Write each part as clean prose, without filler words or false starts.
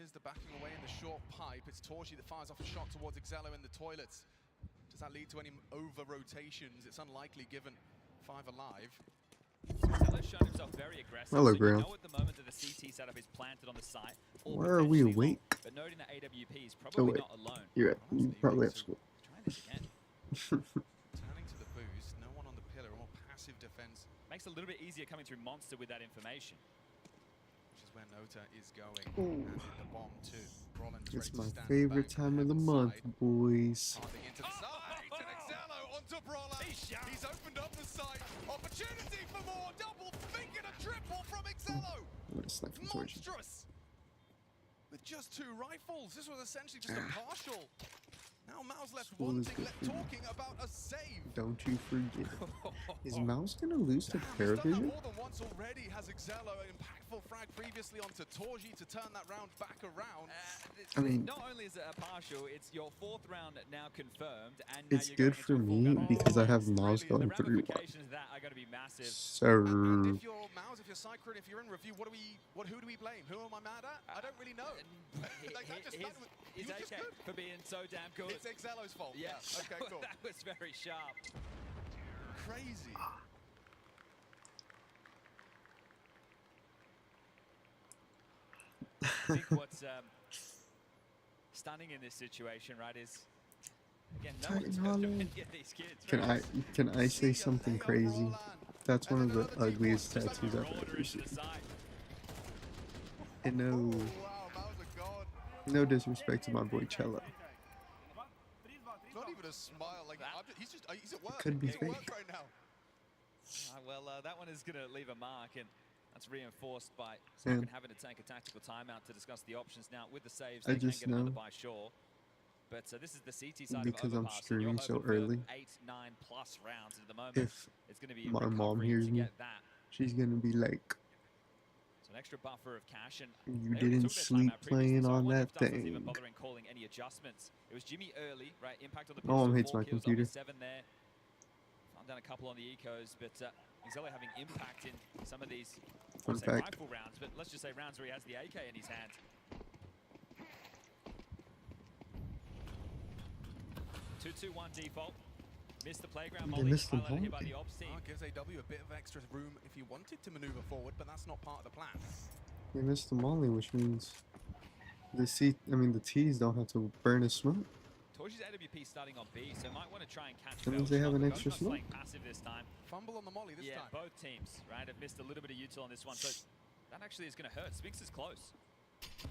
Here's the backing away in the short pipe. It's Torji that fires off a shot towards Excello in the toilets. Does that lead to any over-rotations? It's unlikely given 5 alive. Excello's shown himself very aggressive. Hello, so Graham. you know at the moment that the CT setup is planted on the site. Or Where are we potentially awake? long, but noting that AWP is probably wait. not alone. You're at, Well, you that's probably evening, have school. Let's try this again. Turning to the boost, no one on the pillar, a more passive defense, Makes it a little bit easier coming through Monster with that information. which is where Nota is going. And in the bomb too. Rollins It's ready my to stand favorite back time of the hand month, side. boys. Passing into the side, and Excello onto Brawler. He's opened up the site. Opportunity for more. Double finger to triple from Excello. I'm gonna snipe from Torji. Monstrous. With just 2 rifles. This was essentially just a partial. Now Mao's left School is wanting, good left for you. talking about a save. Don't you forget. Is Mouse gonna lose to Damn, he's done that Paravision? more than once already. Has Excello an impactful frag previously onto Torji to turn that round back around. I mean, not only is it a partial, it's your 4th round now confirmed, and now it's you're good going for into a full me gun because I have Oh, Mouse really? going The 3-1. ramifications of that are going to be massive. Sir. And if you're Maus, if you're Cycler, if you're in review, who do we blame? Who am I mad at? I don't really know. Like, that just- that was- he His was just AK good. for being so damn good. It's Excello's fault. Yeah, Okay, cool. that was very sharp. Crazy. I think what's stunning in this situation, right, is again, no one's Titan going to Hollow. get these kids. Can I say something crazy? That's one of the ugliest tattoos I've ever Into seen. the side. And Oh, no, wow, Maus are gone. no disrespect to my boy Cello. Not even a smile. Like, he's at work. Could be he's at work fake. right now. Well, that one is going to leave a mark, and that's reinforced by Yeah. Cyclone having to take a tactical timeout to discuss the options. Now, with the saves, I they can just get another know. by Shore. But this is the CT side Because of I'm Overpass, and you're streaming so hoping for early. 8, 9+ rounds at the moment. If It's going to be my mom recovery hears to me, get that. she's gonna be like, So an extra buffer of cash, and you they already didn't took their sleep timeout previously, playing so I on wonder that if Dust wasn't even thing. bothering calling any adjustments. It was Jimmy early, right? Impact on the Oh, pistol, hates 4 my kills, computer. only 7 there. Found down a couple on the ecos, but Excello having impact in some of these Fun say fact. rifle rounds, but let's just say rounds where he has the AK in his hand. 2-2-1 default. Missed the playground. They Molly missed the highlighted here by volley. the ops team. Gives AW a bit of extra room if he wanted to maneuver forward, but that's not part of the plan. They missed the molly, which means the T's don't have to burn a smoke. Torchi's AWP starting on B, so might want to try and catch That means Belgium they have up, an but extra Belgium's not smoke. playing passive this time. Fumble on the molly this time. Both teams, right, have missed a little bit of util on this one, so that actually is going to hurt. Spinks is close.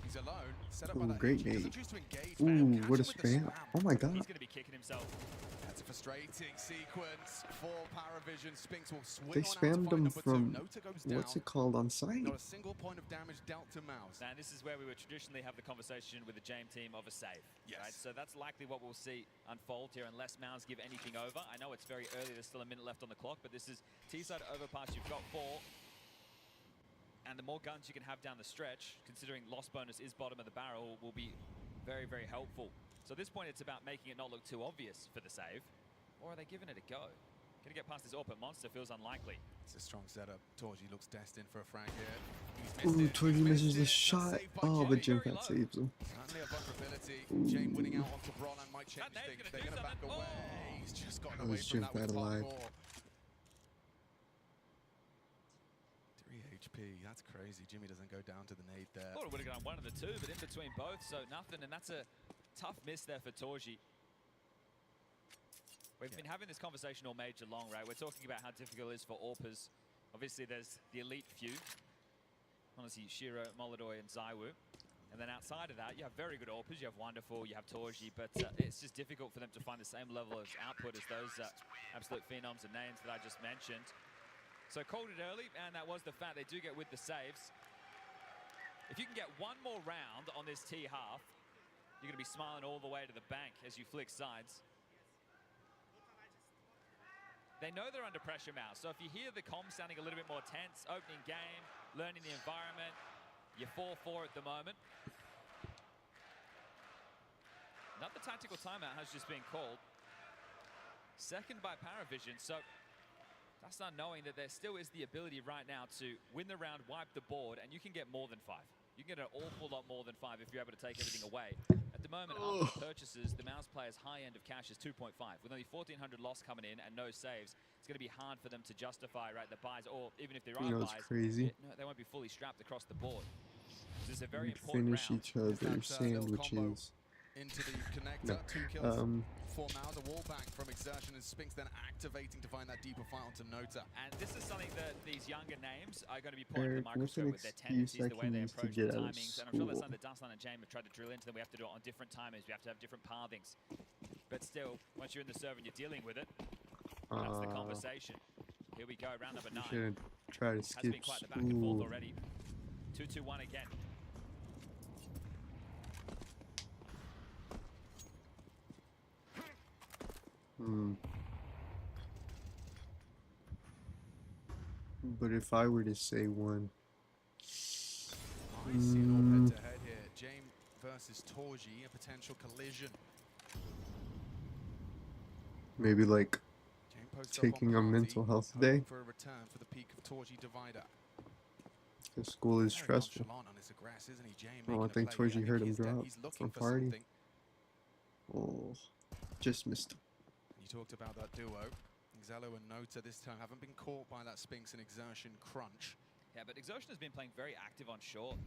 He's alone. Set up Ooh, by that great H. He doesn't nade. choose to engage. Ooh, Catch what a him with the spam. Oh my god. He's going to be kicking himself. That's a frustrating sequence for Paravision. Spinks will swing They on out to spammed find them number 2. from, Nota goes down. what's it called, on site? Not a single point of damage dealt to Maus. And this is where we would traditionally have the conversation with the JAME team of a save. Yes. Right? So that's likely what we'll see unfold here unless Maus give anything over. I know it's very early, there's still a minute left on the clock, but this is T-side overpass, you've got 4. And the more guns you can have down the stretch, considering loss bonus is bottom of the barrel, will be very, very helpful. So at this point, it's about making it not look too obvious for the save. Or are they giving it a go? Gonna get past this AWP, but Monster feels unlikely. It's a strong setup. Torji looks destined for a frag here. He's missed Ooh, it. Torji He's misses missed the it. shot. Saved by Oh, Jimmy. but Jim very Cat low. saves him. Certainly a vulnerability. Jane winning out onto Brolan might change That nade's things. gonna They're do going to back something. away. Oh. He's just gotten That away was from Jim that with Cat alive. hardcore. 3 HP. That's crazy. Jimmy doesn't go down to the nade there. Thought it would have gone one of the two, but in between both, so nothing. And that's a tough miss there for Torji. We've been having this conversation all major long, right? We're talking about how difficult it is for AWPers. Obviously, there's the elite few. Honestly, Shiro, Molodoy, and Zaiwu. And then outside of that, you have very good AWPers. You have Wonderful, you have Torji, but it's just difficult for them to find the same level of output as those absolute phenoms and names that I just mentioned. So called it early, and that was the fact they do get with the saves. If you can get one more round on this T half, you're going to be smiling all the way to the bank as you flick sides. They know they're under pressure now, so if you hear the comms sounding a little bit more tense, opening game, learning the environment, you're 4-4 at the moment. Another tactical timeout has just been called. Second by Paravision, so that's not knowing that there still is the ability right now to win the round, wipe the board, and you can get more than 5. You can get an awful lot more than 5 if you're able to take everything away. At the moment, after purchases, the Mouse player's high end of cash is 2.5. With only 1,400 loss coming in and no saves, it's going to be hard for them to justify, right, the buys, or even if there are You know, it's buys, crazy. they won't be fully strapped across the board. This is a very We'd important finish round. each other's little combo sandwiches. into the connector. No. 2 kills for Mouse. A wall bang from Exertion, and Spinks then activating to find that deeper fight onto Nota. And this is something that these younger names are going to be put under the Eric, what's an microscope with their excuse tendencies, I the way can they use to approach the get out of timings. And I'm sure that's school? something that Daslan and James have tried to drill into them. We have to do it on different timings. We have to have different pathings. But still, once you're in the serve and you're dealing with it, that's the conversation. Here we go, round number 9. Should try to Has skip been quite the back and forth school. already. 2-2-1 again. But if I were to say one, I see an all head-to-head here. James versus Torji, a potential collision. maybe like James posts up on taking a Party, mental health hoping day. for a return for the peak of Torji divider. Because school is Very stressful. nonchalant on his aggress, isn't he, James? Oh, I making a think play. Torji heard him he's drop he's looking from for Party. something. Oh, just missed him. You talked about that duo. Xello and Nota this time haven't been caught by that Spinks and Exertion crunch. Yeah, but Exertion has been playing very active on short.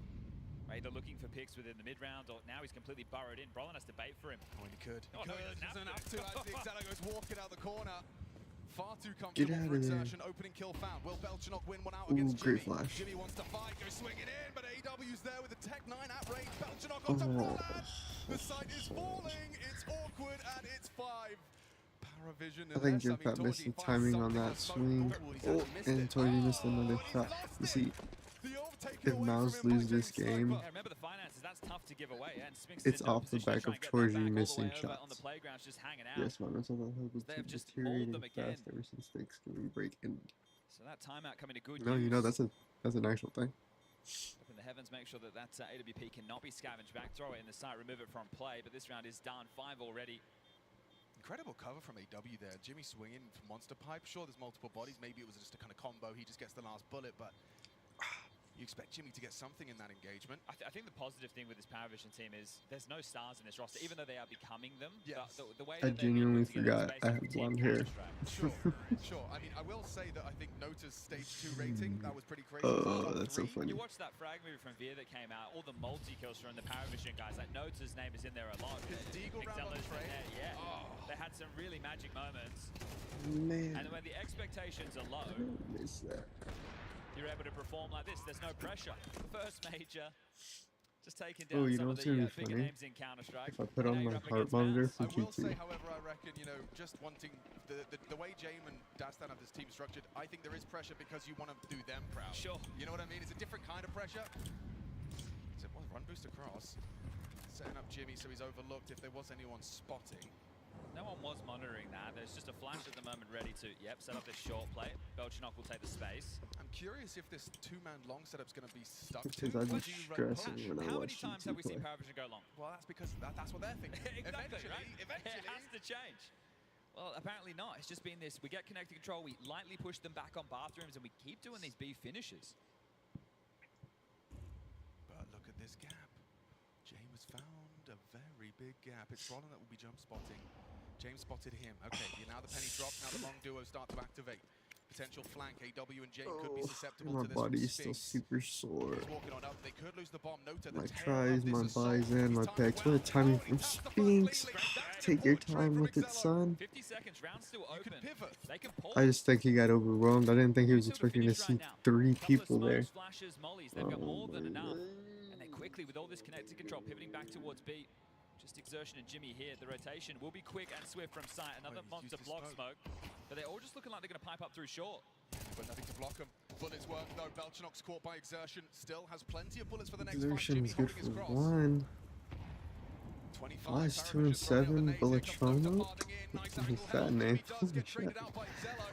Right, they're looking for picks within the mid-round, or now he's completely burrowed in. Brolin has to bait for him. Oh, and he could. Oh, no, he doesn't have to. As the Xello goes walking out the corner. Far too Get comfortable out for of there. Exertion. Opening kill found. Will Belchenok win one out Ooh, against great Jimmy? flash. Jimmy wants to fight, goes swinging in, but AW's there with the Tech 9 at range. Belchenok onto Oh. Brolin. The site is falling. It's awkward, and it's 5. Paravision. I think Jimpat missed the timing on that swing. Oh, and Torji missed another shot. You see, if Mouse lose this game, Yeah, remember the finances, that's tough to give away. And Spinks it's in no off the position to back try of and get that Torji back all the way missing over On the shots. playgrounds, just hanging out. Yes, my mental health has They have been just mauled deteriorating them again. fast ever since Thanksgiving break ended. So that timeout coming to good No, use. you know that's an actual thing. Up in the heavens, make sure that AWP cannot be scavenged back. Throw it in the site, remove it from play. But this round is done. 5 already. Incredible cover from AW there. Jimmy swinging for Monster Pipe. Sure, there's multiple bodies. Maybe it was just a kind of combo. He just gets the last bullet, but you expect Jimmy to get something in that engagement. I think the positive thing with this Paravision team is there's no stars in this roster, even though they are becoming them. Yes. The way I that they've been genuinely put together is forgot I had basically blonde Team hair. Counter-Strike. Sure. I mean, I will say that I think Nota's stage 2 rating, that was pretty crazy. Oh, that's so 3. funny. You watched that frag movie from Veer that came out, all the multi-kills from the Paravision guys. Like, Nota's name is in there a lot. His Deagle round on Excelo's in Trey. there, yeah. Oh. They had some really magic moments. Man, And when the expectations are low, I miss that. you're able to perform like this. There's no pressure. First major. Just taking Oh, down you some know of what's the gonna be bigger funny? names in Counter-Strike. If I put Now on you're my up heart against monitor Mouse. for I will say, GT. however, I reckon, just wanting the way James and Dastan have this team structured, I think there is pressure because you want to do them proud. Sure. You know what I mean? It's a different kind of pressure. So, well, run boost across. Setting up Jimmy so he's overlooked if there was anyone spotting. No one was monitoring that. There's just a flash at the moment ready to, set up this short play. Belchenok will take the space. I'm curious if this 2-man long setup's going to be stuck Because to. I Or just do you run stress push? it when I How many watch times GT have we seen play. Paravision go long? Well, that's because that's what they're thinking. Exactly, right? Eventually. It has to change. Well, apparently not. It's just been this. We get connected control, we lightly push them back on bathrooms, and we keep doing these B finishes. But look at this gap. James found a very big gap. It's Roland that will be jump spotting. James spotted him. Okay, now the penny drops. Now the long duo start to activate. Potential flank. AW and Jake could be susceptible my to this. body from is still Spinks. super sore. He's walking on up. They could lose the bomb. Nota, the My tail tries, of this my assault. buys, and He's my timed packs. well. What a timing Oh, from he taps the front lead. Spinks. Back Take and your forward trade time from with it, Excello. son. 50 seconds, round still You open. can pivot. They can pull. I just think he got overwhelmed. I didn't think he was Still to expecting to finish see right now. 3 Couple of people there. smokes, flashes, mollies. They've got more than my enough. God. And they quickly, with all this connected control, pivoting back towards B. Just Exertion and Jimmy here. The rotation will be quick and swift from sight. Another he's monster used his block smoke. smoke. But they're all just looking like they're going to pipe up through short. But nothing to block him. Bullets work though. Belchenok's caught by Exertion. Still has plenty of bullets for the next fight. Exertion Jimmy is good holding his for cross. 1. 25. Nice, Paravision 2 and throwing out the 7. nades. Here comes Electronic. Nota harding in. Nice angle Fat help. name. Jimmy does Holy get traded shit. out by Xello.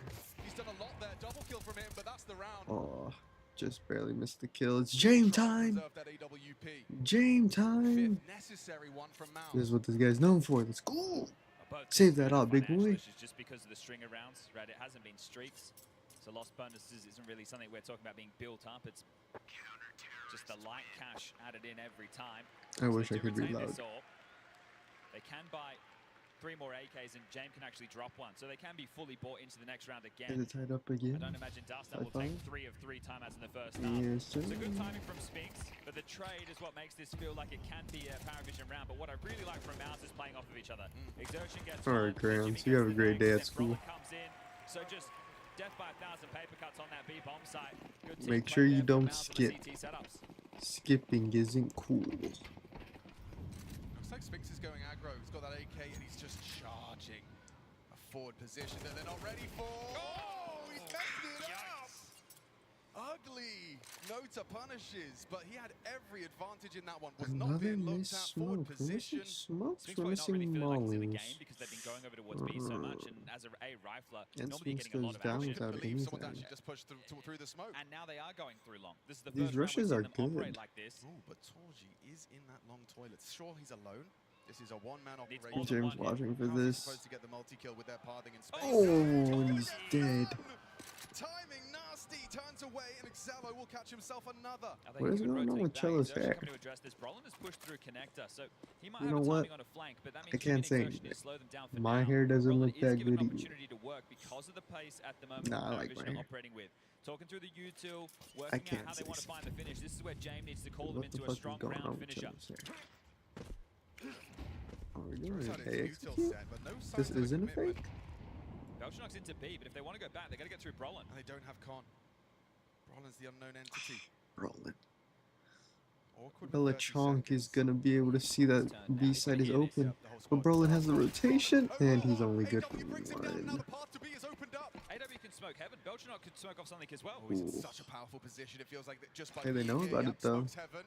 He's done a lot there. Double kill from him, but that's the round. Oh, just barely missed the kill. It's Jame time! Reserved that AWP. Jame time! Fifth necessary one from Mouse. This is what this guy's known for. Let's go! Both Save that up, big financial boy. issues just because of the stringer rounds, right? It hasn't been streaks. So lost bonuses isn't really something we're talking about being built up. It's Just the light cash added in every time. I wish they I do could be retain loud. this AWP. They can buy 3 more AKs, and James can actually drop one. So they can be fully bought into the next round Is again. it tied up I again? don't imagine Dustin will High take five? 3 of 3 timeouts in the first half. Yes, sir. So good timing from Spinks, but the trade is what makes this feel like it can be a Paravision round. But what I really like from Mouse is playing off of each other. Exertion gets All right, one, Grams, Jimmy you have gets a the great next, day at then school. Brolin comes in. So just death by 1,000 paper cuts on that B bomb site. Good team Make play sure you there from don't Mouse on the skip. CT setups. Skipping isn't cool. Looks like Spinks is going aggro. He's got that AK and he's just charging a forward position that they're not ready for. Oh, he's messed it up. Ugly. Nota punishes, but he had every advantage in that one. Was not Another being looked missed at. Forward smoke. We're position. missing smokes. Spinks We're probably not really missing feeling like it's in the mollies. game because they've been going over towards B so much, and as a rifler, And normally Spinks getting a lot goes of down action. without Believe someone's anything. actually just pushed through the smoke. And now they are going through long. This is the These first round we've rushes seen are them operate good. like this. Oh, but Torji is in that long toilet. Sure, he's alone. This is a one-man Needs operation. more than James one hit. watching for How's he this. supposed to get the multi-kill with their pathing in space? Oh, and he's dead. Timing nasty, turns away, and Excello will catch himself another. I think What he is could going on rotate with back. Cello's Exertion hair? coming to address this. Brolin has pushed through connector, so he might You have know a what? timing on a flank, but that means I can't say Exertion is slow them down for my now. hair doesn't Brolin look is that given good an either. opportunity to work because of the pace at the moment Nah, that I like Paravision my are hair. operating with. Talking through the util, I working out can't how they say want to find the finish. This is where James needs to call them What the into a fuck is strong going on round with finisher. Cello's hair? Oh, we're doing Torji's an had his util AXQ? set, but no signs This of a isn't a commitment. fake? Belchenok's into B, but if they want to go back, they got to get through Brolin. And they don't have Con. Brolin's the unknown entity. Rolling. Awkward with Bella 30 Chonk is seconds. gonna be able to see that B side is open. But Brolin has the rotation, and he's only good for AW brings him down, now one. the path to B is opened up. AW can smoke heaven. Belchenok could smoke off something as well. Oh, he's in Ooh. such a powerful position. It feels like that just by Hey, they being know here, about yep, it, though. smokes heaven.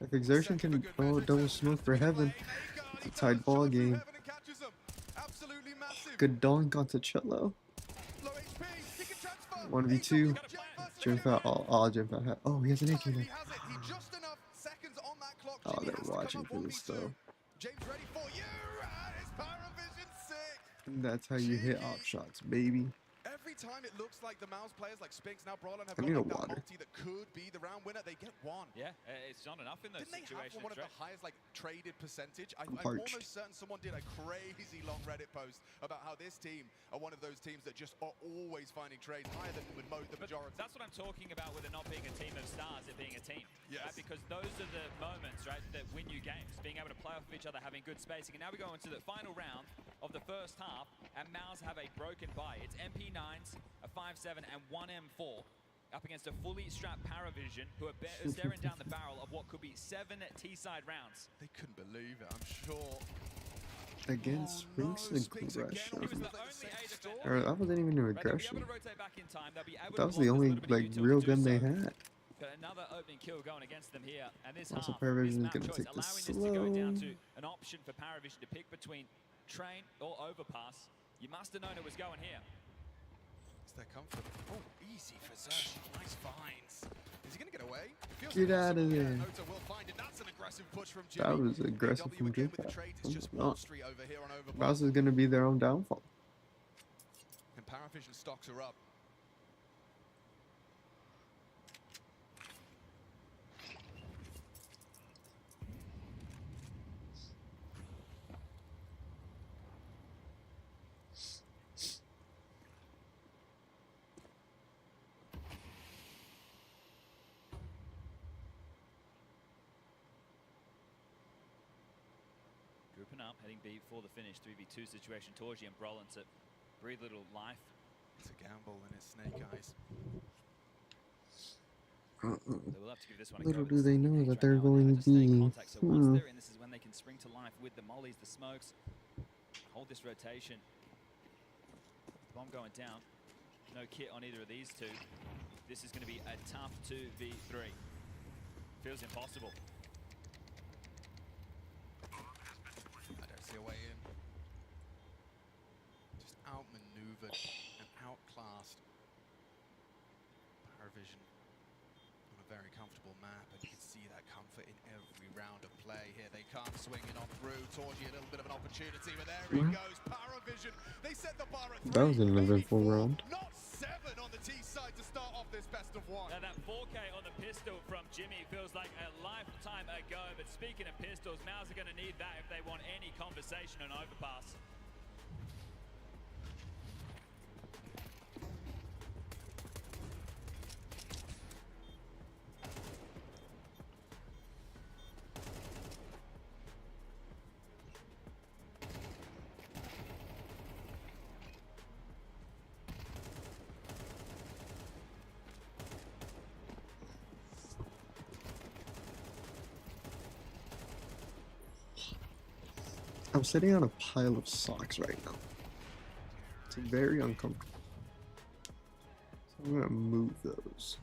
If Exertion Set for can good throw a measure, double Exertion smoke has for to be heaven, playing. Nagar, he it's a tied turns, ball shot through game. heaven and catches him. Absolutely massive. Good donk onto Cello. Low HP, he can transfer. 1v2. AW, Jet versus Jump Jimmy. out. Oh, jump out. Oh, he has an AK Time, now. he has it. He just enough seconds on that clock. Oh, Jimmy they're has to come watching up for this 1v2. though. James ready for you, and it's Paravision 6. That's how you hit op shots, baby. Every time it looks like the Mouse players like Spinks, now Brolin have I got need a like that water. multi that could be the round winner, they get one. Yeah, it's not enough in those Didn't they have situations. one of the Dre. highest like traded percentage? I'm parched. almost certain someone did a crazy long Reddit post about how this team are one of those teams that just are always finding trades higher than with the But majority. that's what I'm talking about with it not being a team of stars, it being a team. Yes. Right? Because those are the moments, right, that win you games. Being able to play off of each other, having good spacing. And now we go into the final round of the first half, and Mouse have a broken buy. It's MP9s, a 5.7, and 1M4 up against a fully strapped Paravision, who are staring down the barrel of what could be 7 T-side rounds. They couldn't believe it, I'm sure. Against Spinks no, Spinks again aggression. He was the Like the only same A story. defender. Or that wasn't even an Right, they'll be aggression. able to rotate back in time. They'll be able That to was block the this only little bit of like util real to do gun they so. had. Got another opening kill going against them here, and this Also, half Paravision is is map gonna choice, take this allowing this to go down slow. to an option for Paravision to pick between train or overpass. You must have known it was going here. It's their comfort. Oh, easy for Zersh. Nice finds. Is he going to get away? Feels Get outta impossible. Yeah, there. Nota will find it. That's an aggressive push from Jimmy. That was aggressive AW from again Jimmy. with the trades. It's just Not. Wall Street over here on Overpass. Mouse is gonna be their own downfall. And Paravision stocks are up. Grouping up, heading B for the finish. 3v2 situation. Torji and Brolin to breathe a little life. It's a gamble and it's Snake Eyes. They will have to give this one a Little go. do they know that they're Right now, going just stay in to be, contact. So once they're in, this is when they can spring to life with the mollies, the smokes. Hold this rotation. Bomb going down. No kit on either of these two. This is going to be a tough 2v3. Feels impossible. I don't see a way in. Just outmaneuvered and outclassed. Paravision on a very comfortable map, and you can see that comfort in every round of play here. They come swinging on through. Torji a little bit of an opportunity, but there he goes. Paravision. They set the bar at 3. That was an maybe eventful 4, round. Not 7 on the T side to start off this best of 1. Now that 4K on the pistol from Jimmy feels like a lifetime ago. But speaking of pistols, Mouse are going to need that if they want any conversation on Overpass. I'm sitting on a pile of socks right now. It's very uncomfortable. So I'm gonna move those.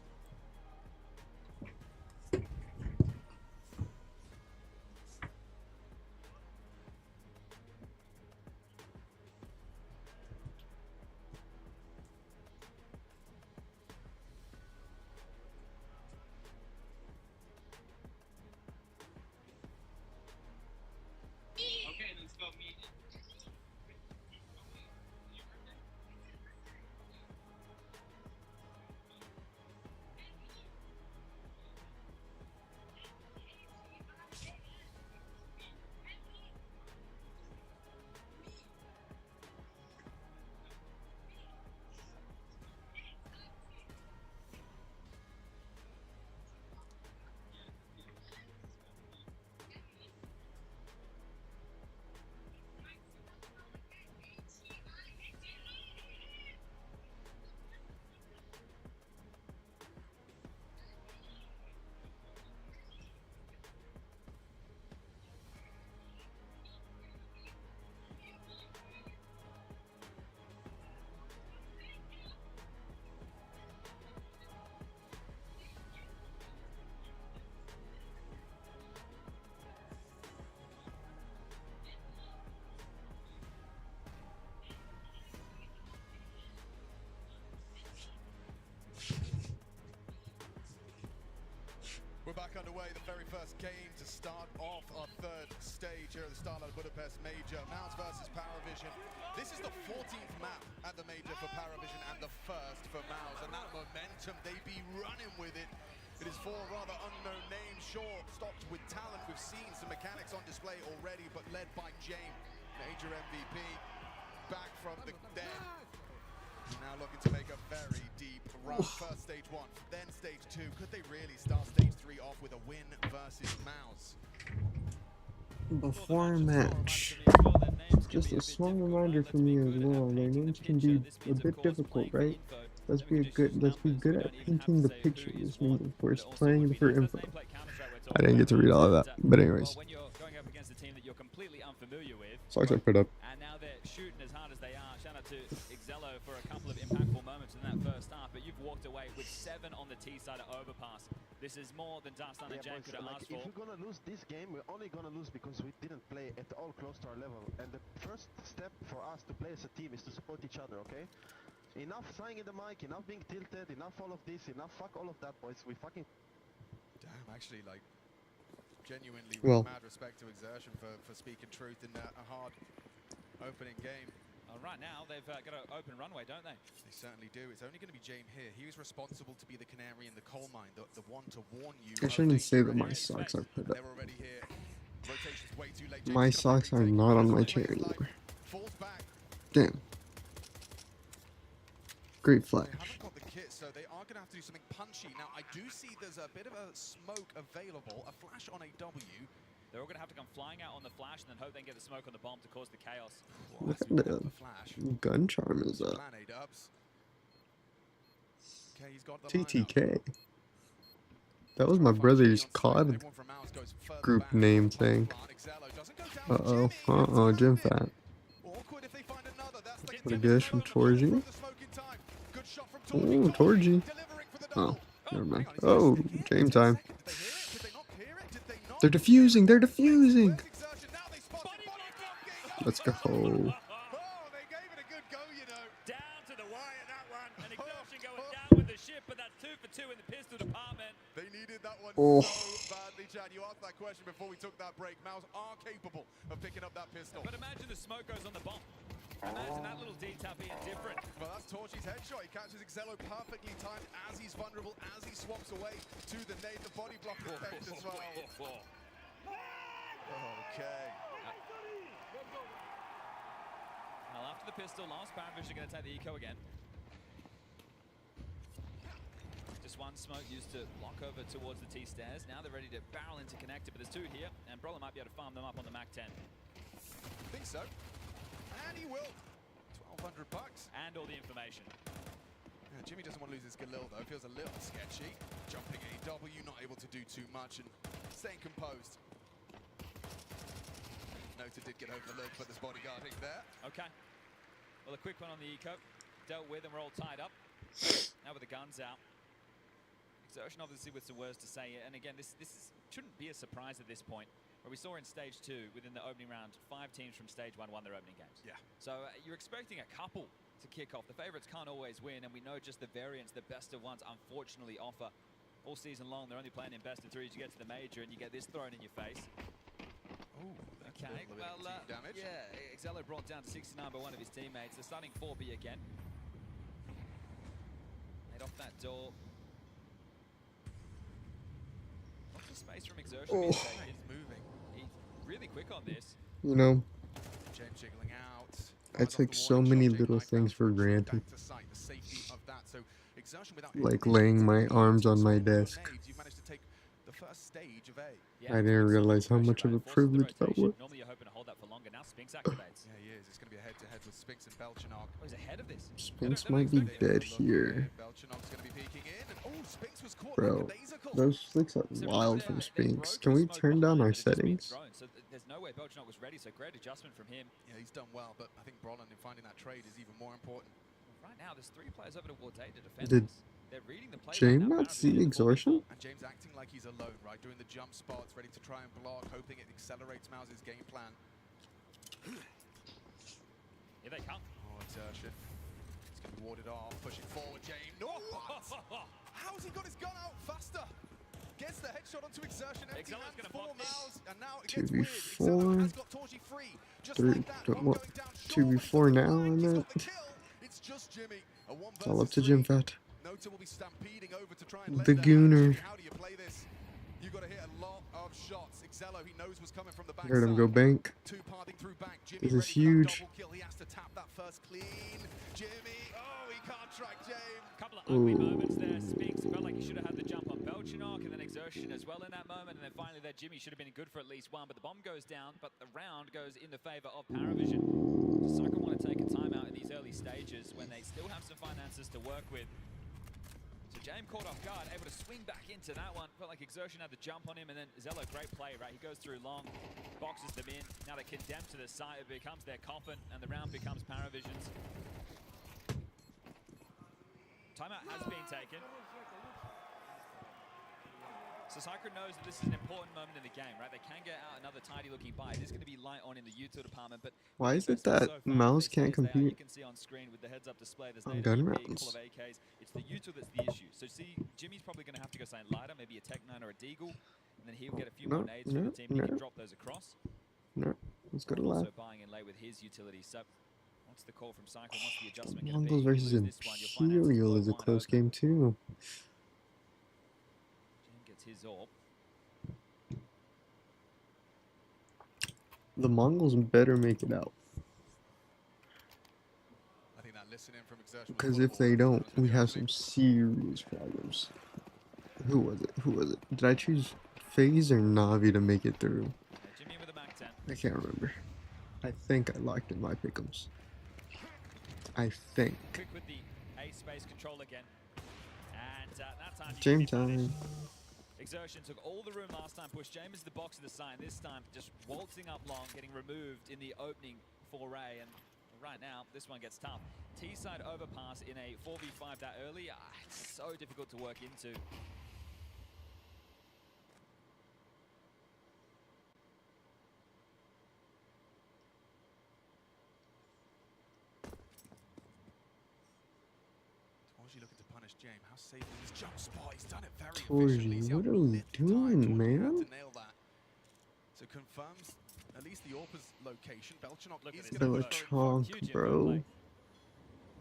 Okay, let's go meet. We're back underway, the very first game to start off our third stage here at the Starlight Budapest Major. Mouse versus Paravision. This is the 14th map at the Major for Paravision and the first for Mouse. And that momentum, they be running with it. It is four rather unknown names, sure, stocked with talent. We've seen some mechanics on display already, but led by James, Major MVP, back from the dead. Now looking to make a very deep run. First stage one, then stage two. Could they really start stage three off with a win versus Mouse? Before a match, just a small reminder for me as well. Their names can be a bit difficult, right? Let's be good at painting the picture. This means, of course, playing for info. I didn't get to read all of that, but anyways. When you're going up against a team that you're completely unfamiliar with, Socks I put up. and now they're shooting as hard as they are. Shout out to Excello for a couple of impactful moments in that first half, but you've walked away with 7 on the T side of Overpass. This is more than Dastan and Jane could have asked for. If we're gonna lose this game, we're only gonna lose because we didn't play at all close to our level. And the first step for us to play as a team is to support each other, okay? Enough sighing in the mic, enough being tilted, enough all of this, enough fuck all of that, boys. We fucking... Damn, actually, like, genuinely mad respect to Exertion for speaking truth in a hard opening game. Right now, they've got an open runway, don't they? They certainly do. It's only going to be James here. He was responsible to be the canary in the coal mine, the one to warn you. I shouldn't say that my socks are put up. They're already here. Rotation's way too late. My socks are not on my chair anymore. Falls back. Damn. Great They flash. haven't got the kit, so they are going to have to do something punchy. Now, I do see there's a bit of a smoke available. A flash on a W. They're all going to have to come flying out on the flash and then hope they can get the smoke on the bomb to cause the chaos. Look at the gun charm is up. Plan A dubs. Okay, he's got the TTK. That was my brother's COD group name thing. Uh-oh, Gym Fat. What a gush from Torgy. Oh, Torgy. Oh, never mind. Oh, game time. They're defusing, they're defusing! Let's go. Down to the wire, that one. And Exertion going down with the ship, but that's 2 for 2 in the pistol department. They needed that one so badly, Chad. You asked that question before we took that break. Mouse are capable of picking up that pistol. But imagine the smoke goes on the bomb. Imagine that little detail being different. Well, that's Torchy's headshot. He catches Excello perfectly timed as he's vulnerable, as he swaps away to the nade, the body block effect as well. Okay. Well, after the pistol, last Paravision going to take the eco again. Just one smoke used to block over towards the T-stairs. Now they're ready to barrel into connector, but there's two here, and Brawler might be able to farm them up on the Mac 10. I think so. And he will. 1,200 bucks. And all the information. Yeah, Jimmy doesn't want to lose his Galil though. Feels a little sketchy. Jumping AW, not able to do too much and staying composed. Nota did get overlooked, but there's bodyguarding there. Okay. Well, a quick one on the eco. Dealt with, and we're all tied up. Now with the guns out. Exertion obviously with some words to say. And again, shouldn't be a surprise at this point. Where we saw in stage 2, within the opening round, 5 teams from stage 1 won their opening games. Yeah. So you're expecting a couple to kick off. The favorites can't always win, and we know just the variance the best of ones unfortunately offer. All season long, they're only playing in best of 3s. You get to the major, and you get this thrown in your face. Oh, that's Okay, a little well, bit of team damage. yeah, Excello brought down to 69 by one of his teammates. They're starting 4B again. Head off that door. Lots of space from Exertion being taken. He's moving. He's really quick on this. You know, James jiggling out. I take so many little things for granted. Back to sight, the safety of that. So Exertion without Like any laying my difficulty arms on my scoring your desk. nades, you've managed to take the first stage of A. Yeah, I didn't realize how much of a privilege that was. Normally you're hoping to hold that for longer. Now Spinks activates. Yeah, he is. It's going to be a head-to-head with Spinks and Belchanok. Oh, he's ahead of this. Spinks might be dead here. Belchanok's going to be peeking in. And, oh, Spinks was caught Bro, like a laser those flicks are So wild remember from they Spinks. broke Can the we smoke turn down behind our it, it's being settings? thrown, so there's no way Belchanok was ready, so great adjustment from him. Yeah, he's done well, but I think Brolin in finding that trade is even more important. Right now, there's 3 players over to Ward 8 to defend Did this. They're reading the play James right now, not see apparently, exhaustion? And James acting like he's alone, right? Doing the jump spots, ready to try and block, hoping it accelerates Mouse's game plan. Here they come. Oh, Exertion. It's going to be warded off, pushing forward, James. No! How's he got his gun out faster? Gets the headshot onto Exertion, empty Excello's hands gonna for block this. Mouse, and now it gets 2v4, weird. Excello has got Torchy free, just 3, like that. One what, going down 2v4 now, He's and got that. the kill. It's just Jimmy. A 1 It's all up versus to Jim 3. Fat. Nota will be stampeding over to try and lend The a hand. Gooner. Jimmy, how do you play this? You got to hit a lot of shots. Excello, he knows what's coming from the back. Heard him go bank. 2 parting through bank. Jimmy This is ready for that huge. double kill. He has to tap that first clean. Jimmy, oh, he can't track James. Couple of ugly moments there. Spinks felt like he should have had the jump on Belchanok, and then Exertion as well in that moment. And then finally there, Jimmy should have been good for at least 1, but the bomb goes down, but the round goes in the favor of Paravision. Cycle want to take a timeout in these early stages when they still have some finances to work with. So James caught off guard, able to swing back into that one. Felt like Exertion had the jump on him, and then Zello, great play, right? He goes through long, boxes them in. Now they're condemned to the side, it becomes their coffin, and the round becomes Paravision's. Timeout has been taken. So Cyclone knows that this is an important moment in the game, right? They can get out another tidy-looking buy. It is going to be light on in the util department, but Why is it so that far, Mouse they can't stay as they are. You compete can see on screen with the heads-up display, there's on no gun EP, rounds? couple of AKs. It's the util that's the issue. So see, Jimmy's probably going to have to go something lighter, maybe a Tech-9 or a Deagle, and then he'll get a few more No, nades from the no, team. He can no. drop those across. No, let's go to Also left. buying in late with his utility. So what's the call from Cycle? What's the adjustment going to be? Mongols You versus lose this one, your finances Imperial blow is a wide close open. game too. Jim gets his orb. The Mongols better make it out. I think that listening from Exertion. was Because what if they Wolves don't, was gonna we be have hoping. some serious problems. Who was it? Who was it? Did I choose FaZe or Navi to make it through? Jimmy with a Mac 10. I can't remember. I think I locked in my pick'ems. I think. Quick with the A space control again. And that time Game you can be time. punished. Exertion took all the room last time, pushed James to the box of the sign. This time just waltzing up long, getting removed in the opening foray. And right now, this one gets tough. T-side overpass in a 4v5 that early. It's so difficult to work into. Torchy looking to punish James. How safe is his jump spot? He's done it very Torchy, efficiently. See how what are we little time doing, Torchy had man? to nail that. So confirms at least the AWP's location. Belchenok Look at is this going to info. push very Belchonk, Huge info bro. play.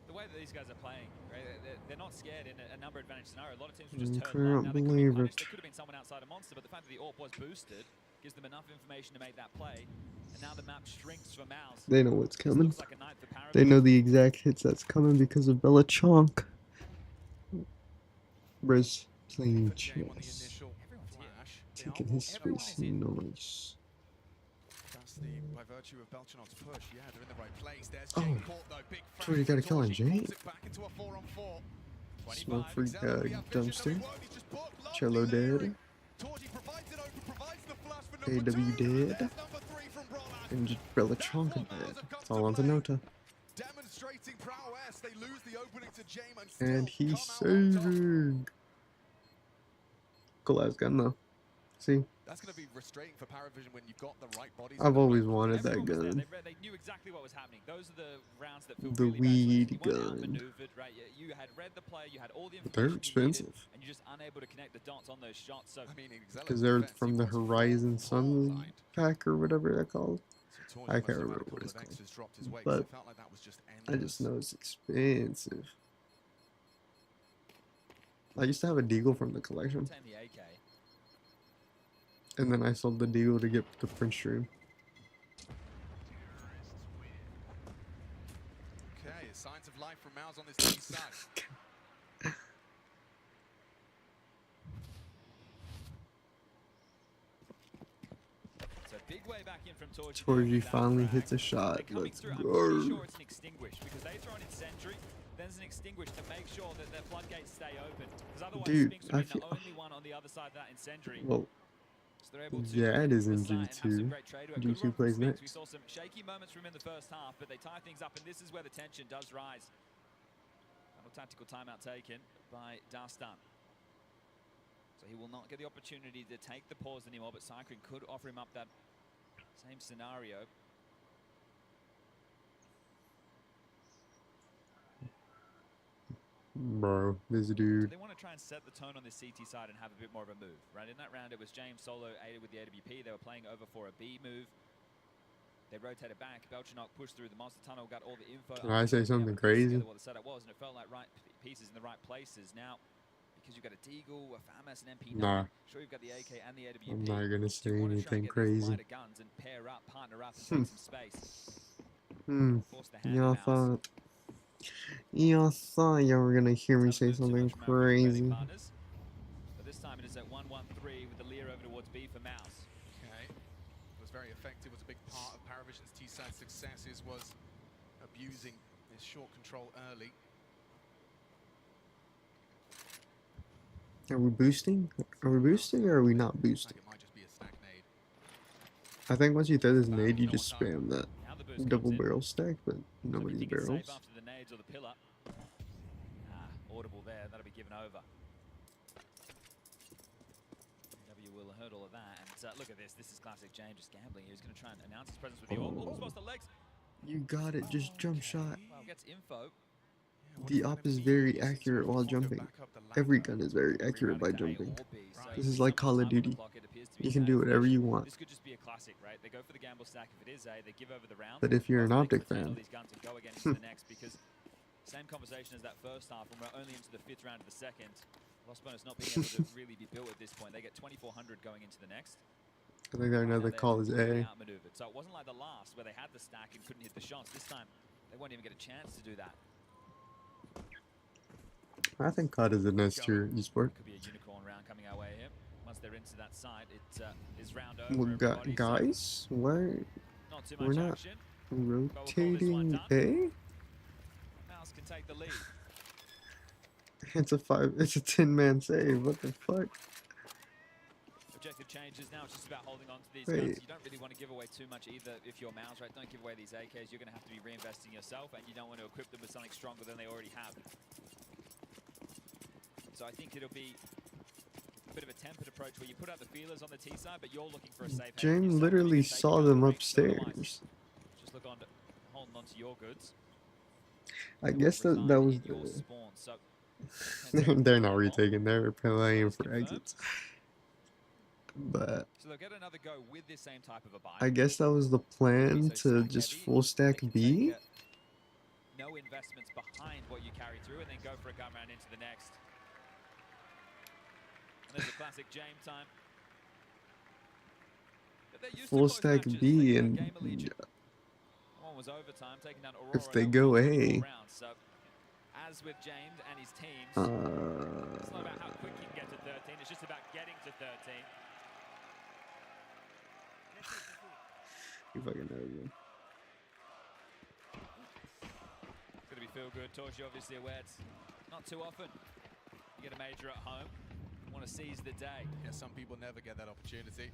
The way that these guys are playing, right? They're not scared in a number advantage scenario. A lot of teams will just turn Can't long. Now they could be believe punished. it. There could have been someone outside a monster, but the fact that the AWP was boosted gives them enough information to make that play. And now the map shrinks for Mouse. They know what's This coming. looks like a night for Paravision. They know the exact hits that's coming because of Belchonk. Bruce playing for Jame on the chess. initial Everyone's here. flash. They Taking are his walking space. around. Nice. That's by virtue of Belchenok's push. Yeah, they're in the right place. There's Oh. Jame caught though. Big frag Tori got a from kill on Torji, Jame. pulls it back into a 4-on-4. Smoke 25. free Xella, we have vision, no, dumpster. he won't, he's just put lovely Cello layering. dead. Torji provides it open, provides the flash for AW number 2. dead. There's number 3 from Brolak. And just Belchonk dead. It's all on to Nota. Demonstrating prowess. They lose the opening to Jame and And still he's come out on top. saving. Cool ass gun though. See? That's going to be frustrating for Paravision when you've got the right bodies. I've always wanted that Everyone was there. gun. They knew exactly what was happening. Those are the rounds that feel The really weed bad. You weren't gun. outmaneuvered, right? You had read the play, you had all the They're information you needed, expensive. and you're just unable to connect the dots on those shots. So I mean, in Xella's Because they're defense, from he the was full Horizon Sun line. pack or whatever they're called. So Torji I must can't have had a remember couple what it's of called. X's dropped his way, 'cause But it felt like that was just I just endless. know it's expensive. I used to have a Deagle from the collection, Retain the AK. and then I sold the Deagle to get the Prince Stream. Okay, signs of life from Mouse on this team side. So big way back in from Torji. Torji finally hits a shot. They're coming Let's through. I'm pretty go. sure it's an extinguish because they throw in Sentry. Then there's an extinguish to make sure that their floodgates stay open. Because otherwise, Dude, Spinks I would be the feel- only one on the other side of that incendiary. Well, So they're able to Zad is get in the site and have some G2. great trade work. Good G2 run from plays Spinks. We next. saw some shaky moments from him in the first half, but they tie things up, and this is where the tension does rise. Final tactical timeout taken by Dastan. So he will not get the opportunity to take the pause anymore, but Cycling could offer him up that same scenario. bro, this So dude. they want to try and set the tone on this CT side and have a bit more of a move, right? In that round, it was James solo aided with the AWP. They were playing over for a B move. They rotated back. Belchenok pushed through the monster tunnel, got all the info. Can I say something crazy? What the setup was, and it felt like right pieces in the right places. Now, because you've got a Deagle, a FAMAS, an MP9, Nah. sure you've got the AK and the AWP. I'm not gonna say you want to try and anything get these crazy. lighter guns and pair up, partner up, and take some space. Hmm. Force the hand Y'all mouse. thought. Y'all thought y'all were gonna hear me Haven't say moved too something much from our rotating crazy. partners. But this time it is at 1-1-3 with the Lear over towards B for Mouse. Okay, was very effective. Was a big part of Paravision's T-side successes was abusing his short control early. Are we boosting? Are we boosting or are we not Like boosting? it might just be a stack nade. I think once you throw this nade, you just spam that Now the boost double comes in. barrel stack, but So nobody's everything is barrels. safe after the nades or the pillar. Audible there. That'll be given over. W will have heard all of that. And look at this. This is classic James just gambling. He was going to try and announce his presence with the almost lost the legs. You got it, just jump shot. Well, gets info. The op is very accurate while jumping. Every gun is very accurate by jumping. This is like Call of Duty. You can do whatever you want. This could just be a classic, right? They go for the gamble stack. If it is A, they give over the round. But if you're an Both Optic Knicks return all fan, these guns and go again into the next, because same conversation as that first half, and we're only into the 5th round of the second. Lost bonus not being able to really be built at this point. They get 2,400 going into the next. I think another call is A. Outmaneuvered. So it wasn't like the last where they had the stack and couldn't hit the shots. This time, they won't even get a chance to do that. I think COD is an S tier esport. Could be a unicorn round coming our way here. Once they're into that side, it is round over. Well, everybody, so guys, why not too we're much not action. rotating A? Mouse can take the lead. It's a 10-man save. What the fuck? Objective changes now. It's just about holding on to these Wait. guns. You don't really want to give away too much either if you're Mouse, right? Don't give away these AKs. You're going to have to be reinvesting yourself, and you don't want to equip them with something stronger than they already have. So I think it'll be a bit of a tempered approach where you put out the feelers on the T side, but you're looking for a safe haven James yourself. literally You can take saw it them over range, otherwise, upstairs. Just look on, holding on to your goods. I guess that was in your the. spawn. So They're not retaking. They're playing for exits. But So they'll get another go with this same type of a buy. I guess that was the plan to just full stack B. No investments behind what you carry through and then go for a gun round into the next. And there's a classic James time. But they're used to Full close stack matches. B They got and game of Legion. One was overtime, taking down Aurora. if they That go was A, 24 rounds. So, as with James and his teams, it's not about how quick you can get to 13. It's just about getting to 13. you fucking know you. It's going to be feel good. Torji obviously aware it's not too often you get a major at home. Want to seize the day. Yeah, some people never get that opportunity.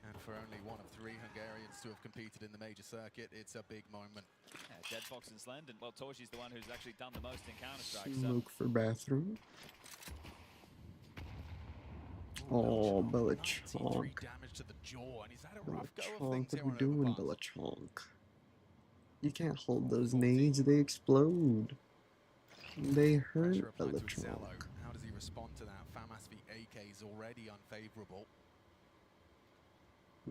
And for only one of 3 Hungarians to have competed in the major circuit, it's a big moment. Yeah, Dead Fox and Slendon. Well, Torji's the one who's actually done the most in Counter-Strike. So. Smoke for bathroom. Oh, Belichonk. Damage to the jaw, and he's had a rough go of Belichonk, things what here are we on doing, Overpass. Belichonk? You can't hold those nades, they explode. They hurt Pressure applied to Belichonk. Excello. How does he respond to that? FAMAS v AK is already unfavorable.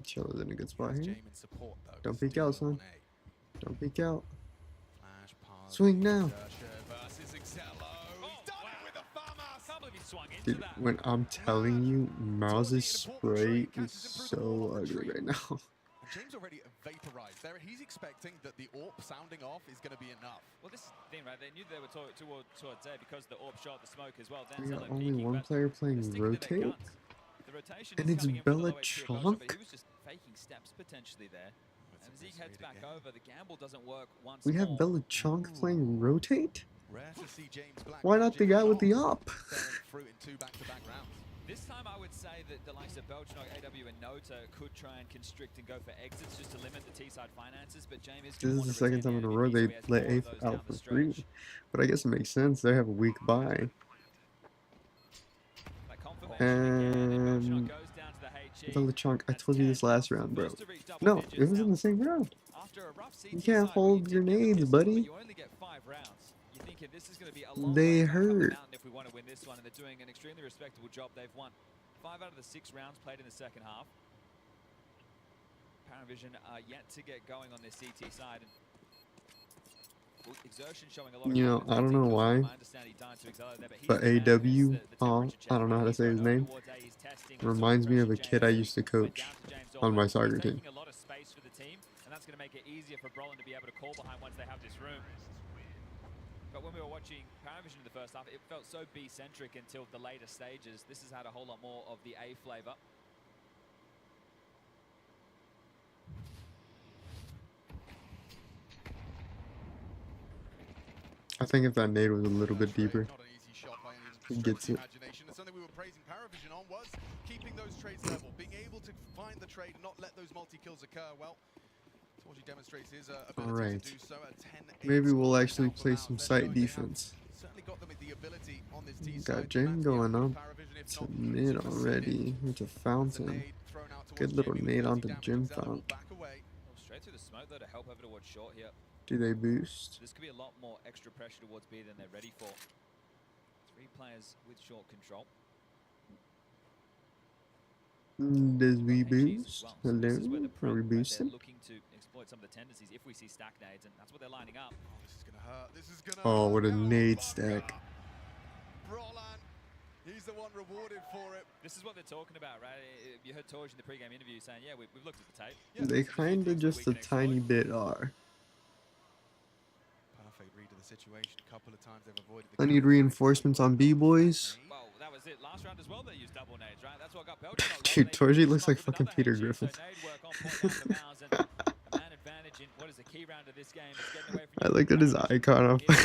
Cello's in a good spot Has here. Jame in support, though. Don't peek Still out, son. on A. Don't peek out. Flash pass. Swing now. Gersha versus Excello. He's done it with a FAMAS. Can't believe he swung into Dude, that. when I'm telling you, Miles' spray is so ugly right now. And James already vaporized there. He's expecting that the AWP sounding off is going to be enough. Well, this is the thing, right? They knew they were towards A because the AWP shot the smoke as well. We got Denzel only peeking, one but player they're playing sticking to their rotate. guns. The rotation And is it's coming in from the low HP of Gosha, Belichonk? but he was just faking steps potentially there. And as he heads back over, the gamble doesn't work once We have more. Belichonk playing rotate? Rare to see James Black. Why not the guy with the op? Through in 2 back-to-back rounds. This time I would say that the likes of Belchnok, AW, and Nota could try and constrict and go for exits just to limit the T-side finances, but James This is the second time in a row they let Ace out for free. But I guess it makes sense. They have a weak buy. And Belichonk, I told you this last round, bro. No, it was in the same round. You can't hold grenades, buddy. They hurt. If we want to win this one, and they're doing an extremely respectable job. They've won 5 out of the 6 rounds played in the second half. Paravision are yet to get going on their CT side. And Exertion showing a lot of You know, I don't know why, but AW, I don't know how to say his name, reminds me of a kid I used to coach on my soccer team. A lot of space for the team, and that's going to make it easier for Brolin to be able to call behind once they have this room. But when we were watching Paravision in the first half, it felt so B-centric until the later stages. This has had a whole lot more of the A flavor. I think if that nade was a little bit deeper, Not an easy shot by any he stretch gets of it. imagination. And something we were praising Paravision on was keeping those trades level, being able to find the trade, not let those multi-kills occur. Well, Torji demonstrates his ability Alright. to do so at 10-8. Maybe we'll actually Now for play Mao, some they're site going to have defense. certainly got them with the ability on this T Got side. Jane going up Paravision, if to not mid super already. It's a It's a fountain. nade thrown out towards Good little Jamie with nade 30 onto damage. Gym Excello will Fount. back away. Well, straight through the smoke though to help over towards short here. Do they boost? This could be a lot more extra pressure towards B than they're ready for. 3 players with short control. Does we HGs as boost? well. So this is where Hello? the Are we they're boosting? looking to exploit some of the tendencies if we see stack nades, and that's what they're lining up. Oh, this is gonna hurt. This is gonna Oh, hurt. what a No, nade Bunker. stack. Brolan, he's the one rewarded for it. This is what they're talking about, right? You heard Torj in the pre-game interview saying, yeah, we've looked at the tape. Yeah, They this is a few kinda things that just we a can tiny exploit. bit are. Perfect read of the situation. A couple of times they've avoided the I need counter. reinforcements on B, boys. Well, that was it. Last round as well, they used double nades, right? That's what got Belgium. Dude, Torji looks like fucking Peter Griffin. I looked at his icon on I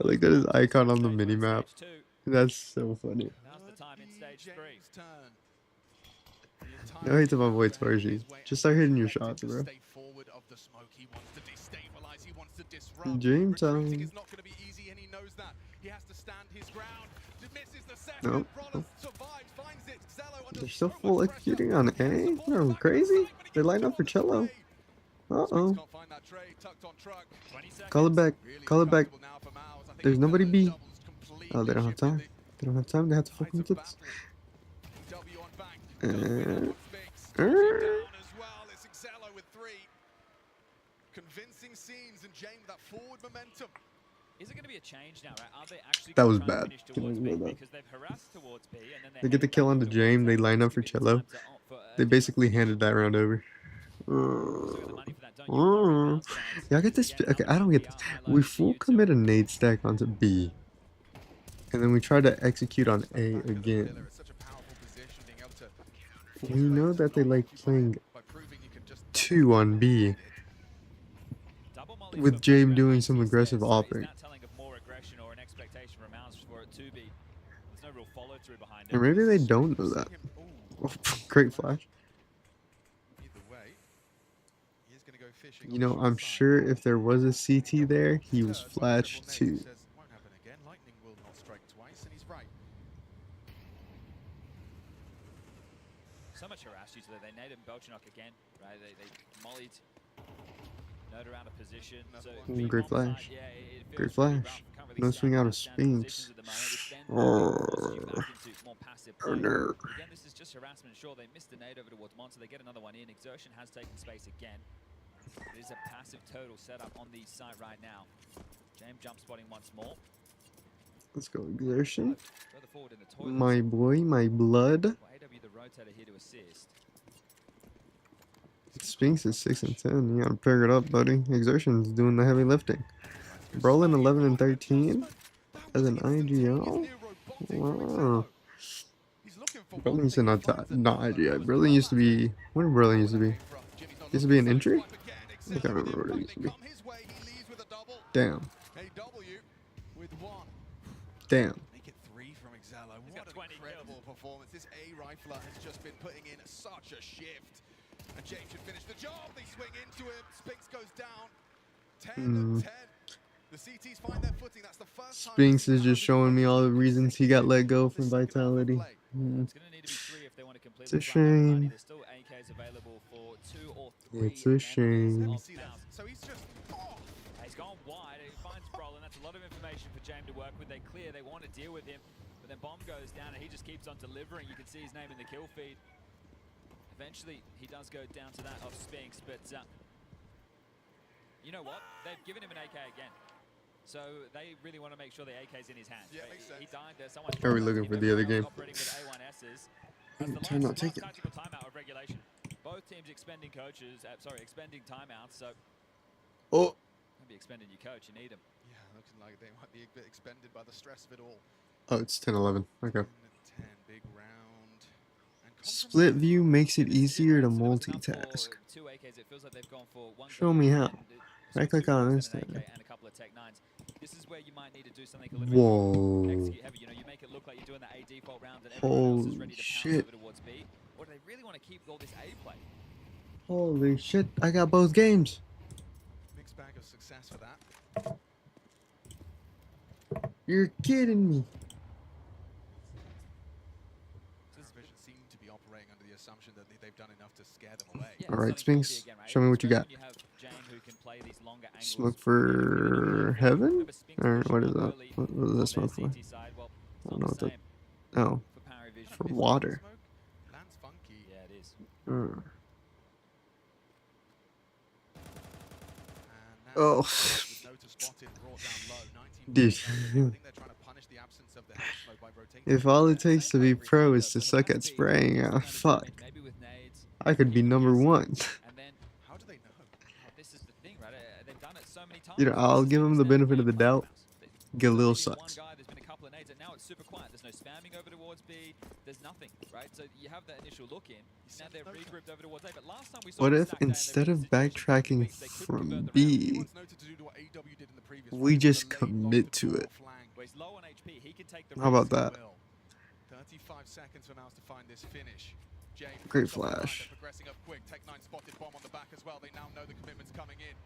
looked at his icon on the minimap. That's so funny. Now's the time in stage 3. James' turn. No hate to my boy Torji. Just start hitting your shots, bro. Stay forward of the smoke. He wants to destabilize. He wants to disrupt. Dream Retreating time. is not going to be easy, and he knows that. He has to stand his ground. Misses the second. Nope. Brolin survives, finds it. Cello under They're still so full much executing pressure. on He has A? to force They're back crazy? inside, but he They're gets lined up for the cello. away. Uh-oh. Can't find that tray, tucked on truck. 20 seconds. Call it back. Really Call it back. uncomfortable now for Mao. I think There's he's nobody got B. the doubles completely Oh, they don't have shifted time. They don't have time. They have to Heights fucking of with battle. EW on bank. Uh, Goes with that one, Spinks. uh. Dodging down as well. It's Excello with 3. Convincing scenes and Jane with that forward momentum. Is it going to be a change now, right? Are they actually That gonna was try and bad. finish Can I towards ignore B? that? Because they've harassed towards B, and then They get the kill on the Jame. They line up for Cello. They basically handed that round over. Y'all get this? Okay, I don't get this. We full commit a nade stack onto B, and then we try to execute on A again. It's such a powerful position, being able to We know that they like playing by proving you can just 2 on B, with Jame doing some aggressive offering. Or maybe they don't know that. Oh, great flash. Either way, he is gonna go fishing You on know, the short I'm side. sure if there was a CT there, he was Third, flashed triple nade too. says, won't happen again. Lightning will not strike twice, and he's right. So much harassed you, so they named Belchinok again, right? They mollied Noda out of position. So being Great onside, flash. yeah, it Great feels really flash. rough. Can't really No stack swing out up of and down Spinks. positions at the moment, which then forces you back into more passive play. Nerd. Again, this is just harassment. Sure, they missed the nade over towards Monster. They get another one in. Exertion has taken space again. It is a passive total setup on the site right now. James jump spotting once more. Let's go exertion. Further forward in the toilet. My boy, my blood. Well, AW the rotator here to assist. Spinks is 6 and 10. You gotta pair it up, buddy. Exertion's doing the heavy lifting. Brolin 11 and 13 as an IGL. Wow. Brolin used to not IGL. Brolin used to be. What did Brolin used to be? Used to be an entry? I can't remember what it used to be. Damn. Damn. Make it 3 from Excello. He's got What 20 an incredible performance. This A rifler has just been putting in such a shift. And James should finish the job. They swing into him. Spinks goes down. 10 and 10. The CTs find their footing. That's the first time Spinks is just showing me all the reasons he got let go from Vitality. It's going to need to be 3 if they want to complete It's a the flat out shame. There's still AKs available for 2 or 3. It's a shame. So he's just He's gone wide. He finds Brolin. That's a lot of information for James to work with. They clear. They want to deal with him. But then Bomb goes down and he just keeps on delivering. You can see his name in the kill feed. Eventually, he does go down to that of Spinks. But you know what? They've given him an AK again. So they really want to make sure the AK's in his hands. Yeah, makes sense. He died there. Someone Are we looking for the other game? operating with A1Ss. Time out, take it. Tactical timeout of regulation. Both teams expending coaches, expending timeouts. So Oh. maybe expending your coach. You need him. yeah, looking like they might be a bit expended by the stress of it all. Oh, it's 10-11. Okay. 10, big round. And Split compromise. view makes it easier to So it's enough for multitask. 2 AKs. It feels like they've gone for 1 Show me how. and Right click on this an thing. AK and a couple of Tech 9s. This is where you might need to do something a little bit more Whoa. execute heavy. You know, you make it look like you're doing the A default rounds and everyone else is Holy ready to pounce shit. over towards B. Or do they really want to keep all this A play? Holy shit, I got both games. Mixed bag of success for that. You're kidding me. Vision seem to be operating under the assumption that they've done enough to scare them away. Yeah, All right, it's something Spinks, cool again, right? show me what you got. Especially when have Jane who can play these longer angles. Smoke for heaven? Remember, Spinks Or pushing what is up that? early What on is that their smoke for? CT side. Well, it's I don't not know the what that- same Oh. for Power Vision. For Is that water. smoke? Lands funky. Yeah, it is. Uh. And now Oh. with Nota spotted, brought down low, 19 Dude. points. I think they're trying to punish the absence of the head smoke by rotating. If all it takes to be pro is to suck at spraying, fuck. Maybe with nades. I could be number 1. And then How do they know? this is the thing, right? They've done it so many times. You know, I'll give them the benefit of the doubt. Get a little There's been one sucks. guy, there's been a couple of nades, and now it's super quiet. There's no spamming over towards B. There's nothing, right? So you have that initial look in. Now they're regrouped over towards A. But last time we saw What them if stacked A and they instead were of in situations backtracking where they couldn't from convert the round. B, He wants Nota to do what AW did in the previous we round, just the late commit long to it? flank. Where he's low on HP, he can take the How about risk. that? Will. 35 seconds for Mouse to find this finish. James Great comes off the line, flash. they're progressing up quick. Tech 9 spotted bomb on the back as well. They now know the commitment's coming in.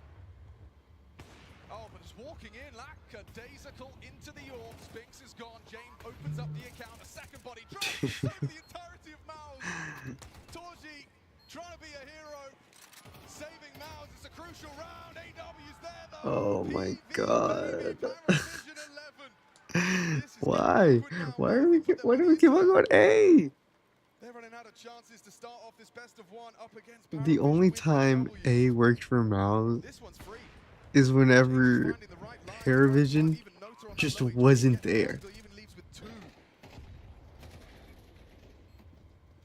Oh, but just walking in, lackadaisical into the orb. Spinks is gone. James opens up the account. A second body drop over the entirety of Mouse. Torji trying to be a hero. Saving Mouse. It's a crucial round. AW's there though. Oh my PV, god. baby, Paravision 11. Why? Why do we keep on going A? They're running out of chances to start off this best of one up against The Paravision only with the time W's. A worked for Mouse This one's free. is James whenever finding the right line, Paravision even Nota on that just low HP wasn't gets there. He even leads with 2.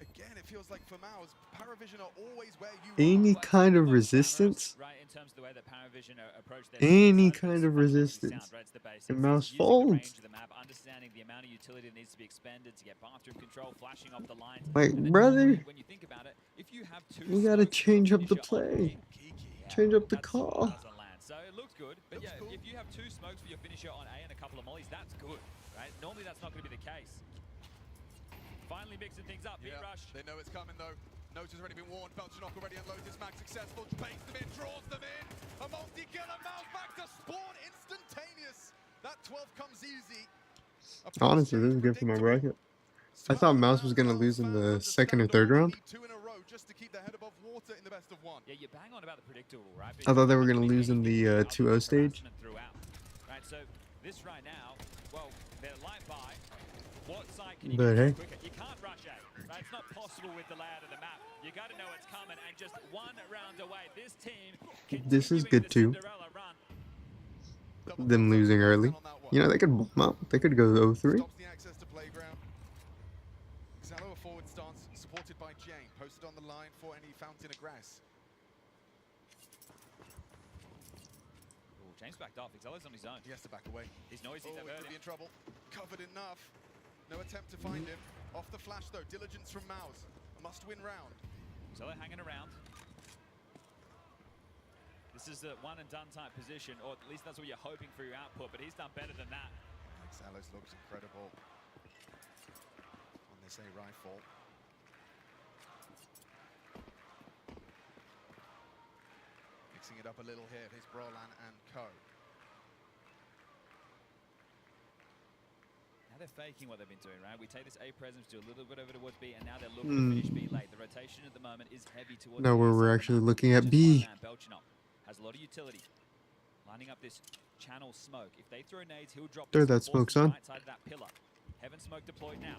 Again, it feels like for Mouse, Paravision are always where you Any are. kind of resistance, Right, in terms of the way that Paravision approach their any season, kind it's of fundamentally resistance, sound, right? It's the basics. and It's Mouse using the folds. range of the map, understanding the amount of utility that needs to be expended to get bathroom control, flashing off the lines. Like, And then brother, normally, when you think about it, if you have 2 you gotta smokes for change your up the finisher on play. A, yeah, Change up the that's- call. doesn't land. So it looks good, but Looks yeah, cool. if you have 2 smokes for your finisher on A and a couple of mollies, that's good, right? Normally that's not going to be the case. Finally mixing things up. Yeah, B-Rush. they know it's coming though. Nota's already been warned. Belchanok already unloads his mag successful. Baits them in, draws them in. A multi-killer, Mouse back to spawn, instantaneous. That 12 comes easy. Honestly, this is good for my bracket. I thought Mouse was gonna lose in the second or third round. Just to keep their head above water in the best of one. Yeah, you bang on about the predictable, right? I thought they were Because gonna lose in the other 2-0 stage. harassment throughout. Right, so this right now, well, they're light by. What side can you But get hey. quicker? You can't rush A, right? It's not possible with the layout of the map. You got to know it's coming, and just 1 round away, this team. This is continuing good the too. Cinderella run. Them losing early. You know, they could bomb out. They could go 0-3. Stops the access to playground. Xalo a forward stance, supported by Jane. Posted on the line for any fountain of grass. Ooh, James backed off. Xelo's on his own. He has to back away. He's noisy. Oh, They've he heard could be him. in trouble. Covered enough. No attempt to find him. Off the flash though. Diligence from Mouse. A must-win round. Xelo hanging around. This is a one-and-done type position, or at least that's what you're hoping for your output, but he's done better than that. Xalos looks incredible on this A rifle. Mixing it up a little here. Here's Brolan and Co. Now they're faking what they've been doing, right? We take this A presence, do a little bit over towards B, and now they're looking to finish B late. The rotation at the moment is heavy towards Now the where east we're side of the actually map. looking at Just B. one man, Belchanok, has a lot of utility. Lining up this channel smoke. If they throw nades, he'll drop Throw this that and force smoke, them son. right side of that pillar. Heaven smoke deployed now.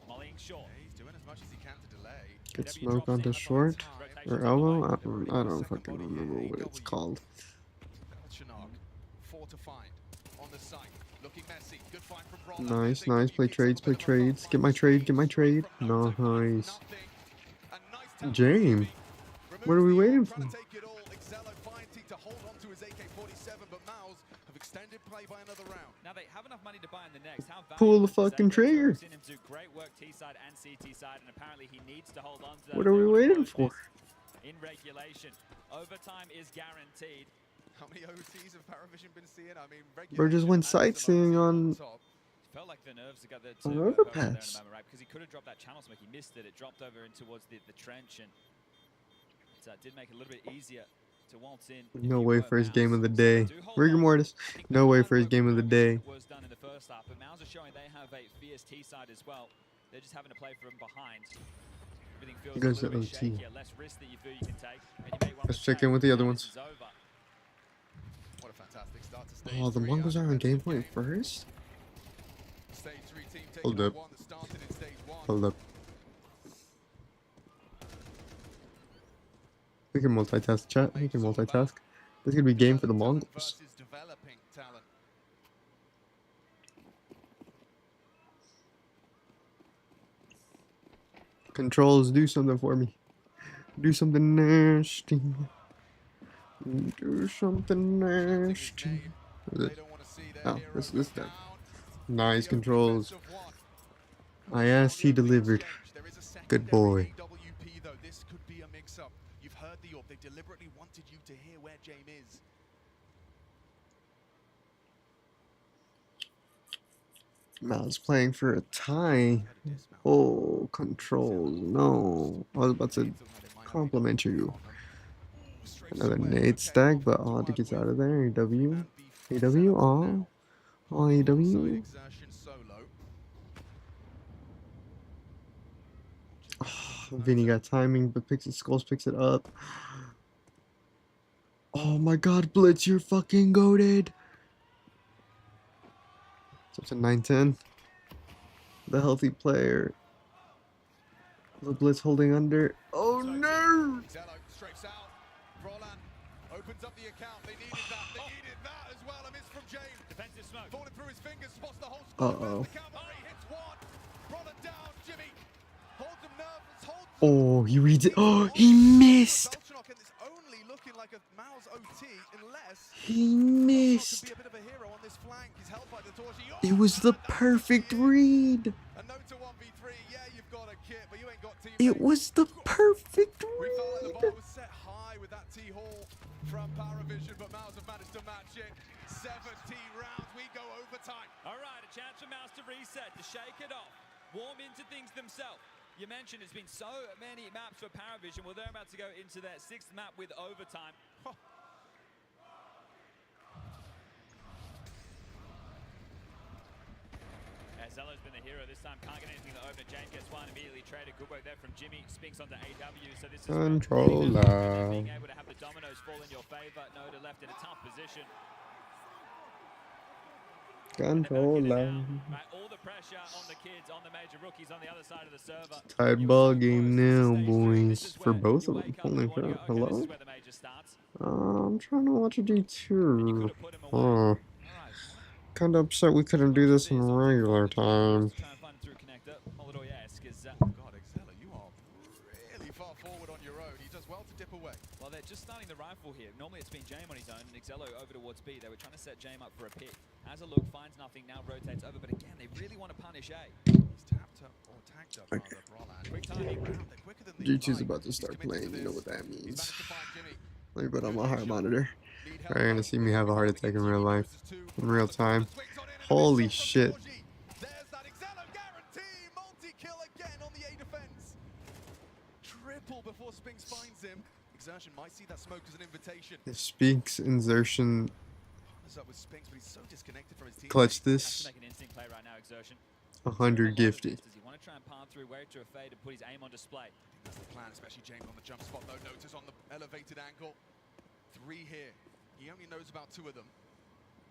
Mollying short. Yeah, he's doing as much as he can to delay. Get KW smoke drops in onto the short rotations or on the elbow. way. I don't fucking remember what it's called. Belchanok, 4 to find on the site. Looking messy. Good find from Brolan. Nice, They nice. do Play pick up a trades, bit play of a trades. fast Get my line. trade, get my Straight trade. from Nota, finds Nice. nothing. A nice tap James, from what are we Removes the waiting orb, for? trying to take it all. Xelo fighting to hold on to his AK-47, but Mouse have extended play by another round. Now they have enough money to buy in the next. How Pull the valuable is this fucking AK? So trigger. we've seen him do great work T side and CT side, and apparently he needs to hold on to that. What if are they we wanna waiting close for? this In regulation, overtime is guaranteed. How many OTs have Paravision been seeing? I mean, Bro just went sightseeing on top. Felt like the nerves have got the On two overpass. there in the moment, right? Because he could have dropped that channel smoke. He missed it. It dropped over in towards the trench, and it did make it a little bit easier to waltz in. if No you way were for his Mouse. game of the So day. do hold Rigor on. mortis. I think No the way hard for his work game of the Paravision day. was done in the first half, but Mouse are showing they have a fierce T side as well. They're just having to play from behind. Everything feels Goes a little to bit OT. shakier, less risk that you feel you can take. And you make one Let's mistake, check in with the other and ones. this is over. What a fantastic start to stage Oh, the 3. Mongols are on game Uncompetitive point game. first? Stage 3 team taking Hold on up. one that started in stage 1. Hold up. We can multitask, chat. We can multitask. This is gonna be game for the Mongols. Versus developing talent. Controls, do something for me. Do something nasty. Do something Chanting his nasty. name. Is They it? don't want to see their Oh, hero this go guy. down. Nice The opening controls. best of one. I asked, he delivered. There is a Good secondary boy. AWP though. This could be a mix-up. You've heard the orb. They deliberately wanted you to hear where James is. Mal's playing for a tie. Oh, controls. No. I was about to compliment you. Another nade stack, but Odd gets out of there. AW. AW. Oh. Oh, AW. Vinny got timing, but Skulls picks it up. Oh my god, Blitz, you're fucking goated. It's up to 9-10. The healthy player. The blitz holding under. Oh no! Excello straights out. Roland opens up the account. They needed that. They needed that as well. A miss from James. Defensive smoke. Falling through his fingers, spots the whole squad. Uh-oh. The cavalry hits one. Roland down. Jimmy holds him nervous. Holds Oh, he reads it. Oh, he missed. Belchenok, and it's only looking like a Mao's OT unless He Belchenok missed. could be a bit of a hero on this flank. He's held by the Torchi. It was the perfect read. A note to 1v3. Yeah, you've got a kit, but you ain't got teammates. It was the perfect We felt like the read. bar was set high with that T-Hall from Paravision, but Mouse have managed to match it. 70 rounds, we go overtime. All right, a chance for Mouse to reset, to shake it off, warm into things themselves. You mentioned it's been so many maps for Paravision. Well, they're about to go into their 6th map with overtime. Zello's been the hero this time. Can't get anything to open it. James gets one, immediately traded. Good work there from Jimmy. Spinks onto AW. So this is Controller. being able to have the dominoes fall in your favor. Noda left in a tough position. Controller. Right, all the pressure on the kids, on the major rookies on the other side of the server. Tied ball game now, boys. For both of them. Holy crap. Hello? I'm trying to watch a D2. Oh. Kinda upset we couldn't do this in regular time. God, Excello, you are really far forward on your own. He does well to dip away. Well, they're just starting the rifle here. Normally it's been Jame on his own and Excello over towards B. They were trying to set Jame up for a pick. Has a look, finds nothing, now rotates over. But again, they really want to punish A. He's tapped up, or tagged up, rather, Roland. Quick timing. They're quicker than the G2's eye. about to He's start committed playing, to you know this. what that He's means. managed to find Jimmy. Let me put on my heart monitor. Lead Are you gonna see me have a heart attack in real life? In real time. Swings on in, and a Holy miss shot shit. from Torji. There's that Excello guarantee. Multi-kill again on the A defense. Triple before Spinks finds him. Exertion might see that smoke as an invitation. If Speaks insertion What's up with Spinks, but he's so disconnected from his team. clutch Has to this, make an instinct play right now, Exertion. 100 gifted. Does he want to try and palm through, wait to a fade, and put his aim on display? That's the plan, especially James on the jump spot. No notice on the elevated angle. 3 here. He only knows about 2 of them.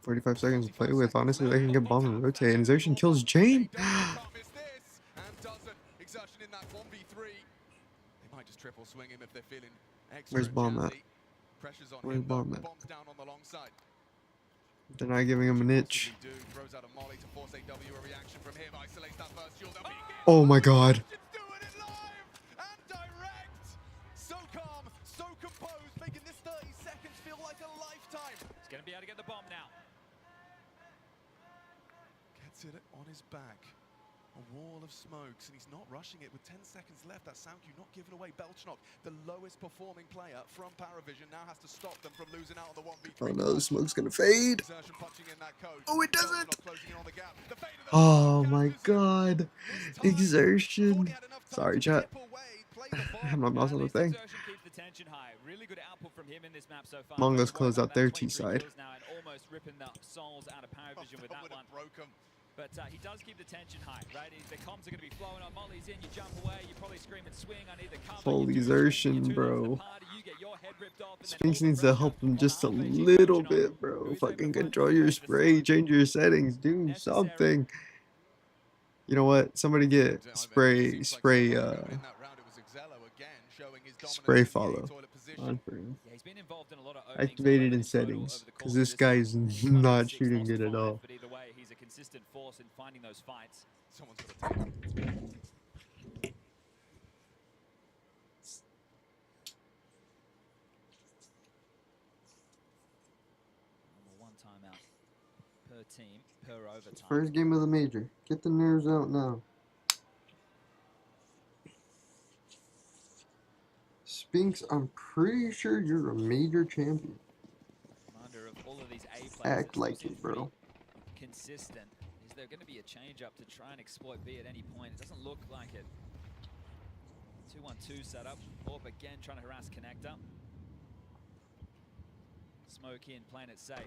45 seconds to play with. Honestly, they can get bomb and rotate. Insertion kills Jane. Can't miss this, and doesn't. Exertion in that 1v3. They might just triple swing him if they're feeling extra. Where's bomb at? jazzy. Pressure's on Where's him, though. bomb at? Bomb's down on the long side. They're not giving him an itch. Possibly do. Throws out a molly to force AW. A reaction from him. Isolates that first shield. They'll be hit. Oh my god. Just doing it live and direct. So calm, so composed, making this 30 seconds feel like a lifetime. He's going to be able to get the bomb now. Gets it on his back. A wall of smokes, and he's not rushing it with 10 seconds left. That SoundQ not giving away. Belchenok, the lowest performing player from Paravision, now has to stop them from losing out on the 1v3. Oh no, smoke's gonna fade. Exertion punching in that code. Oh, it doesn't. Belchenok closing in on the gap. The fade of the Oh shot my catches him. god. This time, Exertion. thought he had enough time Sorry, to chat. dip away, play the ball. I have my mouse on the At least thing. Exertion keeps the tension high. Really good output from him in this map so far. Mongo's Worked closed out about their 23 T side. kills now and almost ripping the souls out of Paravision with That that would one. have broke him. But he does keep the tension high, right? The comms are going to be flowing on. Molly's in, you jump away, you probably scream and swing. I need the cover. Holy You do the swing, exertion, you turn off the bro. party, you get your head ripped off, and then Spinks all the needs to pressure help him on just a RPG little Belchenok, bit, bro. who's able Fucking to find control his your way to spray, start. change your settings, do Necessary. something. You know what? Somebody get spray follow on for him. Yeah, he's been involved in a lot of Activated in openings already settings, over the because course of this guy is season. He's not 6 shooting lost good at 5, all. But either way, he's a consistent force in finding those fights. Someone's got to take him. Number 1 timeout per team, per overtime. First game of the major. Get the nerves out now. Spinks, I'm pretty sure you're a major champion. Commander of all of these A players, Act it's like also it, bro. pretty consistent. Is there going to be a change up to try and exploit B at any point? It doesn't look like it. 2-1-2 setup. Orp again trying to harass Connector. Smoke in, playing it safe.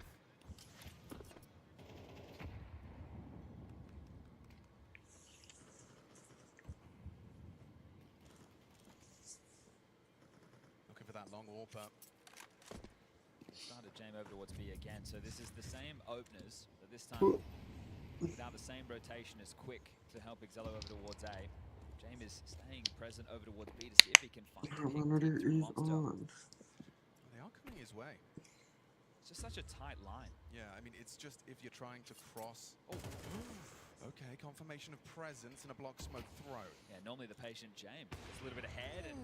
Looking for that long warp up. Started Jame over towards B again, so this is the same openers, but this time Ooh. without the same rotation as Quick to help Excello over towards A. James is staying present over towards B to see if he can find a pick Monitor through is Monster. on. They are coming his way. It's just such a tight line. Yeah, I mean, it's just if you're trying to cross. Oh, okay, confirmation of presence and a block smoke throw. Yeah, normally the patient James gets a little bit ahead and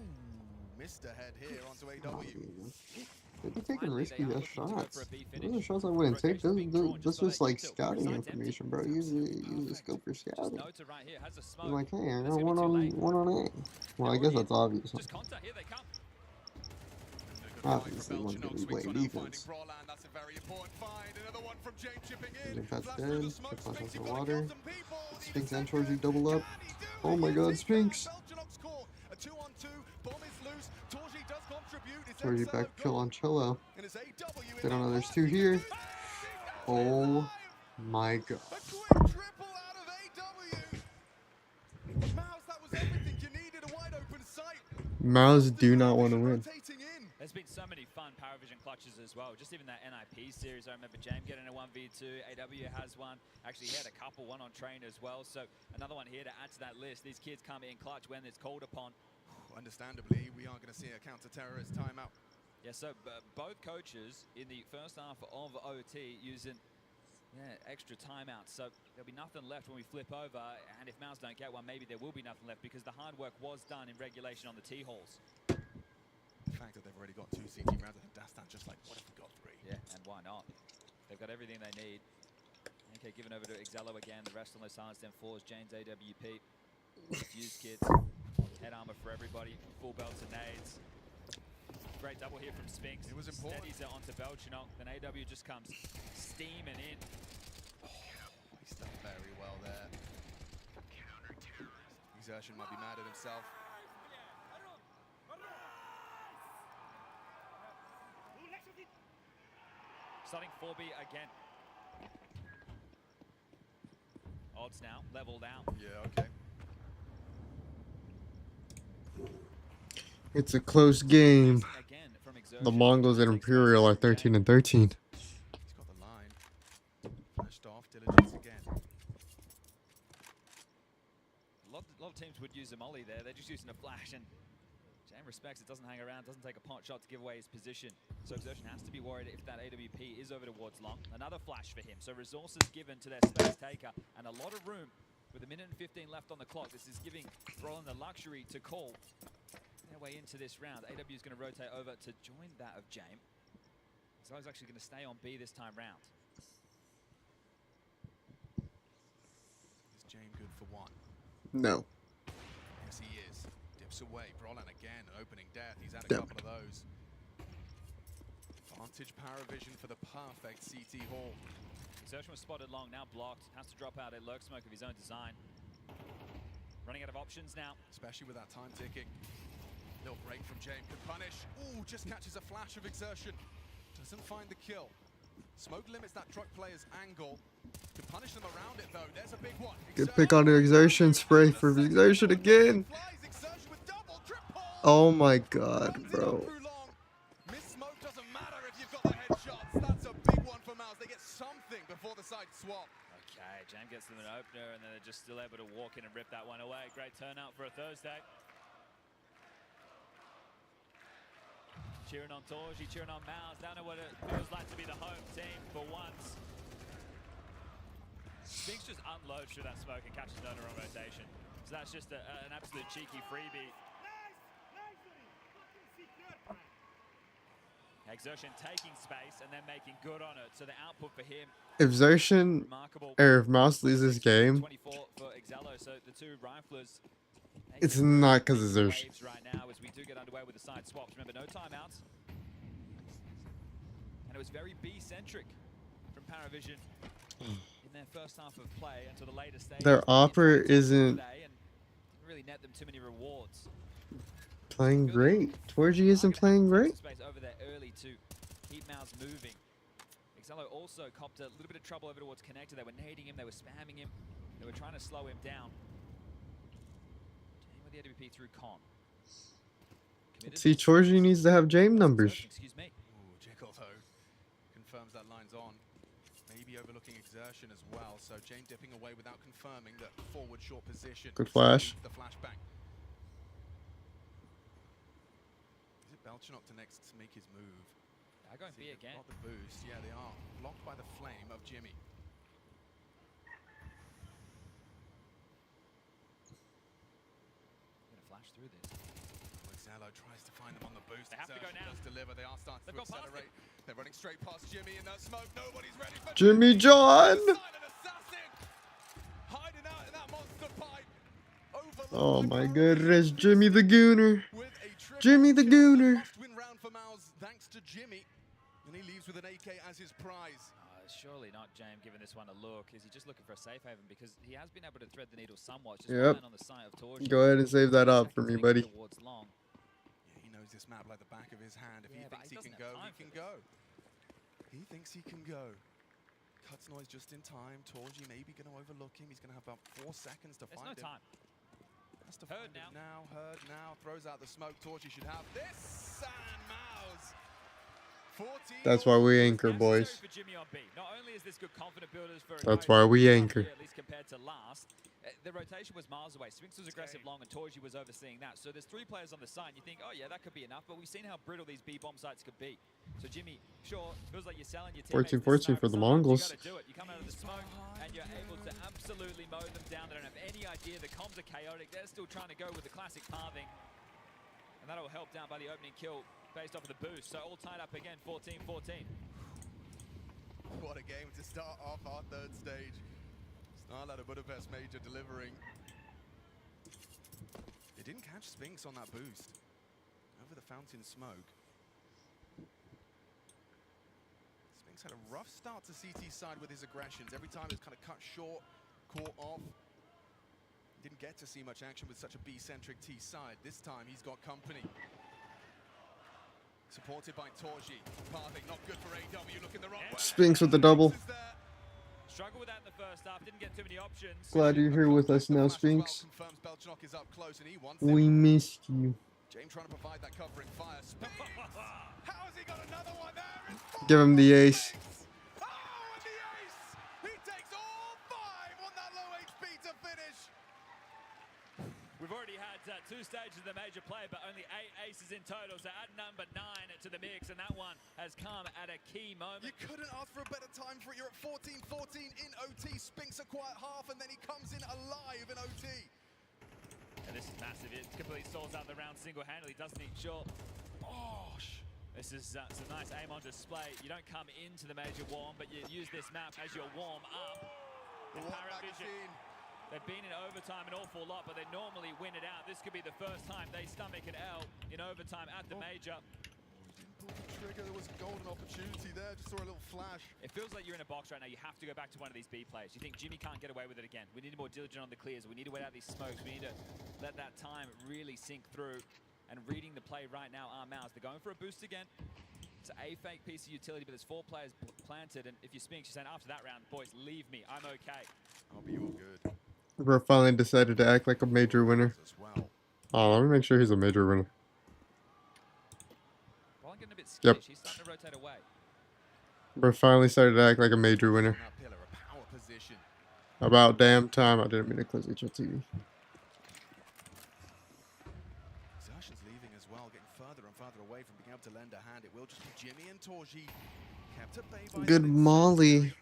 Missed ahead here onto Oh, AW. they'd be taking finally risky they are ass looking to go shots. for a B Those finish. are shots I wouldn't take. Rotation's being drawn This just so was that like you tilt. scouting Side's empty. information, bro. Use the scope for Just scouting. Nota right here has a smoke. I'm like, hey, I But got it's gonna be too late. one on A. Well, I They're guess already that's obvious. Just contact, here they come. Obviously, one gonna be playing defense. That's a very important find. Another one from James chipping in. If that's Flash dead, through the if smoke. that's Spinks, the you've gotta water. kill some people. Spinks Even and Torji Sentry. double up. Can he do it? Oh my Yes, god, he Spinks! can. Belgianox caught. A 2-on-2. Bomb is loose. Torji does contribute. It's Torji Excello back kill gone. on Cello. And it's AW in They don't know that there's two party. here. He Oh alive. my god. A quick triple out of AW. Mouse, that was everything you needed. A wide open sight. Mouse do not want to win. Rotating in. There's been so many fun Paravision clutches as well. Just even that NIP series, I remember James getting a 1v2. AW has one. Actually, he had a couple, one on train as well. So another one here to add to that list. These kids come in clutch when it's called upon. Understandably, we are going to see a counter-terrorist timeout. Yeah, so both coaches in the first half of OT using extra timeouts. So there'll be nothing left when we flip over. And if Mouse don't get one, maybe there will be nothing left because the hard work was done in regulation on the T-halls. The fact that they've already got 2 CT rounds, I think Dastan just like, what if we got 3? Yeah, and why not? They've got everything they need. Okay, given over to Excello again. The rest on those silenced M4s. Jane's AWP. Fuse kids. Head armor for everybody. Full belts and nades. Great double here from Spinks. It was important. Steadies it onto Belchinok. Then AW just comes steaming in. He's done very well there. Exertion might be mad at himself. Starting 4B again. Odds now, leveled out. Yeah, okay. It's a close game. Again from The Exertion. Mongols at Imperial are 13 and 13. He's got the line. Flashed off, diligence again. A lot of teams would use a molly there. They're just using a flash, and Jane respects it, doesn't hang around, doesn't take a pot shot to give away his position. So Exertion has to be worried if that AWP is over towards long. Another flash for him. So resources given to their space taker, and a lot of room with a minute and 15 left on the clock. This is giving Roland the luxury to call their way into this round. AW is going to rotate over to join that of Jame. So he's actually going to stay on B this time round. Is Jane good for 1? No. Yes, he is. Dips away. Brolan again, an opening death. He's had a Yep. couple of those. Vantage Paravision for the perfect CT haul. Exertion was spotted long, now blocked. Has to drop out a lurk smoke of his own design. Running out of options now. Especially with that time ticking. Little break from James. Could punish. Ooh, just catches a flash of Exertion. Doesn't find the kill. Smoke limits that truck player's angle. Could punish them around it though. There's a big one. Good pick on the Exertion. Spray for Exertion again. Exertion with double, triple. Oh my god, Runs it bro. up through long. Miss smoke doesn't matter if you've got the headshots. That's a big one for Mouse. They get something before the side swap. Okay, Jam gets them an opener, and then they're just still able to walk in and rip that one away. Great turnout for a Thursday. Cheering on Torji, cheering on Mouse. Don't know what it feels like to be the home team for once. Spinks just unloads through that smoke and catches Nona on rotation. So that's just an absolute cheeky freebie. Exertion taking space and then making good on it. So the output for him, Exertion, remarkable. or if Mouse loses game, 24 for Excello. So the two riflers. it's not because Exertion. Waves right now as we do get underway with the side swaps. Remember, no timeouts. And it was very B-centric from Paravision in their first half of play until the later stage. Their offer isn't And really net them too many rewards. playing great. Torji isn't playing great. Space over there early to keep Mouse moving. Excello also copped a little bit of trouble over towards Connector. They were nading him, they were spamming him, they were trying to slow him down. With the AWP through Con. Committed. See, Torji needs to have Jame numbers. Excuse me. Ooh, Jekyll though confirms that line's on. Maybe overlooking looking exertion as well. So James dipping away without confirming that forward short position. Good flash. The flashback. Is it Belchenok to next to make his move? They're going B again. Got the boost. Yeah, they are. Blocked by the flame of Jimmy. Gonna flash through this. Zello tries to find them on the boost. They have to go Exertion now. does deliver. They are starting They've to got past accelerate. They're running straight past Jimmy in that smoke. Nobody's ready for Jimmy John. Silent assassin hiding out in that monster pipe. Overlooked Oh by my Burrow. goodness, Jimmy the Gooner. With a triple Jimmy the kill. Gooner. Must-win round for Mouse thanks to Jimmy. And he leaves with an AK as his prize. Surely not James giving this one a look. Is he just looking for a safe haven? Because he has been able to thread the needle somewhat. Just Yep. relying on the site of Torch. Go ahead and save that up for me, buddy. Towards long. Yeah, he knows this map like the back of his hand. If Yeah, he but thinks he he can doesn't have go, he time can for go. He thinks he can go. Cuts noise just in time. Torji maybe going to overlook him. He's going to have about 4 seconds to There's find no him. time. Has to Heard find him now. Heard now. Throws out the smoke. Torji should have this. And Mouse. 14. That's why we anchor, Necessary boys. for Jimmy on B. Not only is this good confident builders for a That's guy why who's we been anchor. here, at least compared to last. The rotation was miles away. Spinks was aggressive long and Torji was overseeing that. So there's 3 players on the site and you think, oh yeah, that could be enough. But we've seen how brittle these B bomb sites could be. So Jimmy, sure, feels like you're selling your teammates 14-14 for the Mongols. You gotta do it. You come out of the smoke and you're able to absolutely mow them down. They don't have any idea. The comms are chaotic. They're still trying to go with the classic pathing. And that'll help down by the opening kill based off of the boost. So all tied up again, 14-14. What a game to start off our third stage. Snarl out of Budapest Major delivering. They didn't catch Spinks on that boost. Over the fountain smoke. Spinks had a rough start to CT side with his aggressions. Every time it was kind of cut short, caught off. Didn't get to see much action with such a B-centric T side. This time he's got company. Supported by Torji. Pathing not good for AW, looking the wrong way. Spinks with the double. Struggled with that in the first half, didn't get too many options. Glad you're here with us now, Spinks. Confirms Belchenok is up close and he wants it. We missed you. James trying to provide that covering fire. Spinks! How has he got another one there? It's Give him the ace. Oh, and the ace! He takes all 5 on that low HP to finish. We've already had 2 stages of the major play, but only 8 aces in total. So add number 9 to the mix, and that one has come at a key moment. You couldn't ask for a better time for it. You're at 14-14 in OT. Spinks a quiet half, and then he comes in alive in OT. And this is massive. It completely stalls out the round single-handedly. Doesn't need short. Gosh. This is some nice aim on display. You don't come into the major warm, but you use this map as your warm up. And What Paravision, magazine? they've been in overtime an awful lot, but they normally win it out. This could be the first time they stomach an L in overtime at the major. Pull the trigger. There was a golden opportunity there. Just saw a little flash. It feels like you're in a box right now. You have to go back to one of these B players. You think Jimmy can't get away with it again. We need to be more diligent on the clears. We need to wait out these smokes. We need to let that time really sink through. And reading the play right now are Mouse. They're going for a boost again. It's a fake piece of utility, but there's 4 players planted. And if you Spinks, you're saying after that round, boys, leave me. I'm okay. I'll be all good. Bro finally decided to act like a major winner. As well. Oh, let me make sure he's a major winner. Well, I'm getting a bit skittish. Yep. He's starting to rotate away. Bro finally started to act like a major winner. That pillar, a power position. About damn time. I didn't mean to close HLTV. Exertion's leaving as well, getting further and further away from being able to lend a hand. It will just be Jimmy and Torji. Kept at bay by Good Spinks. molly.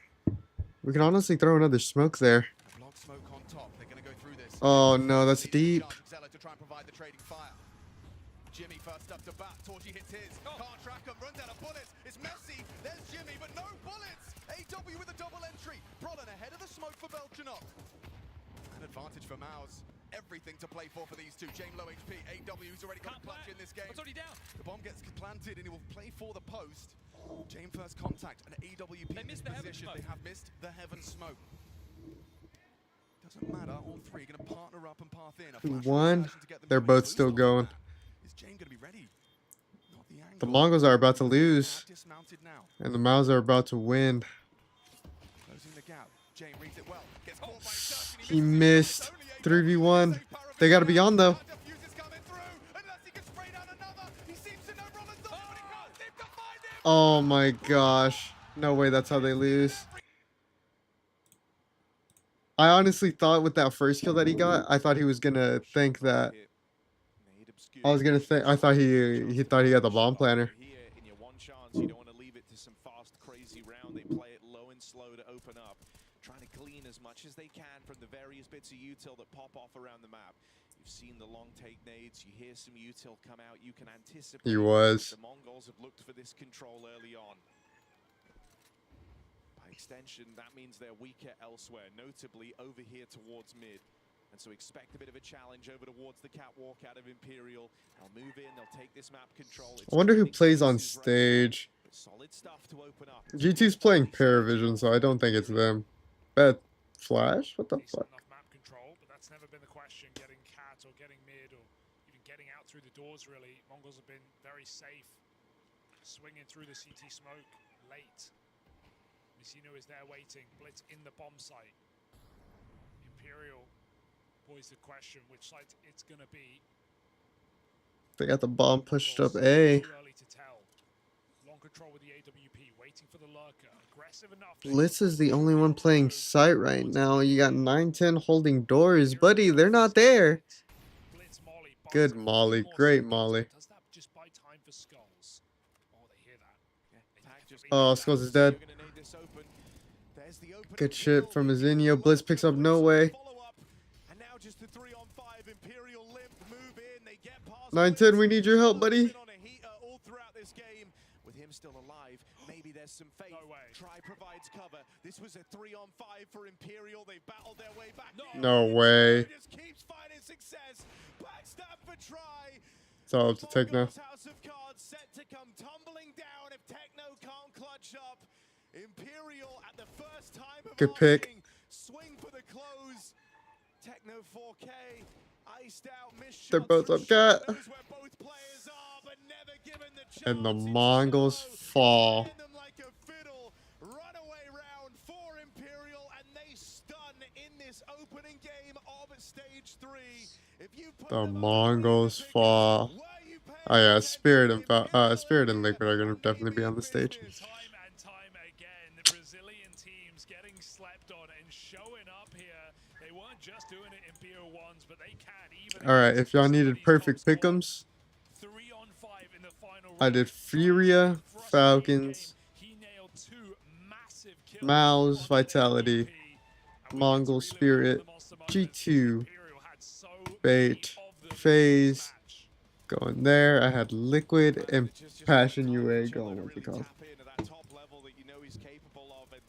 We can honestly throw another smoke there. A block smoke on top. They're going to go through this. Oh no, that's deep. Zello to try and provide the trading fire. Jimmy first up to bat. Torji hits his. Can't track him. Runs out of bullets. It's messy. There's Jimmy, but no bullets. AW with a double entry. Brolin ahead of the smoke for Belchenok. An advantage for Mouse. Everything to play for these two. James low HP. AW's already got a clutch in this game. It's already down. The bomb gets planted and he will play for the post. James first contact and AWP They in this missed the heaven position. smoke. They have missed the heaven smoke. Doesn't matter. All 3 going to partner up and path in. A Who flash won? conversion to get them They're going. both Boost still off going. that. Is James going to be ready? Not the The angle. Mongols are about to lose, Dismounted now. and the Mouse are about to win. Closing the gap. James reads it well. Gets caught by Exertion. He misses it. missed. It's only 3v1. Safe Paravision. They gotta be on, though. Defuse is coming through. Unless he can spray down another. He seems to know Rollins on it, but he can't seem to find him. Oh my gosh. No way that's how they lose. I honestly thought with that first kill that he got, I thought he was gonna think that. I was gonna think. I thought he thought he had the bomb planner. Here in your one chance, you don't want to leave it to some fast, crazy round. They play it low and slow to open up, trying to glean as much as they can from the various bits of util that pop off around the map. You've seen the long take nades. You hear some util come out. You can anticipate. He was. The Mongols have looked for this control early on. By extension, that means they're weaker elsewhere, notably over here towards mid. And so expect a bit of a challenge over towards the catwalk out of Imperial. They'll move in, they'll take this map control. I wonder who plays on stage. Solid stuff to open up. G2's playing Paravision, so I don't think it's them. Bet Flash? What the fuck? Enough map control, but that's never been the question. Getting cat or getting mid or even getting out through the doors, really. Mongols have been very safe. Swinging through the CT smoke late. Messino is there waiting. Blitz in the bomb site. Imperial poised the question which side it's going to be. They got the bomb pushed up A. Too early to tell. Long control with the AWP, waiting for the lurker. Aggressive enough. Blitz is the only one playing site right now. You got 9-10 holding doors. Buddy, they're not there. Blitz Molly. Good Molly. Great Molly. Does that just buy time for Skulls? Oh, they hear that. Oh, Skulls is dead. Good shit from Azinio. Blitz picks up no way. 9-10, we need your help, buddy. With him still alive, maybe there's some faith. No way. Try provides cover. This was a 3-on-5 for Imperial. They battled their way back. No way. Just keeps finding success. Backstab for Try. It's all up to Techno. House of Cards set to come tumbling down if Techno can't clutch up. Imperial at the first time of Good pick. asking, swing for the close. Techno 4K iced out. They're both up cat. Knows where both players are, but never given the chance. And the Mongols fall. Them like a fiddle. Runaway round for Imperial, and they stun in this opening game of stage 3. If you put The them up Mongols for the fall. were you paying Oh yeah, attention Spirit to and Spirit and Liquid are gonna definitely be on the stage. Time and time again, the Brazilian teams getting slept on and showing up here. They weren't just doing it in BO1s, but they can even. All right, if y'all needed perfect pick'ems, 3-on-5 in the final I did Furia, Falcons, He nailed 2 massive kills. Mouse, on Vitality, AWP. And we Mongol get to relive Spirit, one of the monster moments. G2, Imperial had so Bait, many of them FaZe. in this match. going there. I had Liquid and Passion UA going with the call. Tap into that top level that you know he's capable of. And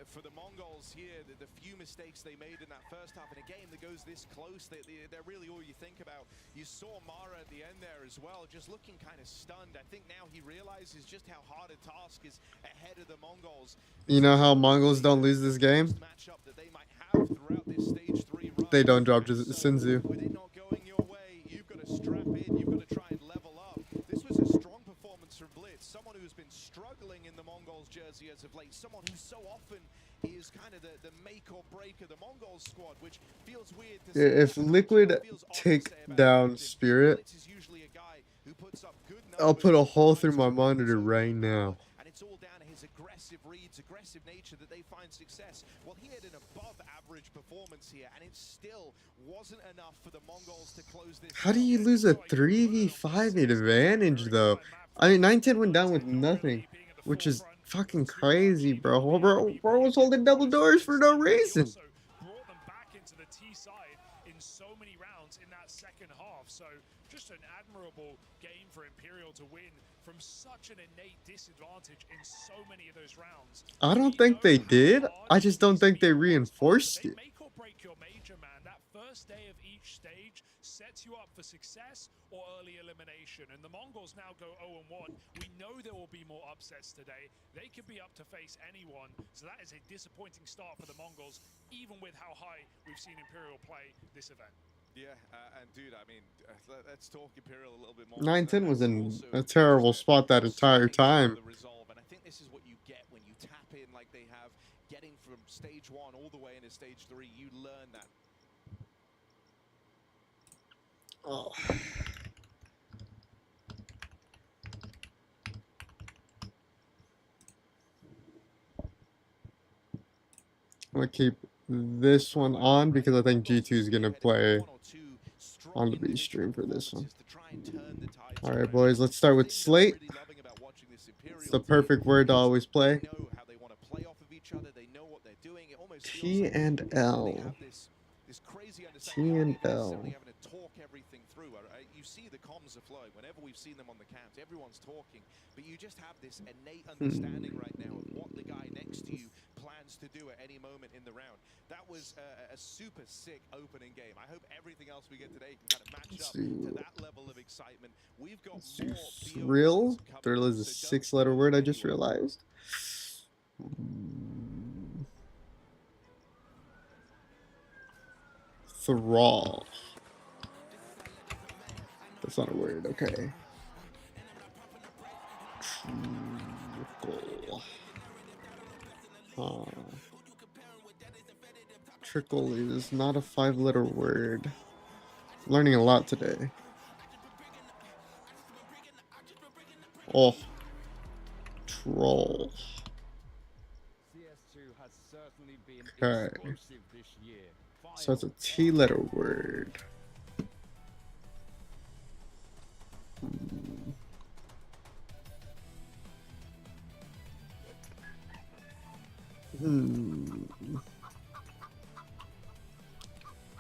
for the Mongols here, the few mistakes they made in that first half in a game that goes this close, they're really all you think about. You saw Mara at the end there as well, just looking kind of stunned. I think now he realizes just how hard a task is ahead of the Mongols. You know how Mongols don't lose this game? Matchup that they might have throughout this stage 3 run. They don't drop So, Sinzu. with it not going your way, you've got to strap in, you've got to try and level up. This was a strong performance from Blitz, someone who's been struggling in the Mongols jersey as of late, someone who so often is kind of the make or break of the Mongols squad, which feels weird to say. If Liquid take down Spirit, Blitz is usually a guy who puts up good I'll put a numbers. hole through my monitor right now. And it's all down to his aggressive reads, aggressive nature that they find success. Well, he had an above average performance here, and it still wasn't enough for the Mongols to close this. How do you lose a 3v5 advantage though? I mean, 9-10 went down with nothing, which is fucking crazy, bro. Bro was holding double doors for no reason. Also brought them back into the T side in so many rounds in that second half. So just an admirable game for Imperial to win from such an innate disadvantage in so many of those rounds. I don't think they did. I just don't think they reinforced They it. make or break your major, man. That first day of each stage sets you up for success or early elimination. And the Mongols now go 0-1. We know there will be more upsets today. They could be up to face anyone. So that is a disappointing start for the Mongols, even with how high we've seen Imperial play this event. Yeah, and dude, I mean, let's talk Imperial a little bit more. 9-10 was in a terrible spot that entire time. The resolve, and I think this is what you get when you tap in like they have, getting from stage 1 all the way into stage 3. You learn that. Oh. I'm gonna keep this one on because I think G2 is gonna play on the B stream for this one. All right, boys, let's start with Slate. It's the perfect word to always play. T and L. T and L. You see the comms are flowing whenever we've seen them on the cams. Everyone's talking, but you just have this innate understanding right now of what the guy next to you plans to do at any moment in the round. That was a super sick opening game. I hope everything else we get today can kind of match up to that level of excitement. We've got more Thrill. Thrill is a 6-letter word, I just realized. Thrall. That's not a word, okay. Trickle. Trickle is not a 5-letter word. Learning a lot today. Oh. Troll. Okay. So it's a T-letter word.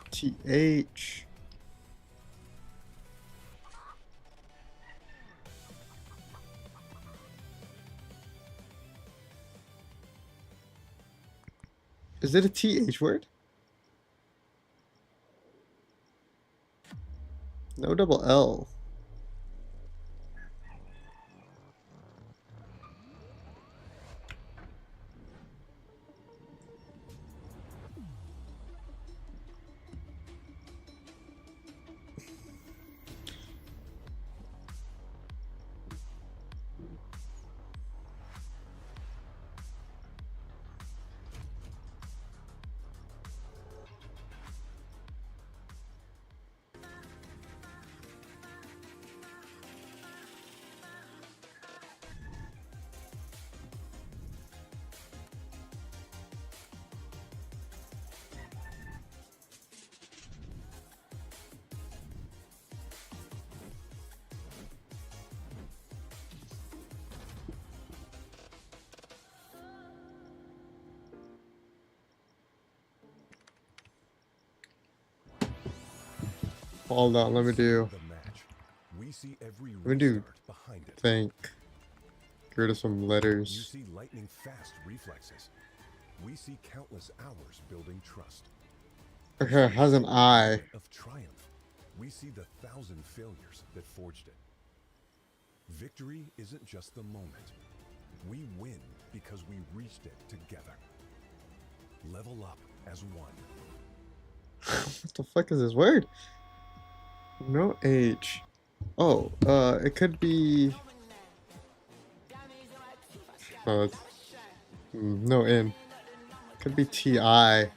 TH. Is it a TH word? No double L. Hold on, let me do think. Get rid of some You letters. see lightning fast reflexes. We see countless hours building trust. Okay, it has an I. Of triumph. We see the 1,000 failures that forged it. Victory isn't just the moment. We win because we reached it together. Level up as one. What the fuck is this word? No H. Oh, it could be. Oh, it's... no N. Could be TI.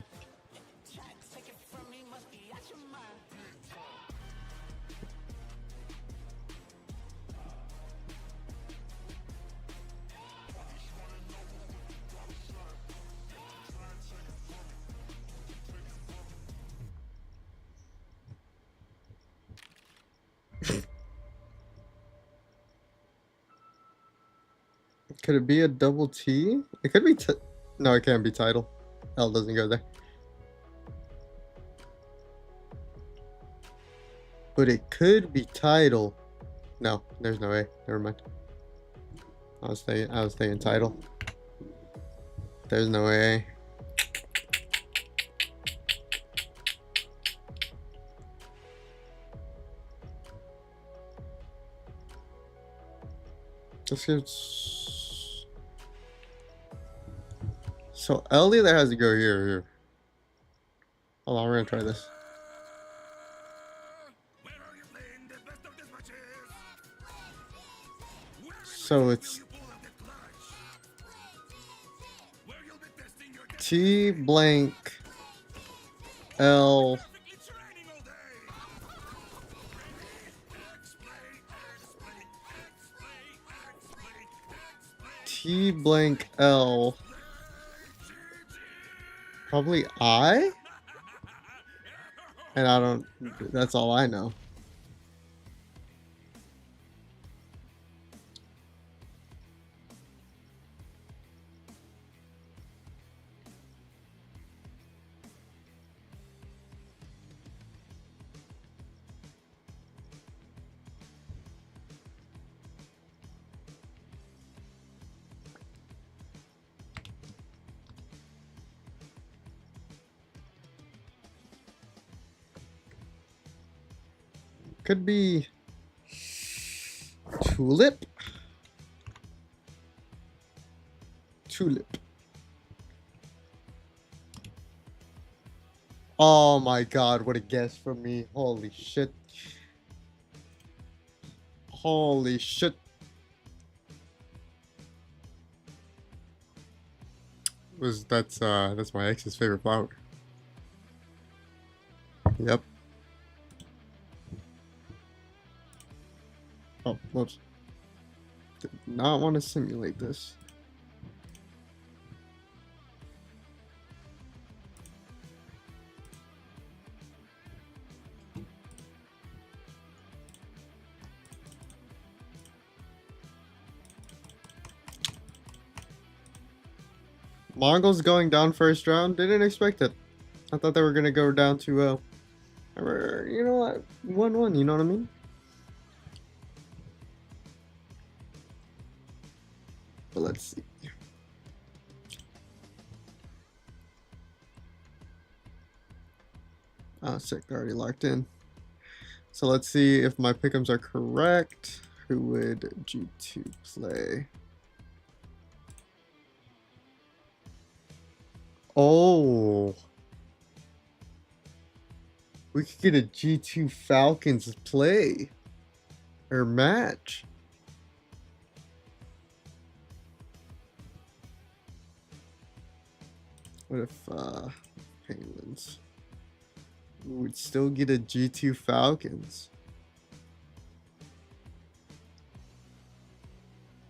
Could it be a double T? It could be no, it can't be title. L doesn't go there. But it could be title. No, there's no A. Never mind. I was thinking title. There's no A. This gets... So L either has to go here or here. Hold on, we're gonna try this. So it's T blank L T blank L Probably I? And I don't, that's all I know. Could be Tulip. Tulip. Oh my god, what a guess from me. Holy shit. Holy shit. That's my ex's favorite flower. Yep. Oh, whoops. Did not want to simulate this. Mongols going down first round. Didn't expect it. I thought they were gonna go down to you know what, 1-1. You know what I mean? But let's see. Oh, sick. They're already locked in. So let's see if my pick'ems are correct. Who would G2 play? Oh. We could get a G2 Falcons play. Or match. What if Penguins? We would still get a G2 Falcons.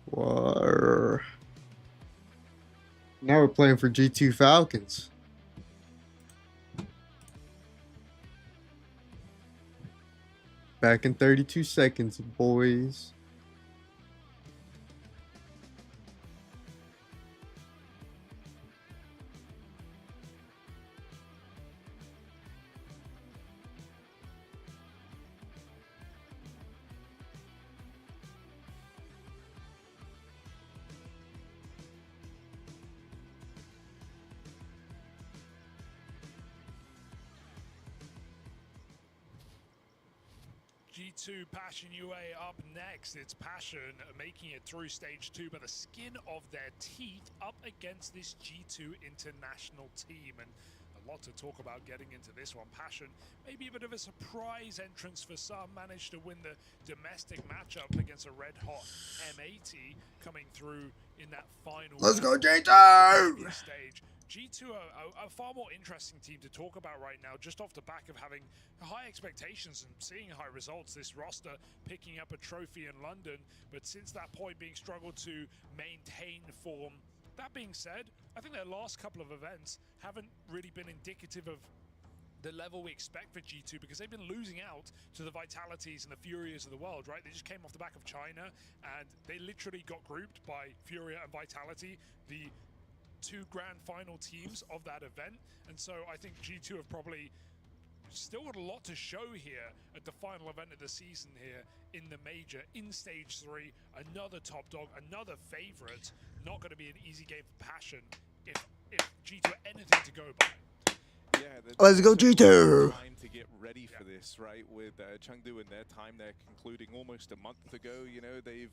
Whoa. Now we're playing for G2 Falcons. Back in 32 seconds, boys. G2 Passion UA up next. It's Passion making it through stage 2 by the skin of their teeth up against this G2 international team. And a lot to talk about getting into this one. Passion, maybe a bit of a surprise entrance for some, managed to win the domestic matchup against a red-hot M80 coming through in that final. Let's go G2! Stage. G2 are a far more interesting team to talk about right now, just off the back of having high expectations and seeing high results. This roster picking up a trophy in London, but since that point being struggled to maintain form. That being said, I think their last couple of events haven't really been indicative of the level we expect for G2, because they've been losing out to the Vitalities and the Furias of the world, right? They just came off the back of China, and they literally got grouped by Furia and Vitality, the two grand final teams of that event. And so I think G2 have probably still got a lot to show here at the final event of the season here in the major, in stage 3. Another top dog, another favorite. Not going to be an easy game for Passion if G2 are anything to go by. Yeah, let's go G2! Time to get ready for this, right? With Chengdu and their time, they're concluding almost a month ago. You know, they've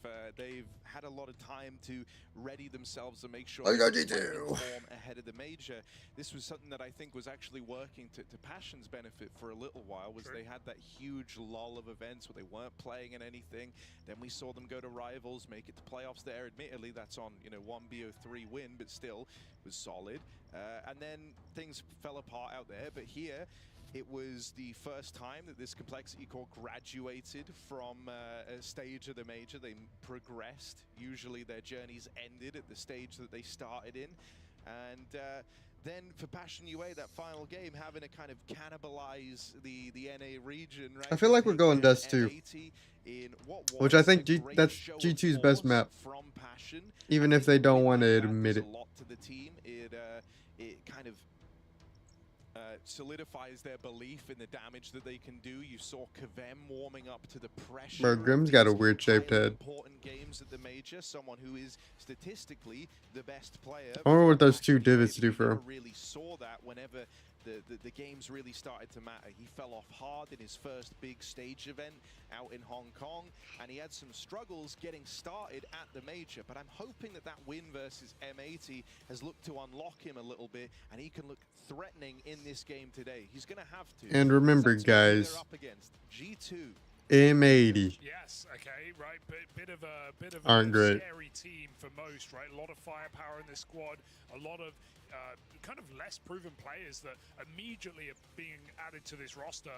had a lot of time to ready themselves and make sure let's go they G2 perform ahead of the major. This was something that I think was actually working to Passion's benefit for a little while. Was they had that huge lull of events where they weren't playing in anything. Then we saw them go to Rivals, make it to playoffs there. Admittedly, that's on one BO3 win, but still was solid. And then things fell apart out there, but here it was the first time that this Complexity core graduated from a stage of the major. They progressed. Usually their journeys ended at the stage that they started in. And then for Passion UA, that final game, having to kind of cannibalize the NA region, right? I feel like we're going Dust 2. Which I think that's G2's best map. From Passion. Even if they don't want to admit it. A lot to the team. It kind of solidifies their belief in the damage that they can do. You saw Kavem warming up to the pressure. Bro, Grim's got a weird shaped head. Important games at the major. Someone who is statistically the best player. I wonder what those two divots do for him. Really saw that whenever the games really started to matter. He fell off hard in his first big stage event out in Hong Kong, and he had some struggles getting started at the major. But I'm hoping that that win versus M80 has looked to unlock him a little bit, and he can look threatening in this game today. He's going to have to. And remember, guys, they're up against G2. M80. Yes, okay, right. Bit of a Aren't great. scary team for most, right? A lot of firepower in this squad, a lot of kind of less proven players that immediately are being added to this roster.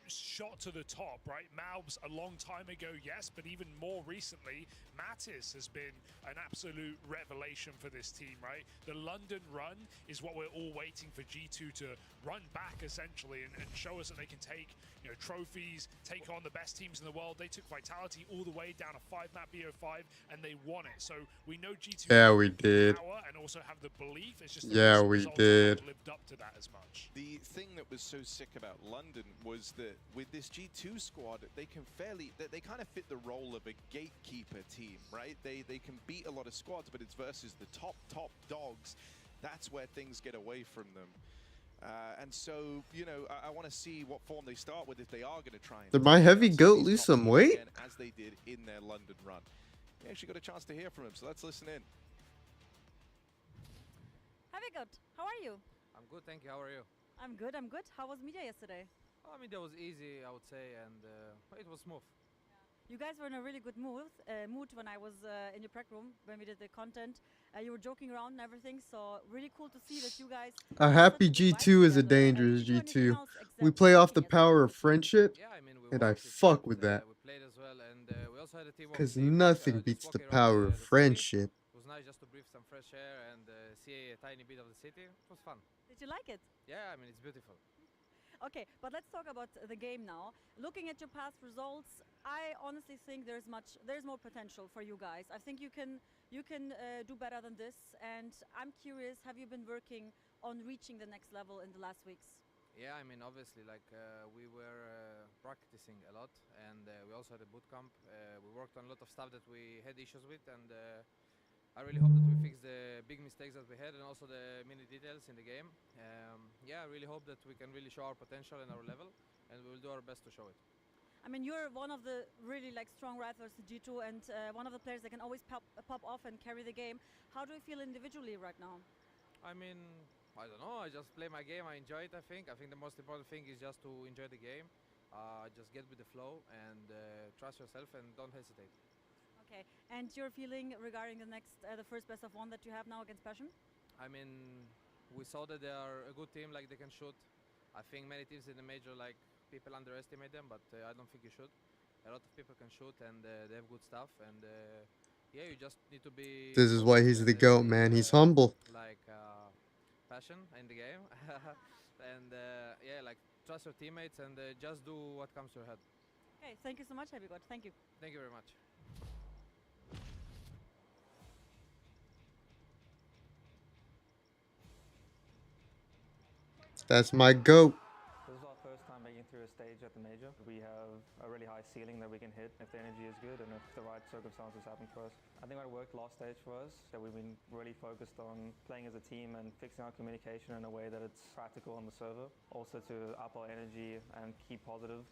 Shot to the top, right? Malbs a long time ago, yes, but even more recently, Mattis has been an absolute revelation for this team, right? The London run is what we're all waiting for G2 to run back, essentially, and show us that they can take, you know, trophies, take on the best teams in the world. They took Vitality all the way down a 5-map BO5, and they won it. So we know G2 Yeah, we did. power and also have the belief. It's just Yeah, the we results did. haven't lived up to that as much. The thing that was so sick about London was that with this G2 squad, they can they kind of fit the role of a gatekeeper team, right? They can beat a lot of squads, but it's versus the top dogs. That's where things get away from them. And so, you know, I want to see what form they start with if they are going to try and... Did my heavy goat lose some weight? Again, as they did in their London run. We actually got a chance to hear from him, so let's listen in. Heavy Goat, how are you? I'm good, thank you. How are you? I'm good, I'm good. How was media yesterday? Oh, I mean, that was easy, I would say, and it was smooth. You guys were in a really good mood when I was in your prep room when we did the content. You were joking around and everything, so really cool to see that you guys... A happy G2 is a dangerous G2. We play off the power of friendship, Yeah, I mean, we and I worked it fuck out, with that. We played as well, and we also had a team. Because nothing beats the power of friendship. It was nice just to breathe some fresh air and see a tiny bit of the city. It was fun. Did you like it? Yeah, I mean, it's beautiful. Okay, but let's talk about the game now. Looking at your past results, I honestly think there's more potential for you guys. I think you can do better than this, and I'm curious, have you been working on reaching the next level in the last weeks? Yeah, I mean, obviously, like we were practicing a lot, and we also had a boot camp. We worked on a lot of stuff that we had issues with, and I really hope that we fix the big mistakes that we had and also the mini details in the game. Yeah, I really hope that we can really show our potential and our level, and we will do our best to show it. I mean, you're one of the really strong rivals to G2, and one of the players that can always pop off and carry the game. How do you feel individually right now? I mean, I don't know. I just play my game. I enjoy it. I think the most important thing is just to enjoy the game. Just get with the flow and trust yourself and don't hesitate. Okay, and your feeling regarding the first best of one that you have now against Passion? I mean, we saw that they are a good team, like they can shoot. I think many teams in the major, like people underestimate them, but I don't think you should. A lot of people can shoot and they have good stuff, and yeah, you just need to be... This is why he's the GOAT, man. He's humble. Like passion in the game, and yeah, like trust your teammates and just do what comes to your head. Okay, thank you so much, Heavy God. Thank you. Thank you very much. That's my GOAT. This is our first time making through a stage at the major. We have a really high ceiling that we can hit if the energy is good and if the right circumstances happen for us. I think what worked last stage for us, that we've been really focused on playing as a team and fixing our communication in a way that it's practical on the server. Also to up our energy and keep positive.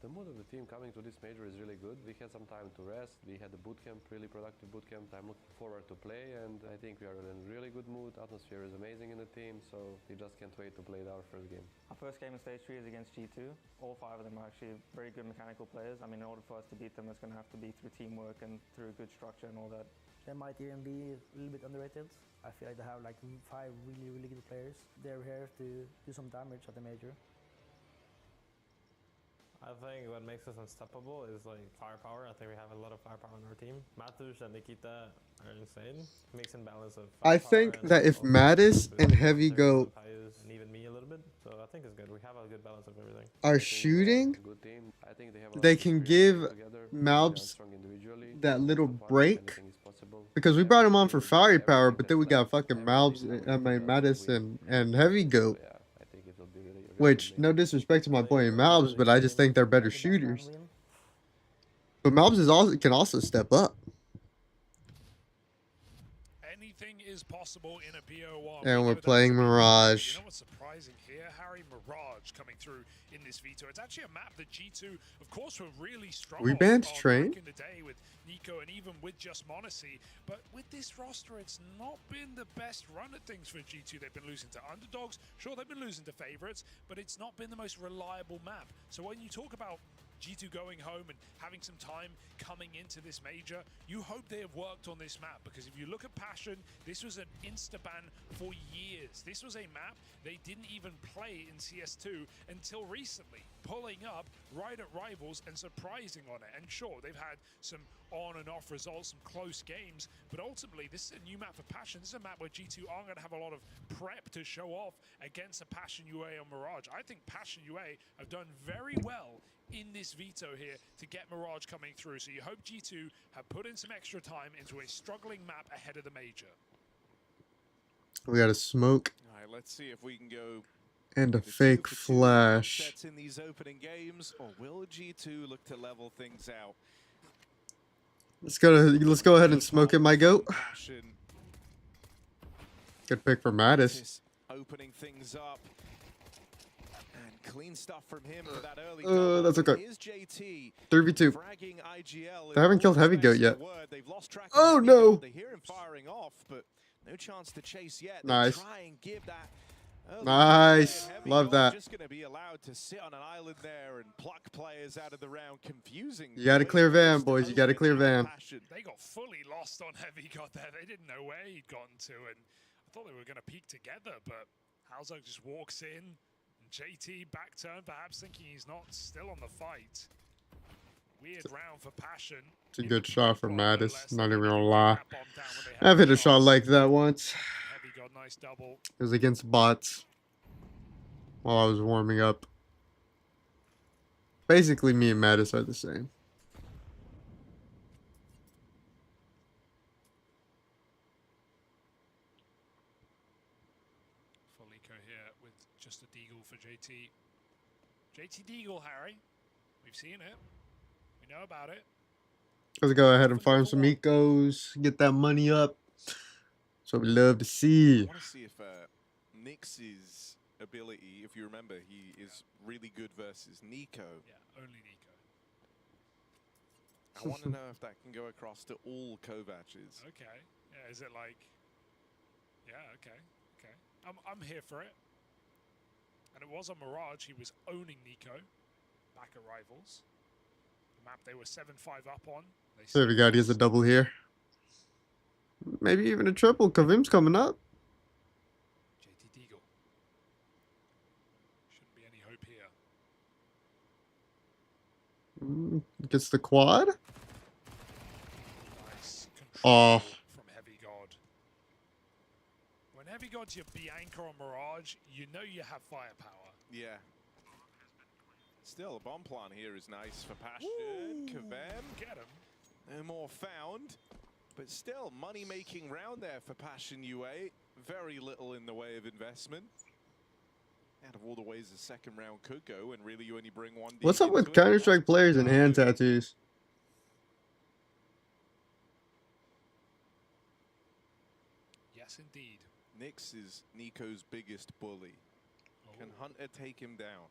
The mood of the team coming to this major is really good. We had some time to rest. We had a bootcamp, really productive bootcamp. I'm looking forward to play, and I think we are in a really good mood. Atmosphere is amazing in the team, so we just can't wait to play our first game. Our first game in stage 3 is against G2. All 5 of them are actually very good mechanical players. I mean, in order for us to beat them, it's going to have to be through teamwork and through good structure and all that. They might even be a little bit underrated. I feel like they have like 5 really good players. They're here to do some damage at the major. I think what makes us unstoppable is like firepower. I think we have a lot of firepower on our team. Matus and Nikita are insane. Mix and balance of I firepower think and that if also Mattis with and the Heavy service Goat of Hayes and even me a little bit. So I think it's good. We have a good balance of everything. are I think they shooting, a good team. I think they have a lot they of can experience give together. Malbs They are strong individually. that little But break. anything is possible. Because we Yeah, brought him they on for will do firepower, everything but then we that's got left. fucking Everything Malbs, is I mean for us to Mattis win. and Heavy So, Goat. yeah, I think it will be really a Which, good no match. disrespect to my I think boy we're Malbs, really but I just think they're better Maybe that can shooters. win. But Malbs is also can also step up. Anything is possible in a BO1. And We we're know playing that's a big Mirage. You know what's surprising here? Harry Mirage coming through in this veto. It's actually a map that G2, of course, were really strong We on banned back Train? in the day with Nico and even with just Monacy. But with this roster, it's not been the best run at things for G2. They've been losing to underdogs. Sure, they've been losing to favorites, but it's not been the most reliable map. So when you talk about G2 going home and having some time coming into this major, you hope they have worked on this map, because if you look at Passion, this was an insta-ban for years. This was a map they didn't even play in CS2 until recently, pulling up right at Rivals and surprising on it. And sure, they've had some on and off results, some close games, but ultimately this is a new map for Passion. This is a map where G2 aren't going to have a lot of prep to show off against a Passion UA or Mirage. I think Passion UA have done very well in this veto here to get Mirage coming through. So you hope G2 have put in some extra time into a struggling map ahead of the major. We got a smoke All right, let's see if we can go and a with 2 fake for 2 flash. sets in these opening games, or will G2 look to level things out? Let's go ahead and smoke it, my goat. Passion Good pick for Mattis. is opening things up. And clean stuff from him for that early That's okay. Here's JT 3v2. fragging IGL. They haven't killed Heavy Goat yet. They've lost track of Oh Heavy no! Goat. They hear him firing off, but no chance to chase yet. They Nice. try and give that early Nice. play, and Heavy Love Goat that. Just going to be allowed to sit on an island there and pluck players out of the round, confusing. You gotta clear Van, boys. You gotta clear Van. They got fully lost on Heavy God there. They didn't know where he'd gotten to, and I thought they were going to peek together, but Halzog just walks in. And JT back turn, perhaps thinking he's not still on the fight. Weird round for Passion. It's a good shot for Mattis. Not even gonna lie. I've hit a shot like that once. Heavy God, nice double. It was against bots while I was warming up. Basically, me and Mattis are the same. Folico here with just a deagle for JT. JT deagle, Harry. We've seen it. We know about it. Let's go ahead and farm some ecos, get that money up. That's what we love to see. I want to see if Nyx's ability, if you remember, he is really good versus Nico. Yeah, only Nico. I want to know if that can go across to all Kovac's. Okay. Yeah, is it like... Yeah, okay. Okay. I'm here for it. And it was on Mirage. He was owning Nico back at Rivals. The map they were 7-5 up on. There we go. He has a double here. Maybe even a triple. Kavim's coming up. JT Deagle. Shouldn't be any hope here. Gets the quad. Nice control Oh. from Heavy God. When Heavy God's your Bianca or Mirage, you know you have firepower. Yeah. Still, a bomb plant here is nice for Passion. Kavem. Get him. No more found. But still, money-making round there for Passion UA. Very little in the way of investment. Out of all the ways the second round could go, and really you only bring one. What's up with Counter-Strike players and hand tattoos? Yes, indeed. Nyx is Nico's biggest bully. Can Hunter take him down?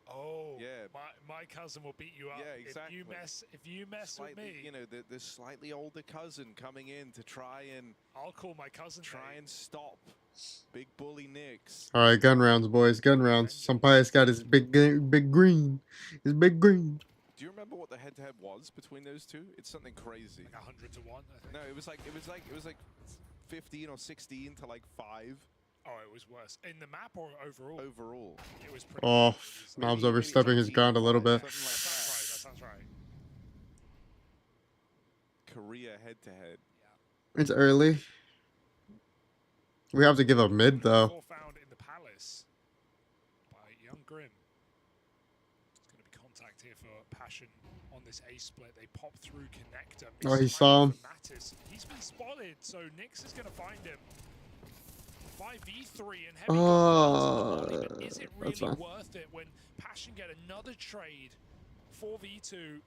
Oh, yeah. My cousin will beat you up. Yeah, exactly. If you mess Slightly, with me, you know, the slightly older cousin coming in to try and I'll call my cousin. and stop big bully Nyx. All right, gun rounds, boys. Gun rounds. Sampaio's got his big green. His big green. Do you remember what the head-to-head was between those two? It's something crazy. Like 100 to 1, I think. No, it was like 15 or 16 to like 5. Oh, it was worse. In the map or overall? Overall. It was pretty Oh, bad. It was- Mob's overstepping his ground a little bit. That sounds right. Korea head-to-head. It's early. We have to give up mid though. Four found in the palace by Young Grim. It's going to be contact here for Passion on this A split. They pop through connector. Oh, he saw him. Mattis. He's been spotted, so Nyx is going to find him. 5v3 and heavy. But is it that's really fine. worth it when Passion get another trade? 4v2.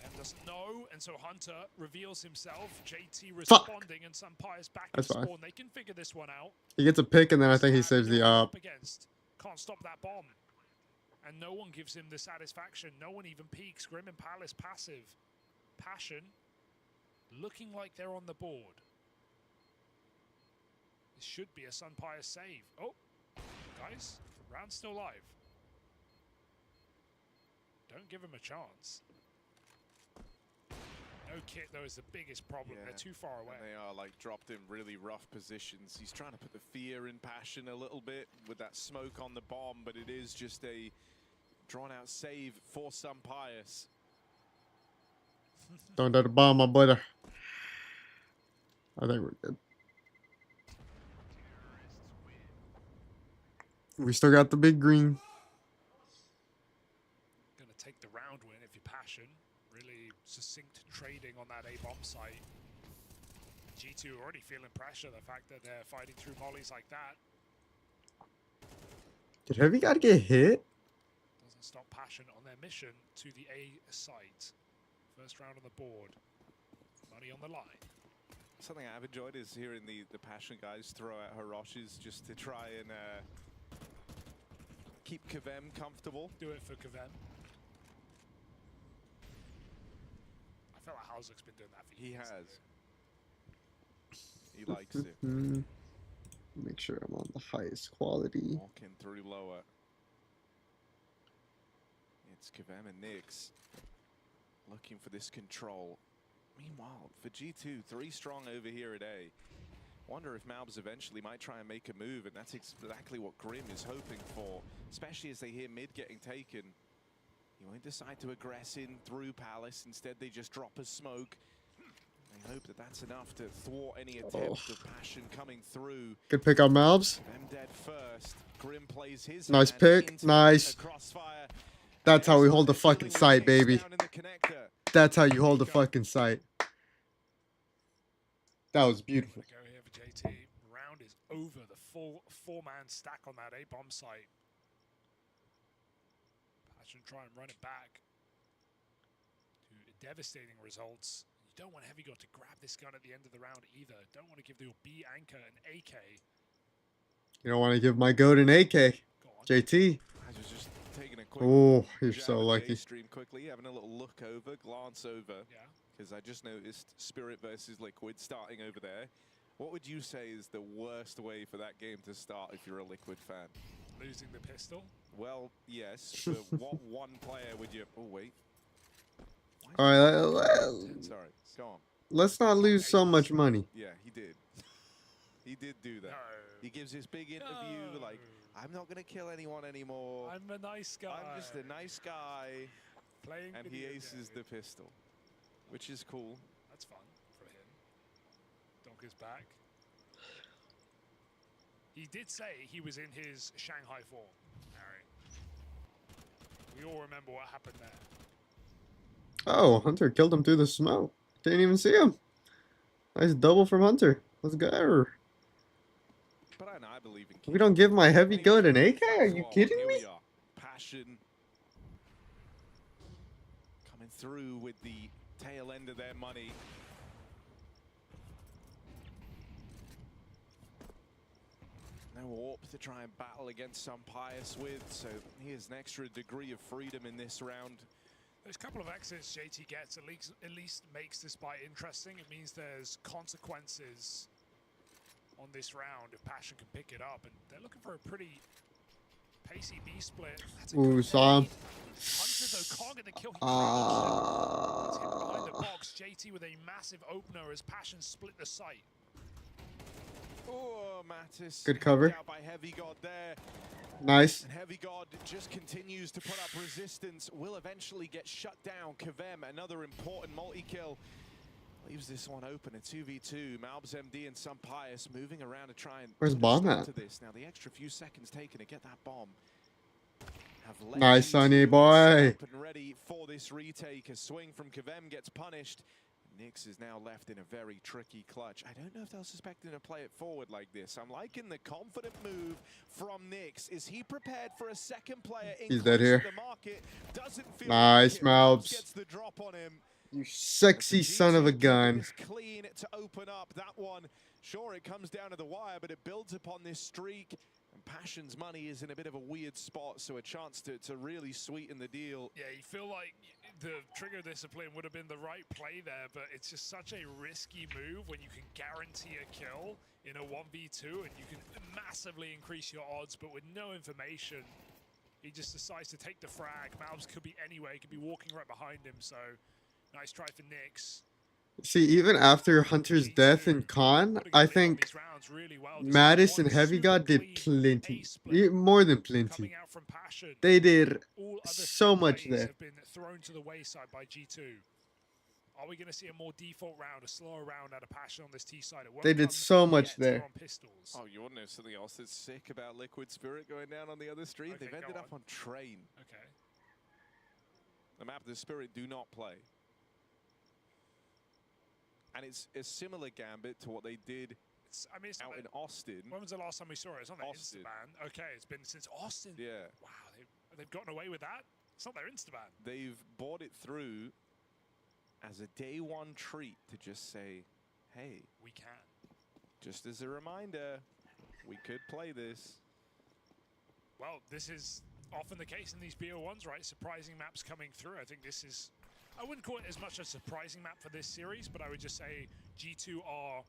And doesn't know, and so Hunter reveals himself. JT responding, and Sunpire's back in That's fine. spawn. They can figure this one out. He gets a pick and then I think he saves the up. Against. Can't stop that bomb. And no one gives him the satisfaction. No one even peeks. Grim and Palace passive. Passion looking like they're on the board. This should be a Sunpire save. Oh, guys, round's still live. Don't give him a chance. No kit, though, is the biggest problem. Yeah. They're too far away. And they are like dropped in really rough positions. He's trying to put the fear in Passion a little bit with that smoke on the bomb, but it is just a drawn-out save for Sunpius. Don't let the bomb, my brother. I think we're good. We still got the big green. Gonna take the round win if you're Passion. Really succinct trading on that A-bomb site. G2 already feeling pressure, the fact that they're fighting through mollies like that. Did Heavy God get hit? Doesn't stop Passion on their mission to the A site. First round on the board. Money on the line. Something I've enjoyed is hearing the Passion guys throw out Hiroshi's just to try and keep Kavem comfortable. Do it for Kavem. I feel like Hauzuk's been doing that for He years. has. He likes it. Make sure I'm on the highest quality. Walking through lower. It's Kavem and Nyx looking for this control. Meanwhile, for G2, 3 strong over here at A. Wonder if Malbs eventually might try and make a move, and that's exactly what Grim is hoping for, especially as they hear mid getting taken. He won't decide to aggress in through Palace. Instead, they just drop a smoke. They hope that that's enough to thwart any attempt of Passion coming through. Good pick on Malbs. Them dead first. Grim plays his Nice hand pick. into Nice. a crossfire. That's how we hold the fucking site, baby. Down in the connector. That's how you hold the fucking site. That was beautiful. Go here for JT. Round is over. The full 4-man stack on that A-bomb site. Passion try and run it back to devastating results. You don't want Heavy God to grab this gun at the end of the round either. Don't want to give your B anchor an AK. You don't want to give my goat an AK. JT. I was just taking a quick Oh, you're jab so at lucky. Stream quickly, having a little look over, glance over. Yeah. Because I just noticed Spirit versus Liquid starting over there. What would you say is the worst way for that game to start if you're a Liquid fan? Losing the pistol. Well, yes, but what one player would you... Oh, wait. All right, Sorry, go on. let's not lose so much money. Yeah, he did. He did do that. No. He gives this big interview like, I'm not going to kill anyone anymore. I'm a nice guy. I'm just a nice guy. Playing And he video aces the game. pistol, which is cool. That's fun for him. Donk is back. He did say he was in his Shanghai form, Harry. We all remember what happened there. Oh, Hunter killed him through the smoke. Didn't even see him. Nice double from Hunter. Let's go. But I believe in We don't give my heavy goat an AK? Are you Oh, kidding here me? we are. Passion coming through with the tail end of their money. No AWP to try and battle against Sunpius with, so here's an extra degree of freedom in this round. Those couple of exits JT gets at least makes this fight interesting. It means there's consequences on this round if Passion can pick it up, and they're looking for a pretty pacey B split. That's a Ooh, good saw him. nade. Hunter though can't get the kill. He crouched. It's hidden behind the box. JT with a massive opener as Passion split the site. Oh, Mattis. Good cover. Out by Heavy God there. Nice. And Heavy God just continues to put up resistance. Will eventually get shut down. Kavem, another important multi-kill. Leaves this one open. A 2v2. Malbs MD and Pius moving around to try and Where's put a bomb stop at? to this. Now the extra few seconds taken to get that bomb. Have left Nice, G2 Sonny boy. up and ready for this retake. A swing from Kavem gets punished. Nyx is now left in a very tricky clutch. I don't know if they'll suspect him to play it forward like this. I'm liking the confident move from Nyx. Is he prepared for a second player in He's dead here. the market? Doesn't feel Nice, like it. Malbs. Gets the drop on him. You sexy son of a gun. It's clean to open up that one. Sure, it comes down to the wire, but it builds upon this streak. And Passion's money is in a bit of a weird spot, so a chance to really sweeten the deal. Yeah, you feel like the trigger discipline would have been the right play there, but it's just such a risky move when you can guarantee a kill in a 1v2 and you can massively increase your odds, but with no information, he just decides to take the frag. Malbs could be anywhere, he could be walking right behind him, so nice try for Nyx. See, even after Hunter's death in Con, I think Mattis and Heavy God did plenty. More than plenty. They did so much there. Have been thrown to the wayside by G2. Are we going to see a more default round, a slower round out of Passion on this T side? They did so much there. Oh, you want to know something else that's sick about Liquid Spirit going down on the other street? Okay, They've ended up on Train. Okay. The map the Spirit do not play. And it's a similar gambit to what they did out in Austin. When was the last time we saw it? It's on their Austin. Instaban. Okay, it's been since Austin. Yeah. Wow, they've gotten away with that? It's not their Instaban. They've bought it through as a day one treat to just say, hey, we can. Just as a reminder, we could play this. Well, this is often the case in these BO1s, right? Surprising maps coming through. I think this is, I wouldn't call it as much a surprising map for this series, but I would just say G2 are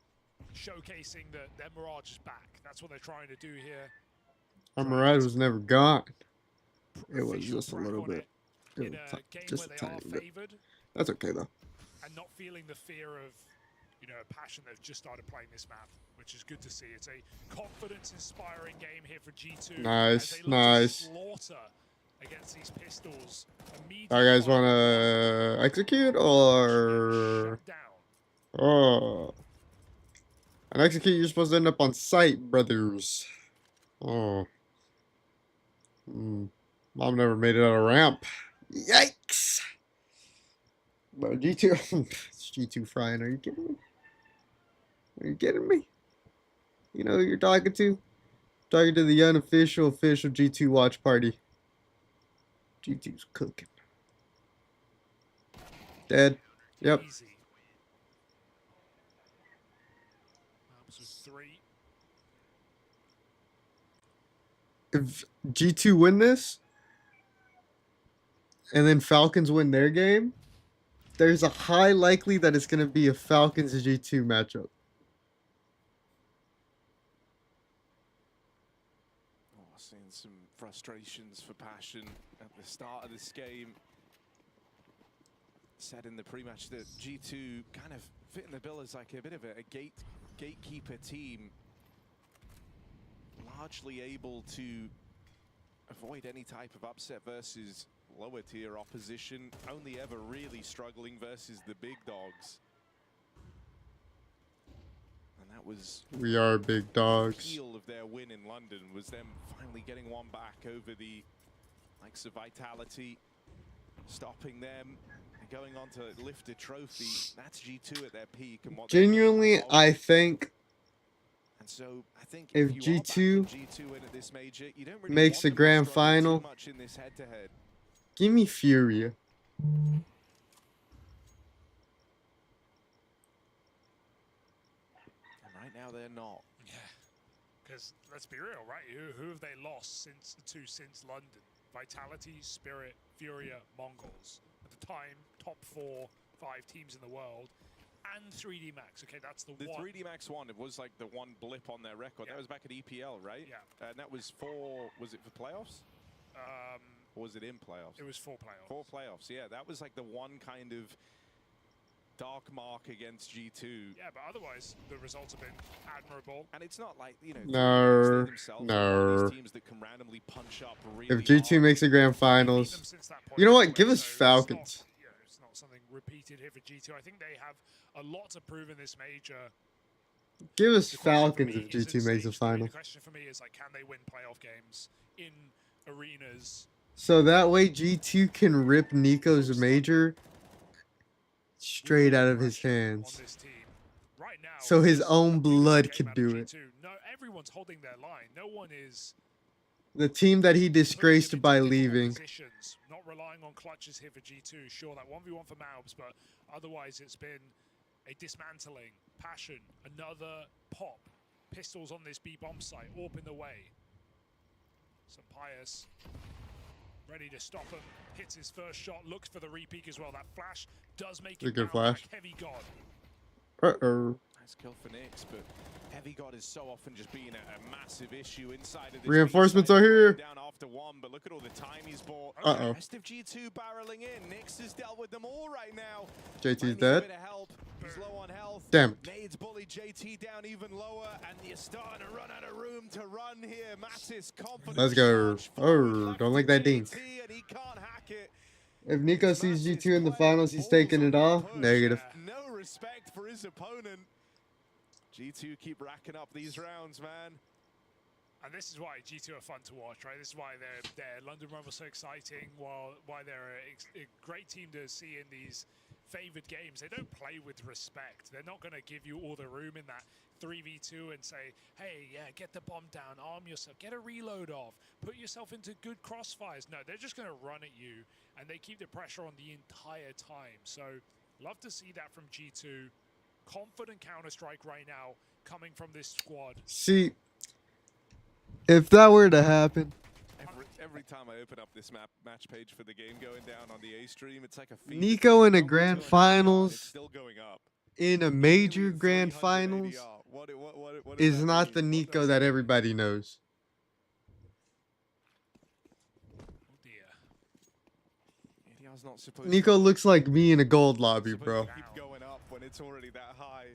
showcasing that their Mirage is back. That's what they're trying to do here. Our Mirage was never gone. It was just a little bit. In a game just where a they tiny are bit. favored. That's okay though. And not feeling the fear of, you know, Passion. They've just started playing this map, which is good to see. It's a confidence-inspiring game here for G2. Nice, as they look nice. to slaughter against these pistols. Are you guys want to execute or? Oh. An execute, you're supposed to end up on site, brothers. Oh. Mom never made it on a ramp. Yikes. But G2, it's G2 frying. Are you kidding me? Are you kidding me? You know who you're talking to? Talking to the unofficial, official G2 watch party. G2's cooking. Dead. Yep. Easy. Malbs with 3. If G2 win this, and then Falcons win their game, there's a high likely that it's going to be a Falcons G2 matchup. Oh, seeing some frustrations for Passion at the start of this game. Said in the pre-match that G2 kind of fitting the bill as like a bit of a gatekeeper team. Largely able to avoid any type of upset versus lower tier opposition. Only ever really struggling versus the big dogs. And that was... We are big dogs. The appeal of their win in London was them finally getting one back over the likes of Vitality. Stopping them. Going on to lift a trophy. That's G2 at their peak. And what Genuinely, I think and so I think if you are G2 backing G2 in at this major, you don't really makes want the them to grand struggle final, too much in this head-to-head. give me Furia. And right now they're not. Yeah, because let's be real, right? Who have they lost since London? Vitality, Spirit, Furia, Mongols. At the time, top 4, 5 teams in the world. And 3D Max. Okay, that's the one. 3D Max one, it was like the one blip on their record. Yeah. That was back at EPL, right? Yeah. And that was was it for playoffs? Or was it in playoffs? It was 4 playoffs. 4 playoffs, yeah. That was like the one kind of dark mark against G2. Yeah, but otherwise the results have been admirable. And it's not like, you know, No, they themselves are one no. of these teams that can randomly punch up really If G2 hard. makes a grand finals, you know what? Give us Falcons. It's not something repeated here for G2. I think they have a lot to prove in this major. Give us The question for Falcons me if is G2 in makes a stage three. final. The question for me is like, can they win playoff games in arenas? So that way G2 can rip Nico's major straight out of his hands. Right now, So his it's own the blood biggest could game do out of it. G2. No, everyone's holding their line. No one is The team that he putting them disgraced into by difficult leaving. positions, not relying on clutches here for G2. Sure, that 1v1 for Maubs, but otherwise it's been a dismantling. Passion, another pop. Pistols on this B bomb site, AWP in the way. Some Pius ready to stop him. Hits his first shot, looks for the repeat as well. That flash does make It's a it good bounce flash. back. Heavy God. Uh-oh. Nice kill for Nyx, but Heavy God is so often just being a massive issue inside of this. Reinforcements B site. are here. Down after one, but look at all the time he's bought. Uh-oh. The rest of G2 barreling in. Nyx has dealt with them all right now. JT's Might need a dead. bit of help. He's low on health. Damn it. Nades bully JT down even lower, and you're starting to run out of room to run here. Mattis confident. Let's go. charge forward, Oh, left don't to like that dink. JT, and he can't hack it. If Nico sees G2 in the finals, he's taking it all. Negative. No respect for his opponent. G2 keep racking up these rounds, man. And this is why G2 are fun to watch, right? This is why their London Run was so exciting, why they're a great team to see in these favored games. They don't play with respect. They're not going to give you all the room in that 3v2 and say, hey, yeah, get the bomb down, arm yourself, get a reload off, put yourself into good crossfires. No, they're just going to run at you, and they keep the pressure on the entire time. So love to see that from G2. Confident Counter-Strike right now coming from this squad. See, if that were to happen, Every time I open up this match page for the game going down on the A stream, it's like a feed. Nico in a grand It's finals, still going up. in a major grand finals, What is does that not mean? the What Nico does that mean? everybody knows. Oh dear. ADR's not supposed Nico to looks like me in a gold lobby, bro. keep going up when it's already that high.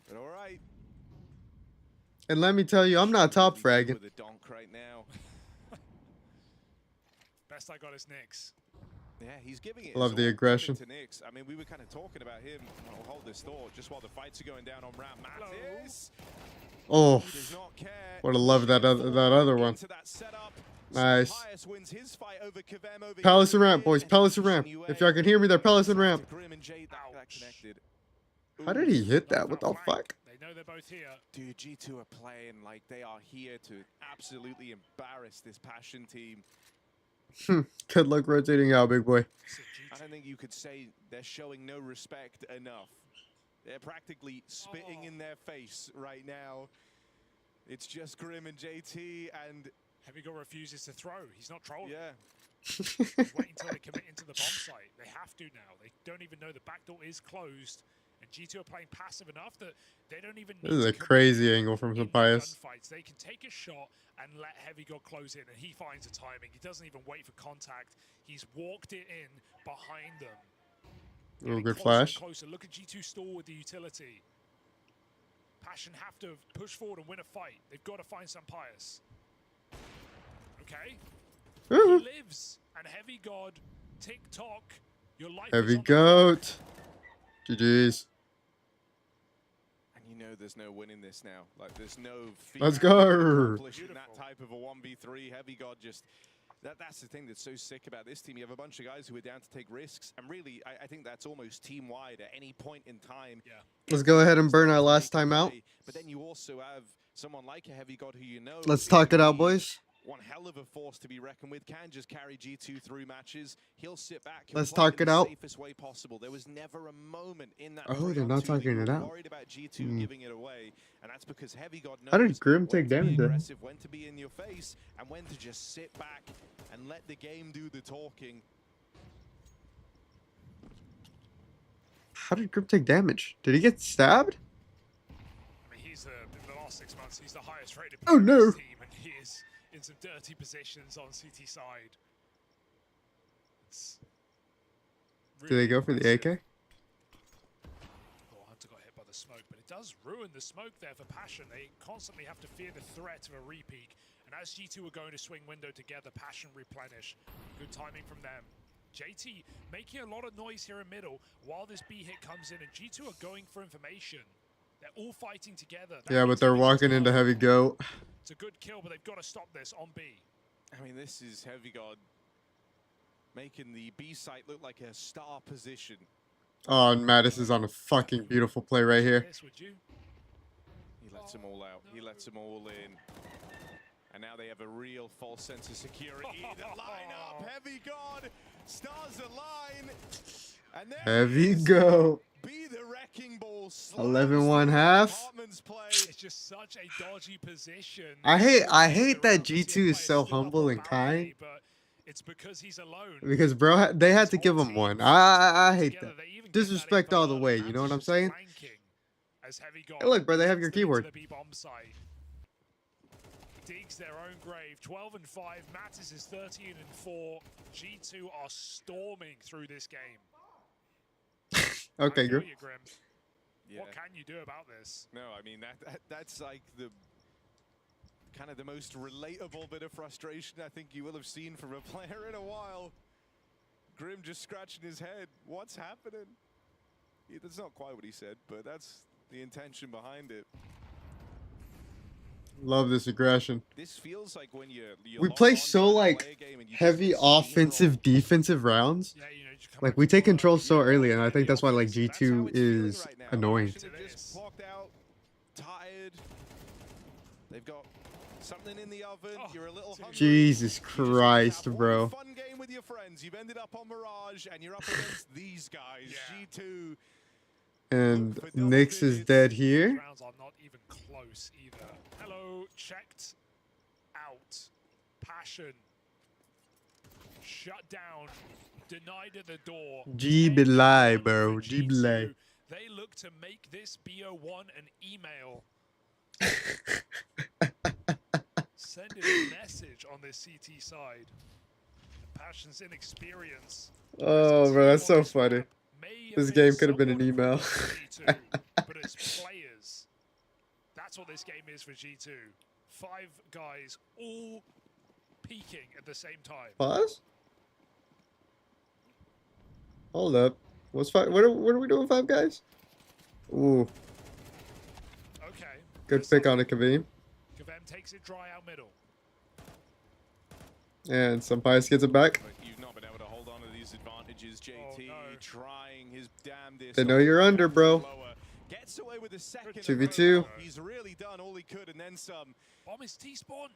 But all right. And let me tell you, I'm not top Really fragging. good with a donk right now. Best I got is Nyx. Yeah, he's giving it. Love his the all. aggression. To Nyx. I mean, we were kind of talking about him. I'll hold this thought just while the fights are going down on ramp. Mattis Oh, does not care. would have loved that other one. Into that setup. Nice. Pius wins his fight over Kavem over Palace and here. ramp, boys. Palace and ramp. If y'all can hear me, they're Palace and ramp. Grim and Jade that connected. How did he hit that? What the fuck? They know they're both here. Dude, G2 are playing like they are here to absolutely embarrass this Passion team. Good luck rotating out, big boy. I don't think you could say they're showing no respect enough. They're practically spitting in their face right now. It's just Grim and JT, and Heavy-Go refuses to throw. He's not trolling. yeah. He's waiting until they commit into the bomb site. They have to now. They don't even know the back door is closed. And G2 are playing passive enough that they don't even need This is to a commit crazy angle from in the Sapias. gunfights. They can take a shot and let Heavy God close in, and he finds the timing. He doesn't even wait for contact. He's walked it in behind them. Ooh, Getting good closer and flash. Closer. Look at G2 stall with the utility. Passion have to push forward and win a fight. They've got to find some Pius. Okay. Ooh. He lives. And Heavy God, TikTok, your life is Heavy on the goat. GG's. And you know there's no winning this now. Like, there's no Let's female go. accomplishing that type of a 1v3. Heavy God just... That's the thing that's so sick about this team. You have a bunch of guys who are down to take risks. And really, I think that's almost team-wide at any point in time. Yeah. Let's go ahead and burn our last time out. But then you also have someone like a Heavy God who you know... Let's is talk it out, the boys. One hell of a force to be reckoned with. Can just carry G2 through matches. He'll sit back. He'll Let's play talk in it the out. safest way possible. There was never a moment in that. Oh, they're not 3-on-2 that talking you it were out. Worried about G2 giving it away, and that's because Heavy God knows How did Grim when take to be damage there? aggressive, when to be in your face, and when to just sit back and let the game do the talking. How did Grim take damage? Did he get stabbed? I mean, he's in the last 6 months, he's the highest rated Oh, player in no. this team, and he is in some dirty positions on CT side. It's Did they go for the impressive. AK? does ruin the smoke there for Passion. They constantly have to fear the threat of a repeak. And as G2 are going to swing window together, Passion replenish. Good timing from them. JT making a lot of noise here in middle while this B hit comes in, and G2 are going for information. They're all fighting together. That Yeah, but means they're Heavy God's walking into low. Heavy Goat. It's a good kill, but they've got to stop this on B. I mean, this is Heavy God making the B site look like a star position. Oh, and Mattis is on a fucking beautiful play right here. This, would you? He lets them all out. He lets them all in. And now they have a real false sense of security. The lineup, Heavy God, stars align. And there Heavy Goat. Be the wrecking ball. 11-1 half. It's just such a dodgy position. I hate that G2 is so humble and kind. But it's because he's alone. Because bro, they had to give him one. I hate that. Disrespect all the way. You know what I'm saying? Hey, look, bro, they have your keyboard. Digs their own grave. 12-5. Mattis is 13-4. G2 are storming through this game. Okay, Grim. Grim. Yeah. What can you do about this? No, I mean that's like the kind of the most relatable bit of frustration I think you will have seen from a player in a while. Grim just scratching his head. What's happening? That's not quite what he said, but that's the intention behind it. Love this aggression. This feels like when you We play so like heavy offensive defensive rounds. Like we take control so early, and I think that's why like G2 is annoying. Just walked out, tired. They've got something in the oven. You're a little hungry. Jesus Christ, bro. Fun game with your friends. You've ended up on Mirage, and you're up against these guys. G2. And Nyx is dead here. Rounds are not even close either. Hello, checked out. Passion shut down, denied at the door. G-Belay, bro. G-Belay. They look to make this BO1 an email. Sending a message on this CT side. Passion's inexperience. Oh, bro, that's so funny. This game could have been an email. But as players, that's what this game is for G2. 5 guys all peaking at the same time. Pause? Hold up. What's five? What are we doing, 5 guys? Ooh. Okay. Good pick on a Kavim. Kavem takes it dry out middle. And Sampais gets it back. You've not been able to hold on to these advantages. JT trying his damnedest. They know you're under, bro. Gets away with the second. 2v2. He's really done all he could and then some. Bomb is T-spawn.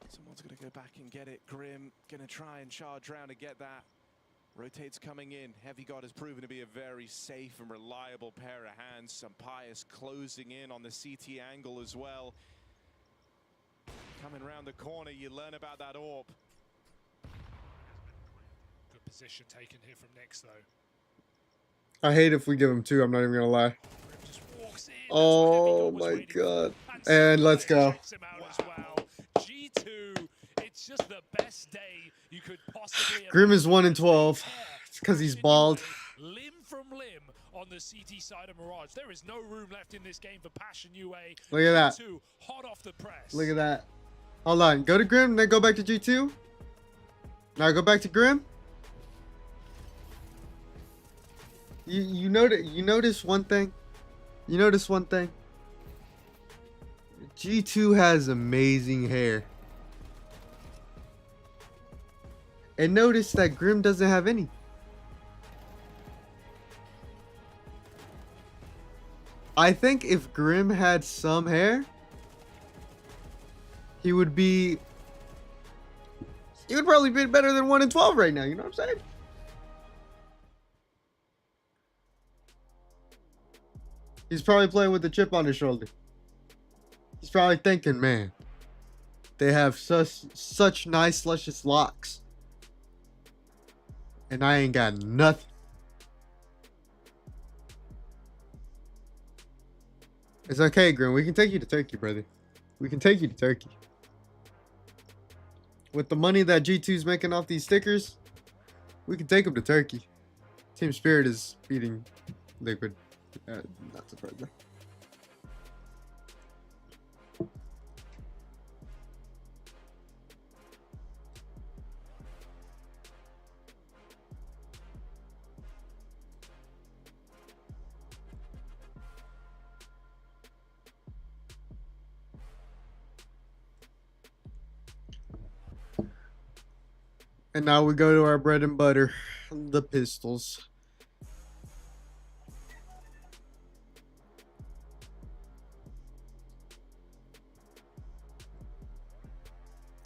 Someone's going to go back and get it. Grim going to try and charge around to get that. Rotates coming in. Heavy God has proven to be a very safe and reliable pair of hands. Sampais closing in on the CT angle as well. Coming around the corner, you learn about that AWP. Good position taken here from Nyx, though. I hate if we give him 2, I'm not even gonna lie. Oh my god. And let's go. G2, it's just the best day you could possibly. Grim is 1-12. It's because he's bald. Limb from limb on the CT side of Mirage. There is no room left in this game for Passion UA. Look at that. G2, hot off the press. Look at that. Hold on. Go to Grim, then go back to G2. Now go back to Grim. You notice one thing? You notice one thing? G2 has amazing hair. And notice that Grim doesn't have any. I think if Grim had some hair, he would probably be better than 1-12 right now, you know what I'm saying? He's probably playing with a chip on his shoulder. He's probably thinking, man, they have such nice, luscious locks. And I ain't got nothing. It's okay, Grim. We can take you to Turkey, brother. We can take you to Turkey. With the money that G2's making off these stickers, we can take them to Turkey. Team Spirit is beating Liquid. Not surprising. And now we go to our bread and butter, the pistols.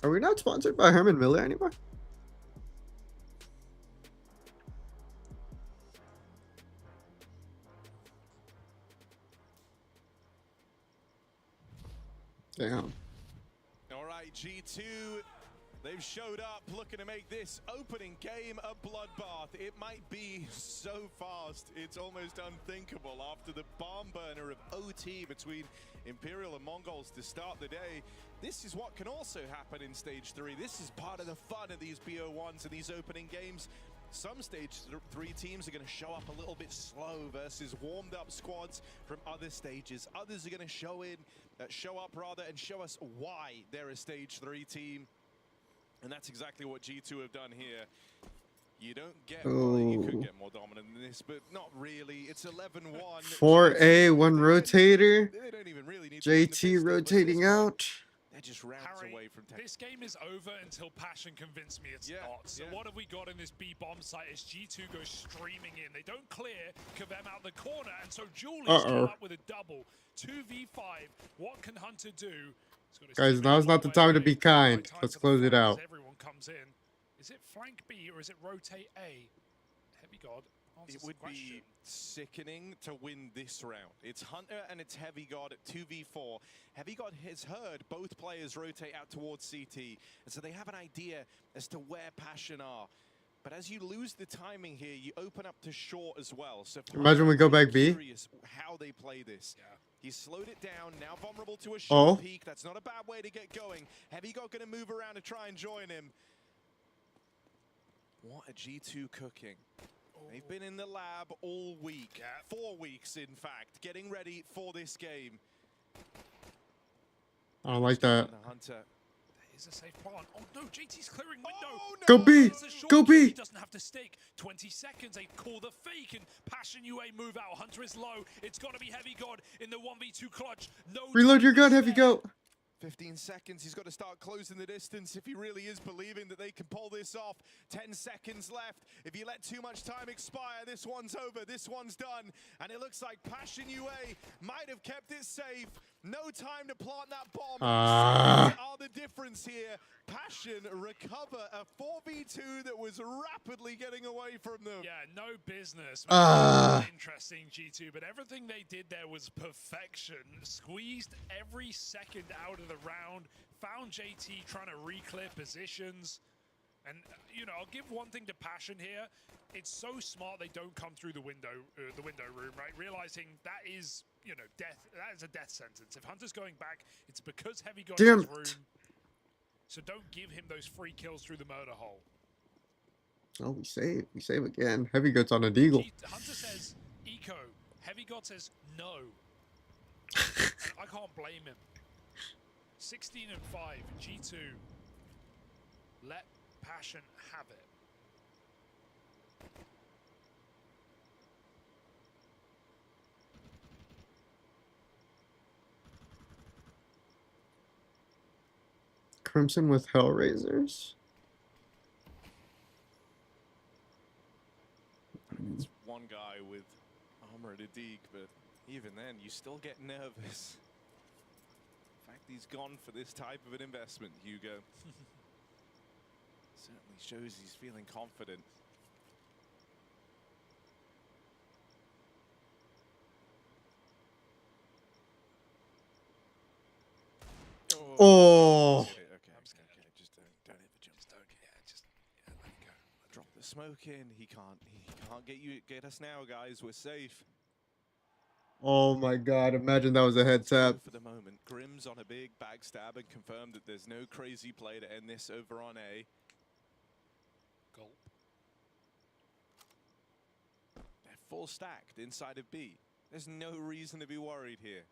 Are we not sponsored by Herman Miller anymore? Damn. All right, G2, they've showed up looking to make this opening game a bloodbath. It might be so fast, it's almost unthinkable after the barn burner of OT between Imperial and Mongols to start the day. This is what can also happen in Stage 3. This is part of the fun of these BO1s and these opening games. Some Stage 3 teams are going to show up a little bit slow versus warmed up squads from other stages. Others are going to show up and show us why they're a Stage 3 team. And that's exactly what G2 have done here. You don't get, well, you could get more dominant than this, but not really. It's 11-1. 4A, one rotator. They don't even really need JT rotating out. They're just rounds Harry, away from this game is over until Passion convinced me it's not. So what have we got in this B bomb site as G2 goes streaming in? They don't clear Kavem out the corner, and so Julie's come up with a double. 2v5. What can Hunter do? Guys, now's not the time to be kind. Let's close it out. Everyone comes in. Is it flank B or is it rotate A? Heavy God. It would be sickening to win this round. It's Hunter and it's Heavy God at 2v4. Heavy God has heard both players rotate out towards CT, and so they have an idea as to where Passion are. But as you lose the timing here, you open up to short as well. So imagine we go back B. How they play this. Yeah. He's slowed it down, now vulnerable to a short peak. That's not a bad way to get going. Heavy God going to move around to try and join him. What a G2 cooking. They've been in the lab all week, 4 weeks in fact, getting ready for this game. I don't like that. Hunter. Is a safe plant. Oh no, JT's clearing window. Oh, no. Go B! Go B! He doesn't have to stick. 20 seconds, they call the fake, and Passion UA move out. Hunter is low. It's got to be Heavy God in the 1v2 clutch. No. Reload your gun, Heavy God. 15 seconds, he's got to start closing the distance if he really is believing that they can pull this off. 10 seconds left. If you let too much time expire, this one's over, this one's done. And it looks like Passion UA might have kept it safe. No time to plant that bomb. Are the difference here. Passion recover a 4v2 that was rapidly getting away from them. Yeah, no business. Interesting G2, but everything they did there was perfection. Squeezed every second out of the round. Found JT trying to re-clear positions. And, you know, I'll give one thing to Passion here. It's so smart they don't come through the window room, right? Realizing that is, you know, death. That is a death sentence. If Hunter's going back, it's because Heavy got his room. So don't give him those free kills through the murder hole. Oh, we save. We save again. Heavy God's on a deagle. Hunter says eco. Heavy God says no. And I can't blame him. 16 and 5. G2. Let Passion have it. Crimson with Hellraisers. It's one guy with armor at a dig, but even then, you still get nervous. In fact, he's gone for this type of an investment, Hugo. Certainly shows he's feeling confident. Oh. Okay. Just don't ever jump. Just let it go. Drop the smoke in. He can't get us now, guys. We're safe. Oh my God! Imagine that was a head tap. For the moment, Grim's on a big backstab and confirmed that there's no crazy play to end this over on A. Gulp. They're full stacked inside of B. There's no reason to be worried here.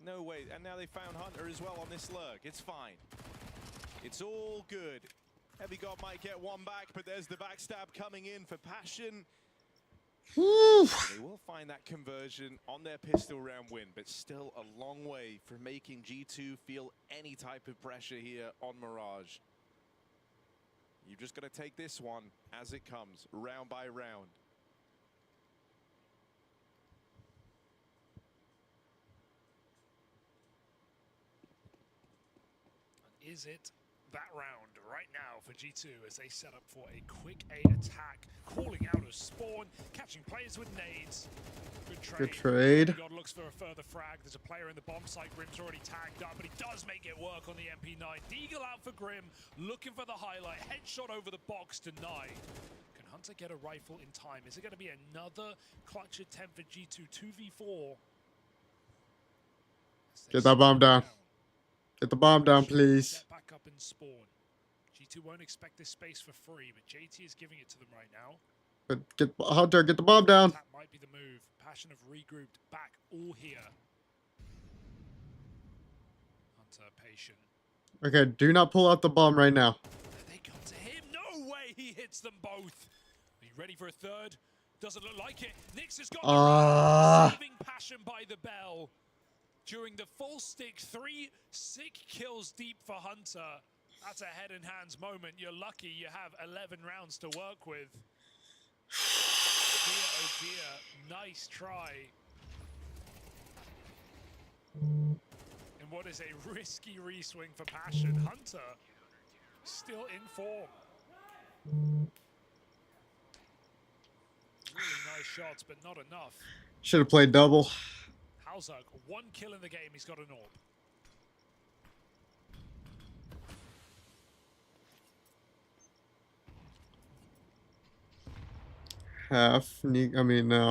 No way. And now they found Hunter as well on this lurk. It's fine. It's all good. Heavy God might get one back, but there's the backstab coming in for Passion. They will find that conversion on their pistol round win, but still a long way from making G2 feel any type of pressure here on Mirage. You've just got to take this one as it comes, round by round. Is it that round right now for G2 as they set up for a quick A attack, calling out of spawn, catching players with nades. Good trade. God looks for a further frag. There's a player in the bomb site. Grim's already tagged up, but he does make it work on the MP9. Deagle out for Grim, looking for the highlight. Headshot over the box denied. Can Hunter get a rifle in time? Is it going to be another clutch attempt for G2 2v4? Get that bomb down. Get the bomb down, please. Step back up and spawn. G2 won't expect this space for free, but JT is giving it to them right now. But get Hunter, get the bomb down. That might be the move. Passion have regrouped back all here. Hunter patient. Okay, do not pull out the bomb right now. They come to him. No way he hits them both. Are you ready for a third? Doesn't look like it. Nyx has got the saving Passion by the bell. During the full stick, 3 sick kills deep for Hunter. That's a head and hands moment. You're lucky you have 11 rounds to work with. Dear, oh dear, nice try. And what is a risky re-swing for Passion. Hunter still in form. Really nice shots, but not enough. Should have played double. Halzug, 1 kill in the game, he's got an orb.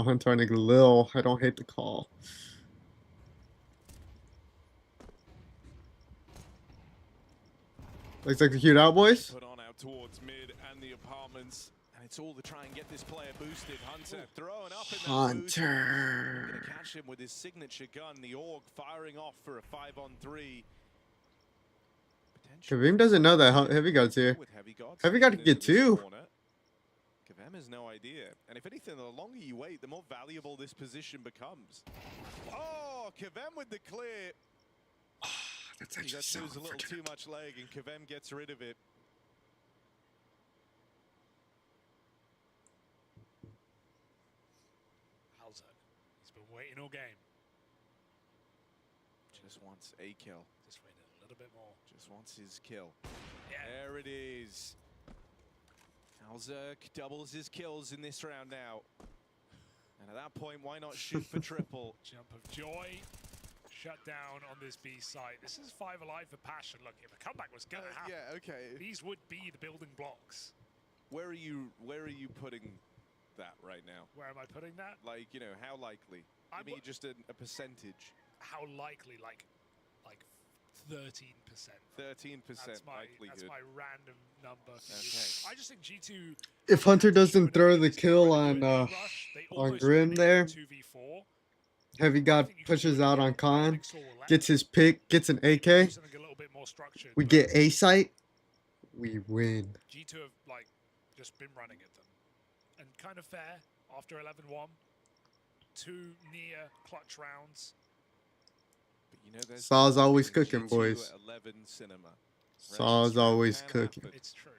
Hunter Nick Lil. I don't hate the call. Looks like the cute out, boys. Put on out towards mid and the apartments. And it's all to try and get this player boosted. Hunter throwing up in that Hunter. Gonna catch him with his signature gun. The Org firing off for a 5-on-3. Kavim doesn't know that Heavy God's here. Heavy God can get 2. Kavem has no idea. And if anything, the longer you wait, the more valuable this position becomes. Oh, Kavem with the clear. That's He actually just so moves a little unfortunate. too much leg, and Kavem gets rid of it. Halzug, he's been waiting all game. Just wants a kill. Just waiting a little bit more. Just wants his kill. Yeah. There it is. Halzug doubles his kills in this round now. And at that point, why not shoot for triple? Jump of joy. Shut down on this B site. This is 5 alive for Passion. Look, if a comeback was gonna happen, Yeah, okay. these would be the building blocks. Where are you putting that right now? Where am I putting that? Like, you know, how likely? I mean, just a percentage. How likely? Like 13%. 13% That's likelihood. my random number. Okay. I just think G2. If Hunter doesn't throw the kill on Grim there, 2v4. Heavy God pushes out on Khan, gets his pick, gets an AK. We get A site. We win. G2 have just been running at them, and kind of fair after 11-1. 2 near clutch rounds. But you know, there's Saw's always G2 cooking, at boys. 11 cinema. Saw's always Can cooking. happen. It's true.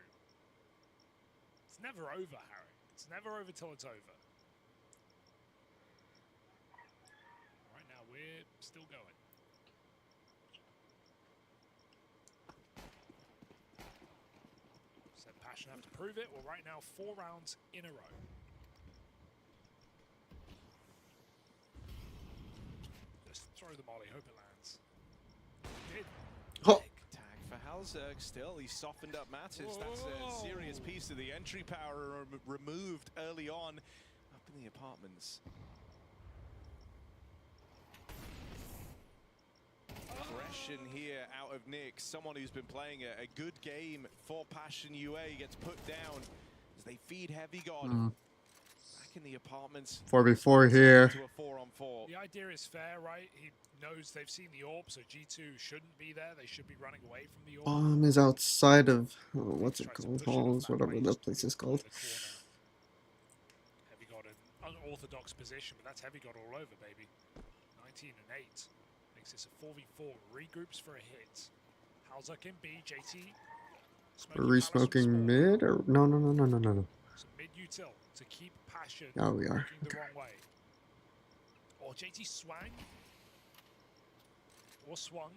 It's never over, Harry. It's never over till it's over. Right now, we're still going. Said Passion have to prove it. Well, right now, 4 rounds in a row. Just throw the molly, hope it lands. Did. Oh. Tag for Halzug still. He softened up Mattis. That's a serious piece of the entry power removed early on up in the apartments. Aggression here out of Nyx. Someone who's been playing a good game for Passion UA gets put down as they feed Heavy God. Back in the apartments. 4v4 here. To a 4-on-4. The idea is fair, right? He knows they've seen the orb, so G2 shouldn't be there. They should be running away from the orb. Bomb is outside of what's it called? Halls, whatever that place is called. Heavy God in unorthodox position, but that's Heavy God all over, baby. 19 and 8. Makes this a 4v4. Regroups for a hit. Halzug in B. JT Are we smoking mid or no? So mid-util to keep Passion Oh, we are. looking the wrong way. Or JT swang. Or swung.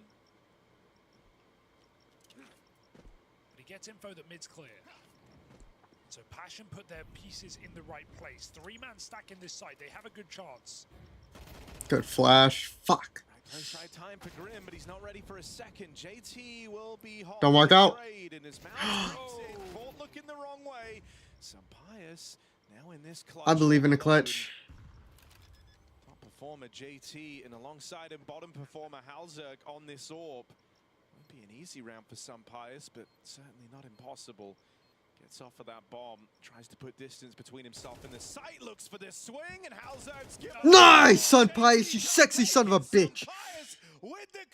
But he gets info that mid's clear. So Passion put their pieces in the right place. 3-man stack in this side. They have a good chance. Good flash. Fuck. Place right time for Grim, but he's not ready for a second. JT will be hot. Don't walk out. And his mouth caught looking the wrong way. Sampaius now in this clutch. I believe in a clutch. Top performer JT and alongside him bottom performer Halzerg on this orb. Won't be an easy round for Sampaius, but certainly not impossible. Gets off of that bomb, tries to put distance between himself and the site, looks for this swing, and Halzerg's given up. Nice, Sampaius, you sexy son of a bitch.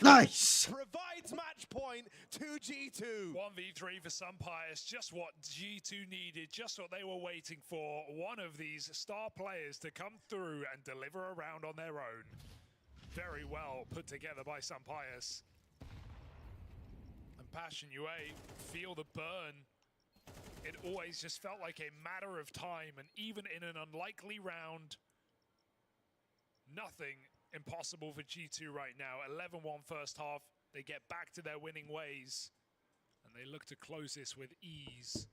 Nice. Provides match point to G2. 1v3 for Sampaius, just what G2 needed, just what they were waiting for. One of these star players to come through and deliver a round on their own. Very well put together by Sampaius. And Passion UA feel the burn. It always just felt like a matter of time, and even in an unlikely round, nothing impossible for G2 right now. 11-1 first half. They get back to their winning ways, and they look to close this with ease.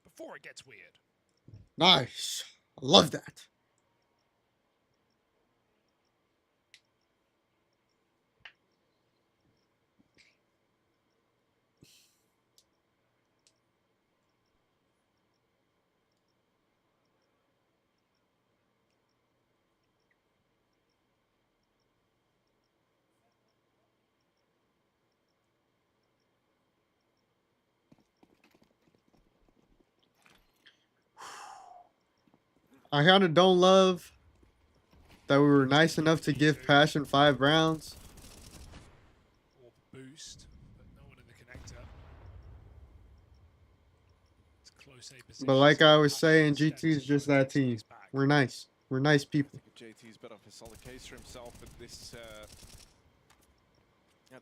Before it gets weird. Nice. I love that. I kind of don't love that we were nice enough to give Passion 5 rounds. Or boost, but no one in the connector. It's close A position. But like I was saying, G2 is just that team. We're nice. We're nice people. JT's bet off a solid case for himself at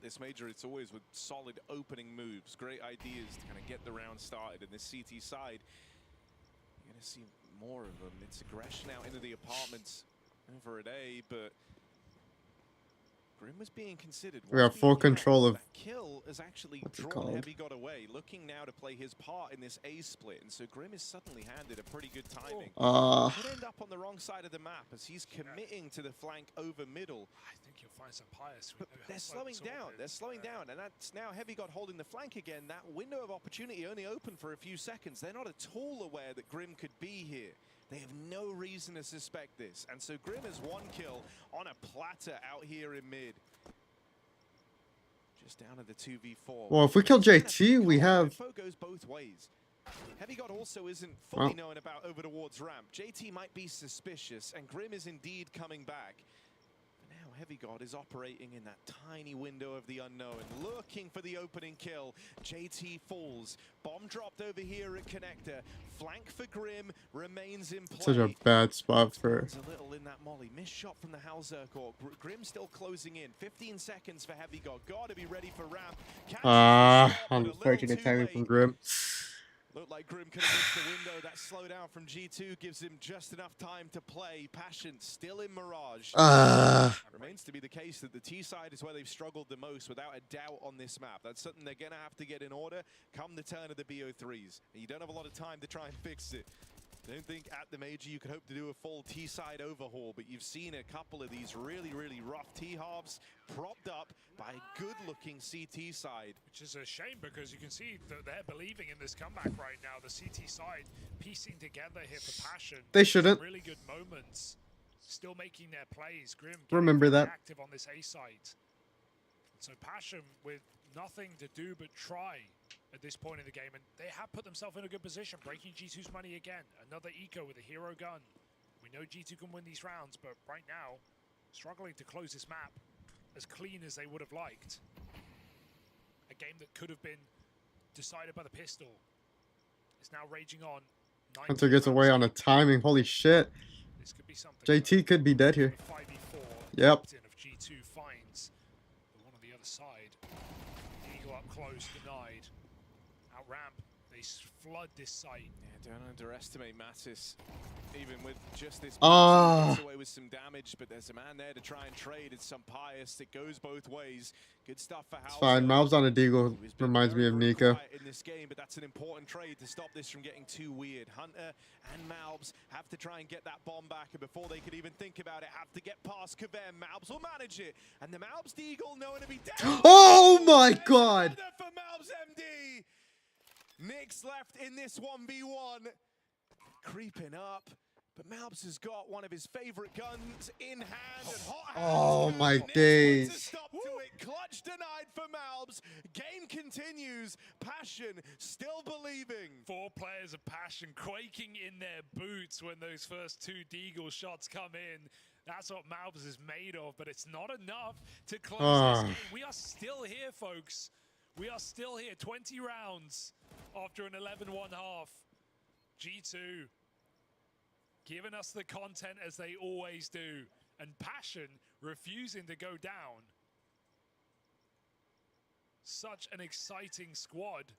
this major. It's always with solid opening moves, great ideas to kind of get the round started. In this CT side, you're going to see more of them. It's aggression out into the apartments over at A, but Grim was being considered. We have full control of. That kill has actually drawn Heavy God away, looking now to play his part in this A split, and so Grim is suddenly handed a pretty good timing. Could end up on the wrong side of the map as he's committing to the flank over middle. I think you'll find Sampaius. But they're slowing down. They're slowing down, and that's now Heavy God holding the flank again. That window of opportunity only open for a few seconds. They're not at all aware that Grim could be here. They have no reason to suspect this, and so Grim has one kill on a platter out here in mid. Just down to the 2v4. Well, if we kill JT, we have. Info goes both ways. Heavy God also isn't fully known about over towards ramp. JT might be suspicious, and Grim is indeed coming back. But now Heavy God is operating in that tiny window of the unknown, looking for the opening kill. JT falls. Bomb dropped over here at connector. Flank for Grim remains in play. Such a bad spot for. A little in that molly. Missed shot from the Halzerg. Grim still closing in. 15 seconds for Heavy God. Gotta be ready for ramp. Unfortunate timing from Grim. Looked like Grim could have missed the window. That slowdown from G2 gives him just enough time to play. Passion still in Mirage. Remains to be the case that the T side is where they've struggled the most, without a doubt, on this map. That's something they're going to have to get in order come the turn of the BO3s. And you don't have a lot of time to try and fix it. I don't think at the major you could hope to do a full T-side overhaul, but you've seen a couple of these really, really rough T-halves propped up by a good-looking CT side. Which is a shame, because you can see that they're believing in this comeback right now. The CT side piecing together here for Passion. They shouldn't. Really good moments. Still making their plays. Grim remember that. Active on this A site. So Passion with nothing to do but try at this point in the game, and they have put themselves in a good position, breaking G2's money again. Another eco with a hero gun. We know G2 can win these rounds, but right now, struggling to close this map as clean as they would have liked. A game that could have been decided by the pistol is now raging on. Hunter gets away on a timing. Holy shit. This could be something. JT could be dead here. 5v4. Yep. Of G2 finds the one on the other side. Eagle flood this site. Yeah, don't underestimate Mattis. Even with just this, Ah. gets away with some damage, but there's a man there to try and trade. It's some pious. It goes both ways. Good stuff for It's Hauser. fine. Malv's on a deagle. He was being Reminds me very, of very Nika. quiet in this game, but that's an important trade to stop this from getting too weird. Hunter and Malbs have to try and get that bomb back, and before they could even think about it, have to get past Kavem. Malbs will manage it, and the Malbs Deagle knowing to be down. Oh my god! For Malbs MD. Knicks left in this 1v1. Creeping up. But Malbs has got one of his favorite guns in hand. And hot Oh hands. my Knicks days. puts a stop to it. Clutch denied for Malbs. Game continues. Passion still believing. 4 players of Passion quaking in their boots when those first 2 Deagle shots come in. That's what Malbs is made of, but it's not enough to close this game. We are still here, folks. We are still here. 20 rounds after an 11-1 half. G2 giving us the content as they always do, and Passion refusing to go down. Such an exciting squad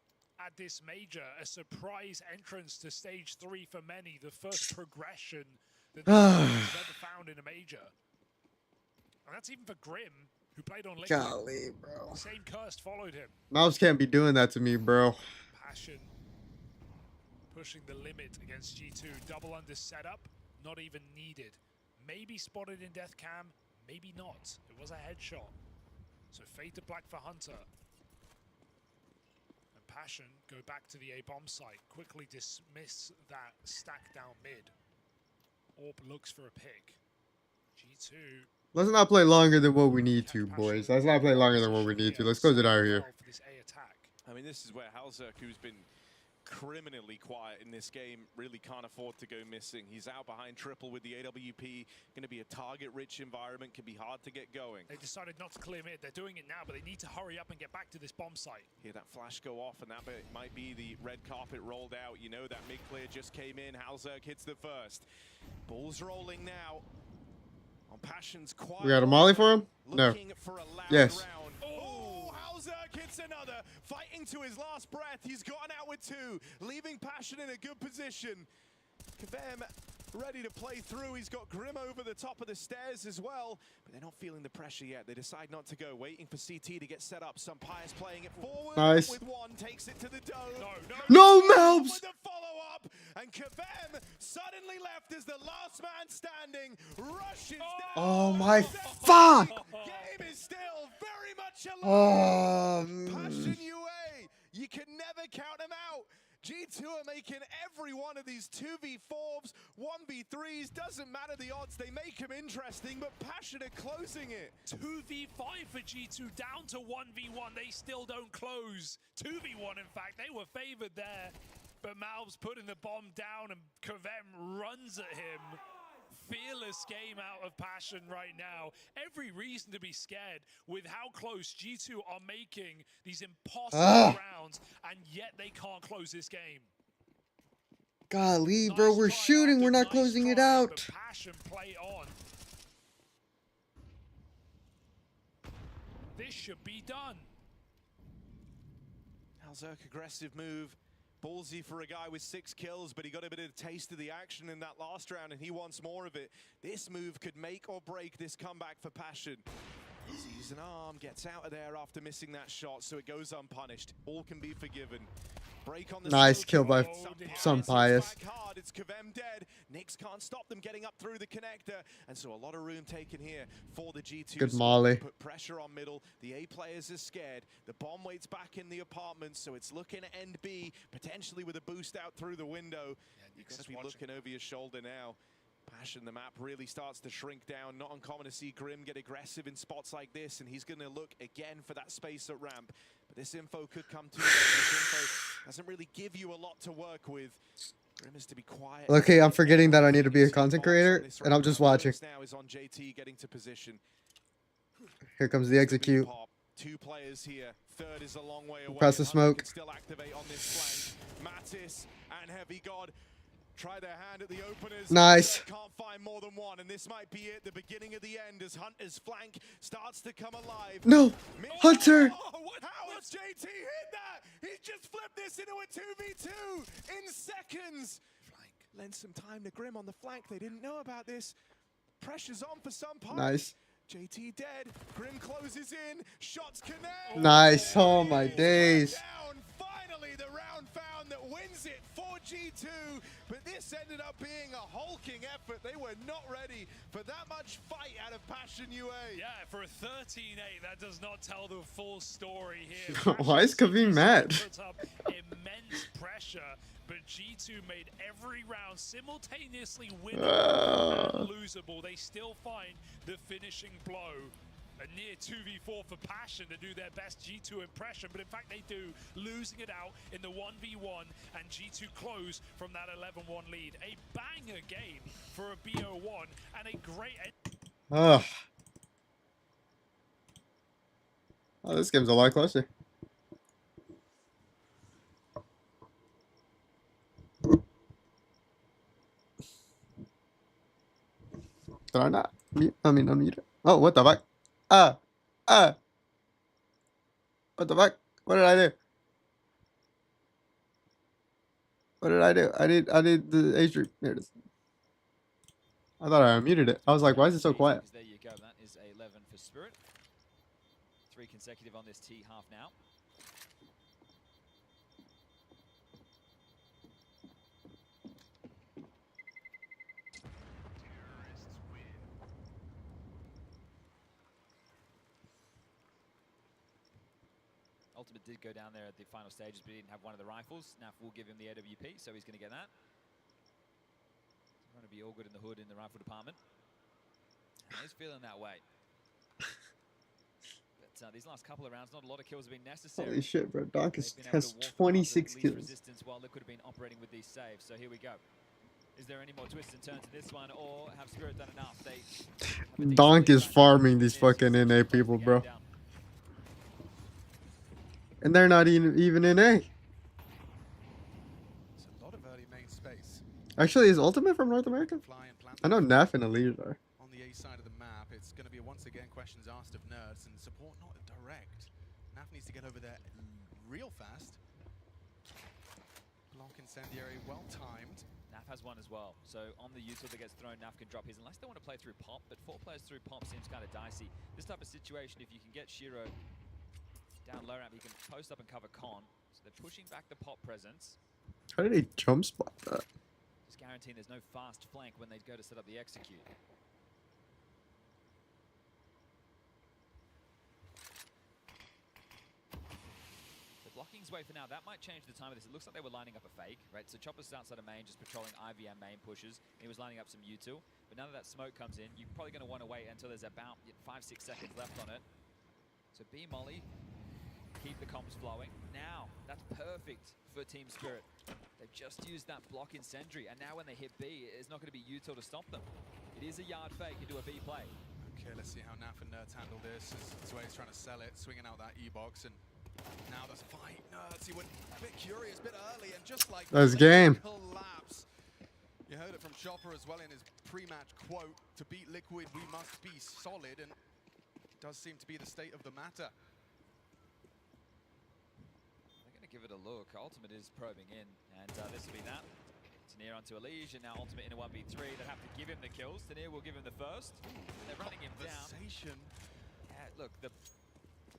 at this major, a surprise entrance to stage 3 for many, the first progression that they've ever found in a major. And that's even for Grim, who played on Liquid. Golly, bro. Same curse followed him. Malvs can't be doing that to me, bro. Passion pushing the limit against G2. Double under setup, not even needed. Maybe spotted in death cam, maybe not. It was a headshot. So fade to black for Hunter. And Passion go back to the A bomb site. Quickly dismiss that stack down mid. Orb looks for a pick. G2. Let's not play longer than what we need to, boys. Let's not play longer than what we need to. Let's close it out here. For this A attack. I mean, this is where Halzerk, who's been criminally quiet in this game, really can't afford to go missing. He's out behind triple with the AWP. Going to be a target-rich environment. Can be hard to get going. They decided not to clear mid. They're doing it now, but they need to hurry up and get back to this bomb site. Hear that flash go off, and that might be the red carpet rolled out. You know that mid-clear just came in. Halzerk hits the first. Ball's rolling now. On Passion's quiet. We got a molly for him? No. For a loud Yes. round. Oh, Halzerk hits another. Fighting to his last breath. He's gotten out with 2, leaving Passion in a good position. Kavem ready to play through. He's got Grim over the top of the stairs as well, but they're not feeling the pressure yet. They decide not to go, waiting for CT to get set up. Some Pius playing it forward. Nice. With 1, takes it to the dome. No, Malbs! With the follow-up, and Kavem suddenly left as the last man standing. Rushes down. Oh my fuck! Game is still very much Oh, alive. Passion UA, you can never count them out. G2 are making every one of these 2v4s, 1v3s, doesn't matter the odds, they make them interesting, but Passion are closing it. 2v5 for G2, down to 1v1, they still don't close. 2v1 in fact, they were favored there, but Malbs putting the bomb down and Kavem runs at him. Fearless game out of Passion right now. Every reason to be scared with how close G2 are making these impossible rounds, and yet they can't close this game. Golly, bro, we're shooting. We're not closing it out. Passion play on. This should be done. Halzerk, aggressive move. Ballsy for a guy with 6 kills, but he got a bit of a taste of the action in that last round, and he wants more of it. This move could make or break this comeback for Passion. Sees an arm, gets out of there after missing that shot, so it goes unpunished. All can be forgiven. Break on the Nice kill by some Pius. Hard. It's Kavem dead. Knicks can't stop them getting up through the connector, and so a lot of room taken here for the G2. Good molly. Put pressure on middle. The A players are scared. The bomb waits back in the apartment, so it's looking at end B, potentially with a boost out through the window. You've got to be looking over your shoulder now. Passion, the map really starts to shrink down. Not uncommon to see Grim get aggressive in spots like this, and he's going to look again for that space at ramp. But this info could come too late. This info doesn't really give you a lot to work with. Grim is to be quiet. Okay, I'm forgetting that I need to be a content creator, and I'm just watching. Now is on JT getting to position. Here comes the execute. 2 players here. Third is a long way away. Press the smoke. Can still activate on this flank. Mattis and Heavy God try their hand at the openers. Nice. Can't find more than one, and and this might be it, the beginning of the end as Hunter's flank starts to come alive. No! Hunter! How has JT hit that? He's just flipped this into a 2v2 in seconds. Lends some time to Grim on the flank. They didn't know about this. Pressure's on for some part. Nice. JT dead. Grim closes in. Shots connect. Nice. Oh my days. Down. Finally, the round found that wins it for G2. But this ended up being a hulking effort. They were not ready for that much fight out of Passion UA. Yeah, for a 13-8, that does not tell the full story here. Why is Kavim mad? Put up immense pressure, but G2 made every round simultaneously winnable and losable. They still find the finishing blow. A near 2v4 for Passion to do their best G2 impression, but in fact they do, losing it out in the 1v1, and G2 close from that 11-1 lead. A banger game for a BO1 and a great... Oh, this game's a lot closer. Did I not mute? I mean, unmute it. Oh, what the fuck? What the fuck? What did I do? What did I do? I did the age group. There it is. I thought I unmuted it. I was like, why is it so quiet? There you go. That is 11 for Spirit. 3 consecutive on this T half now. Ultimate did go down there at the final stages, but he didn't have one of the rifles. Naf will give him the AWP, so he's going to get that. It's going to be all good in the hood in the rifle department. And he's feeling that way. But these last couple of rounds, not a lot of kills have been necessary. Holy shit, bro. Doc has 26 kills. Resistance while Liquid have been operating with these saves. So here we go. Is there any more twists and turns to this one, or have Spirit done enough? Donk is farming these fucking NA people, bro. And they're not even in A. It's a lot of early main space. Actually, is Ultimate from North America? I know Naf and Elise are. On the A side of the map, it's going to be once again questions asked of Nerds and support not direct. Naf needs to get over there real fast. Block incendiary, well timed. Naf has one as well. So on the util that gets thrown, Naf can drop his, unless they want to play through pop, but 4 players through pop seems kind of dicey. This type of situation, if you can get Shiro down low ramp, he can post up and cover Con. So they're pushing back the pop presence. How did he jump spot that? Just guaranteeing there's no fast flank when they go to set up the execute. So blocking's way for now. That might change the time of this. It looks like they were lining up a fake, right? So Chopper's outside of main, just patrolling IVM main pushes. He was lining up some util. But now that that smoke comes in, you're probably going to want to wait until there's about 5-6 seconds left on it. So B Molly, keep the comms flowing. Now, that's perfect for Team Spirit. They've just used that block incendiary, and now when they hit B, it's not going to be util to stop them. It is a yard fake into a B play. Okay, let's see how Naf and Nerds handle this. Sway's trying to sell it, swinging out that E-box, and now there's a fight. Nerds, he went a bit curious, a bit early, and just like that's game. Collapse. You heard it from Chopper as well in his pre-match quote, to beat Liquid, we must be solid, and it does seem to be the state of the matter. Give it a look. Ultimate is probing in, and this will be that. Tanier onto Elige, and now Ultimate in a 1v3. They have to give him the kills. Tanier will give him the first. They're running him down. Look, the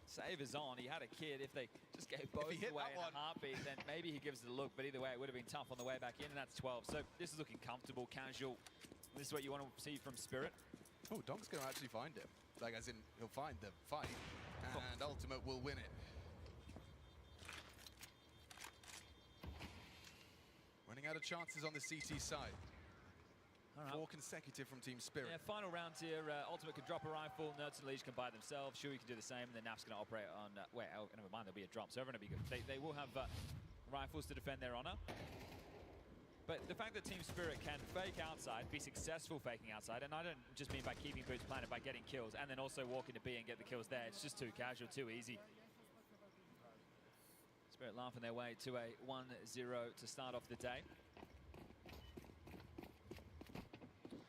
save is on. He had a kid. If they just gave both away in a heartbeat, then maybe he gives it a look. But either way, it would have been tough on the way back in, and that's 12. So this is looking comfortable, casual. This is what you want to see from Spirit. Oh, Donk's going to actually find it. Like, as in, he'll find the fight, and Ultimate will win it. Running out of chances on the CT side. 4 consecutive from Team Spirit. Yeah, final round here. Ultimate can drop a rifle. Nerds and Liege can buy themselves. Shui can do the same. And then Naf's going to operate on... wait, oh, never mind. There'll be a drop. So everyone will be good. They will have rifles to defend their honor. But the fact that Team Spirit can fake outside, be successful faking outside, and I don't just mean by keeping boots planted, by getting kills, and then also walk into B and get the kills there. It's just too casual, too easy. Spirit laughing their way to a 1-0 to start off the day.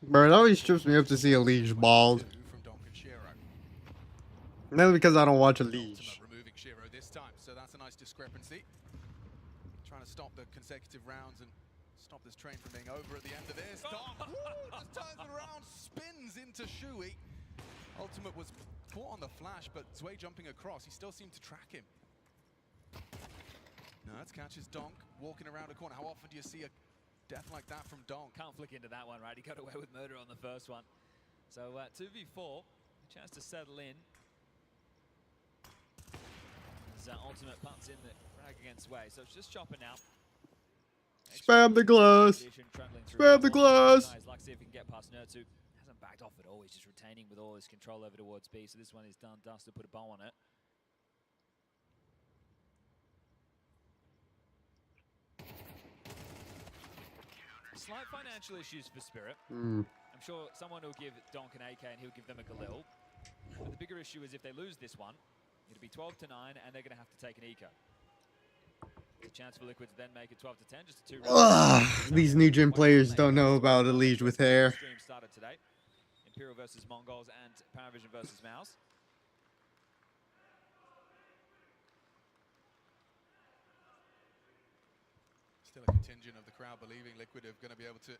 Bro, it always trips me up to see a Liege bald. From Donk and Shiro. Mainly because I don't watch a Liege. Ultimate removing Shiro this time, so that's a nice discrepancy. Trying to stop the consecutive rounds and stop this train from being over at the end of this. Donk, just turns it around, spins into Shui. Ultimate was caught on the flash, but Zwei jumping across, he still seemed to track him. Nerds catches Donk walking around a corner. How often do you see a death like that from Donk? Can't flick into that one, right? He got away with murder on the first one. So 2v4, a chance to settle in. As Ultimate punts in the frag against Way, so it's just chopping out. Spam the glass. Spam the glass. Like see if he can get past Nertu. Hasn't backed off at all. He's just retaining with all his control over towards B. So this one is done. Dust to put a bow on it. Slight financial issues for Spirit. I'm sure someone will give Donk an AK and he'll give them a Galil. But the bigger issue is if they lose this one, it'll be 12 to 9 and they're going to have to take an eco. A chance for Liquid to then make it 12 to 10, just a 2 round. These new gym players don't know about a Liege with hair. Stream started today. Imperial versus Mongols and Paravision versus Mouse. Still a contingent of the crowd believing Liquid are going to be able to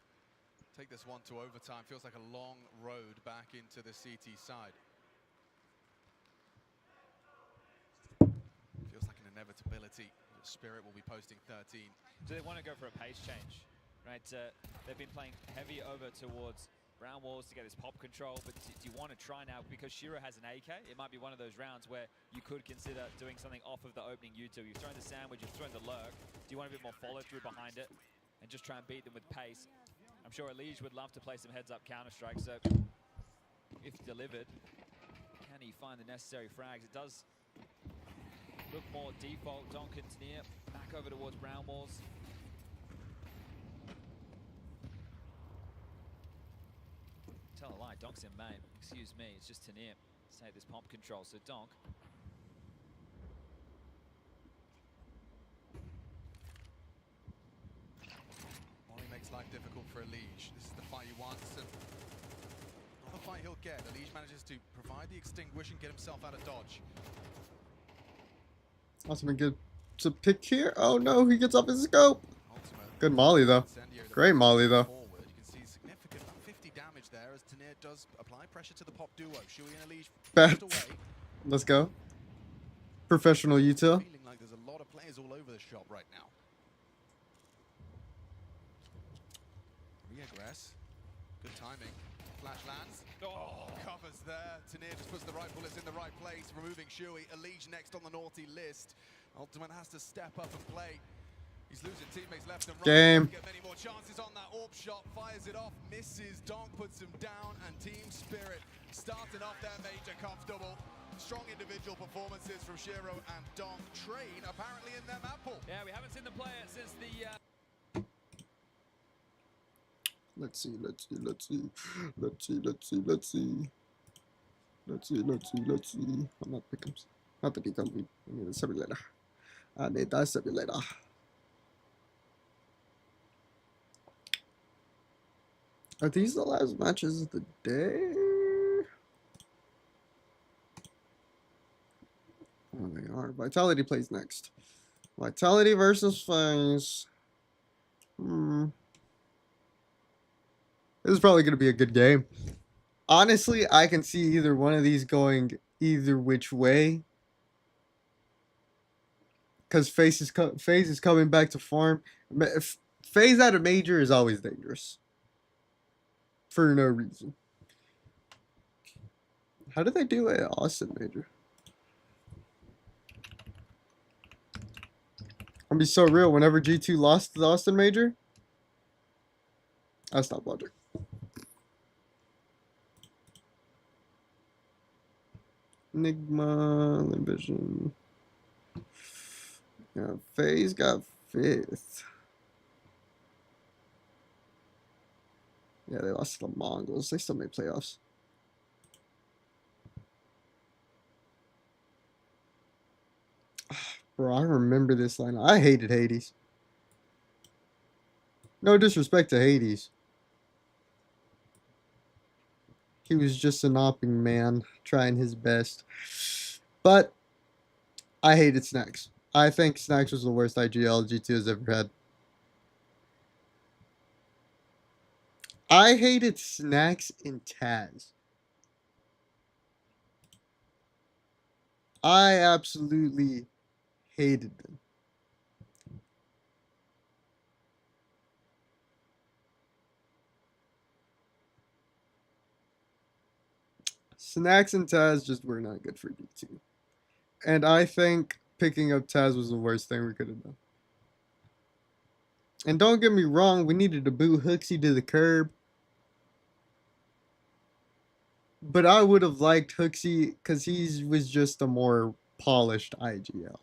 take this one to overtime. Feels like a long road back into the CT side. Feels like an inevitability. Spirit will be posting 13. So they want to go for a pace change, right? They've been playing heavy over towards Brown Walls to get his pop control, but do you want to try now, because Shiro has an AK, it might be one of those rounds where you could consider doing something off of the opening U2. You've thrown the sandwich, you've thrown the lurk. Do you want a bit more follow through behind it and just try and beat them with pace? I'm sure Elige would love to play some heads up Counter-Strike, so if delivered, can he find the necessary frags? It does look more default. Donk and Tanier back over towards Brown Walls. Tell a lie, Donk's in main. Excuse me, it's just Tanier. Save this pump control. So Donk. Only makes life difficult for Elige. This is the fight he wants, and not the fight he'll get. Elige manages to provide the extinguish and get himself out of dodge. Ultimate gets a pick here. Oh no, he gets off his scope. Good molly though. Great molly though. Forward. You can see significant, about 50 damage there as Tanier does apply pressure to the pop duo. Shui and Elige Bad. away. Let's go. Professional util. Feeling like there's a lot of players all over the shop right now. Reaggress. Good timing. Flash lands. Oh, covers there. Tanier just puts the right bullets in the right place, removing Shui. Elige next on the naughty list. Ultimate has to step up and play. He's losing teammates left and right. Game. Get many more chances on that AWP shot. Fires it off, misses. Donk puts him down, and Team Spirit starting off their major comfortable. Strong individual performances from Shiro and Donk. Train apparently in their map pool. Yeah, we haven't seen the player since the... Let's see. I'm not picking. Not that he can be. I need a simulator. I need that simulator. Are these the last matches of the day? Oh, they are. Vitality plays next. Vitality versus FaZe. This is probably going to be a good game. Honestly, I can see either one of these going either which way. Because FaZe is coming back to farm. FaZe at a major is always dangerous. For no reason. How did they do at Austin major? I'm be so real. Whenever G2 lost the Austin major, I stopped watching. Enigma, Limbition. Yeah, FaZe got 5th. Yeah, they lost to the Mongols. They still made playoffs. Bro, I remember this line. I hated Hades. No disrespect to Hades. He was just an opping man trying his best. But I hated Snacks. I think Snacks was the worst IGL G2 has ever had. I hated Snacks and Taz. I absolutely hated them. Snacks and Taz just were not good for D2. And I think picking up Taz was the worst thing we could have done. And don't get me wrong, we needed to boot Hooksy to the curb. But I would have liked Hooksy because he was just a more polished IGL.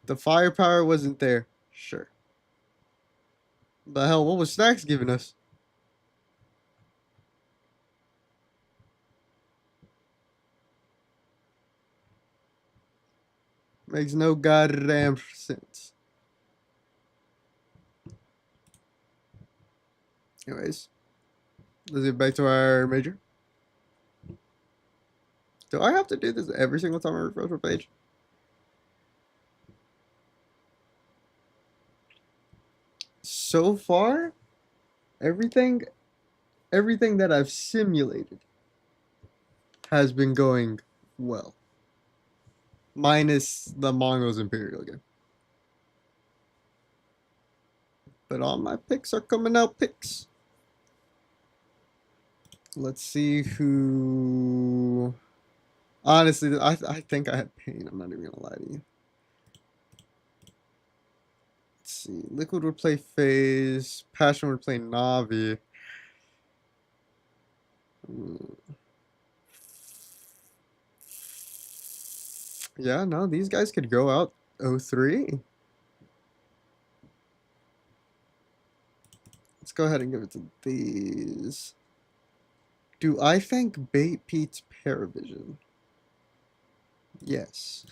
The firepower wasn't there. Sure. The hell, what was Snacks giving us? Makes no goddamn sense. Anyways, let's get back to our major. Do I have to do this every single time I refresh my page? So far, everything that I've simulated has been going well. Minus the Mongols Imperial game. But all my picks are coming out picks. Let's see who... Honestly, I think I had Pain. I'm not even gonna lie to you. Let's see. Liquid would play FaZe. Passion would play Na'Vi. Yeah, no, these guys could go out 0-3. Let's go ahead and give it to these. Do I think Bait beats Paravision? Yes.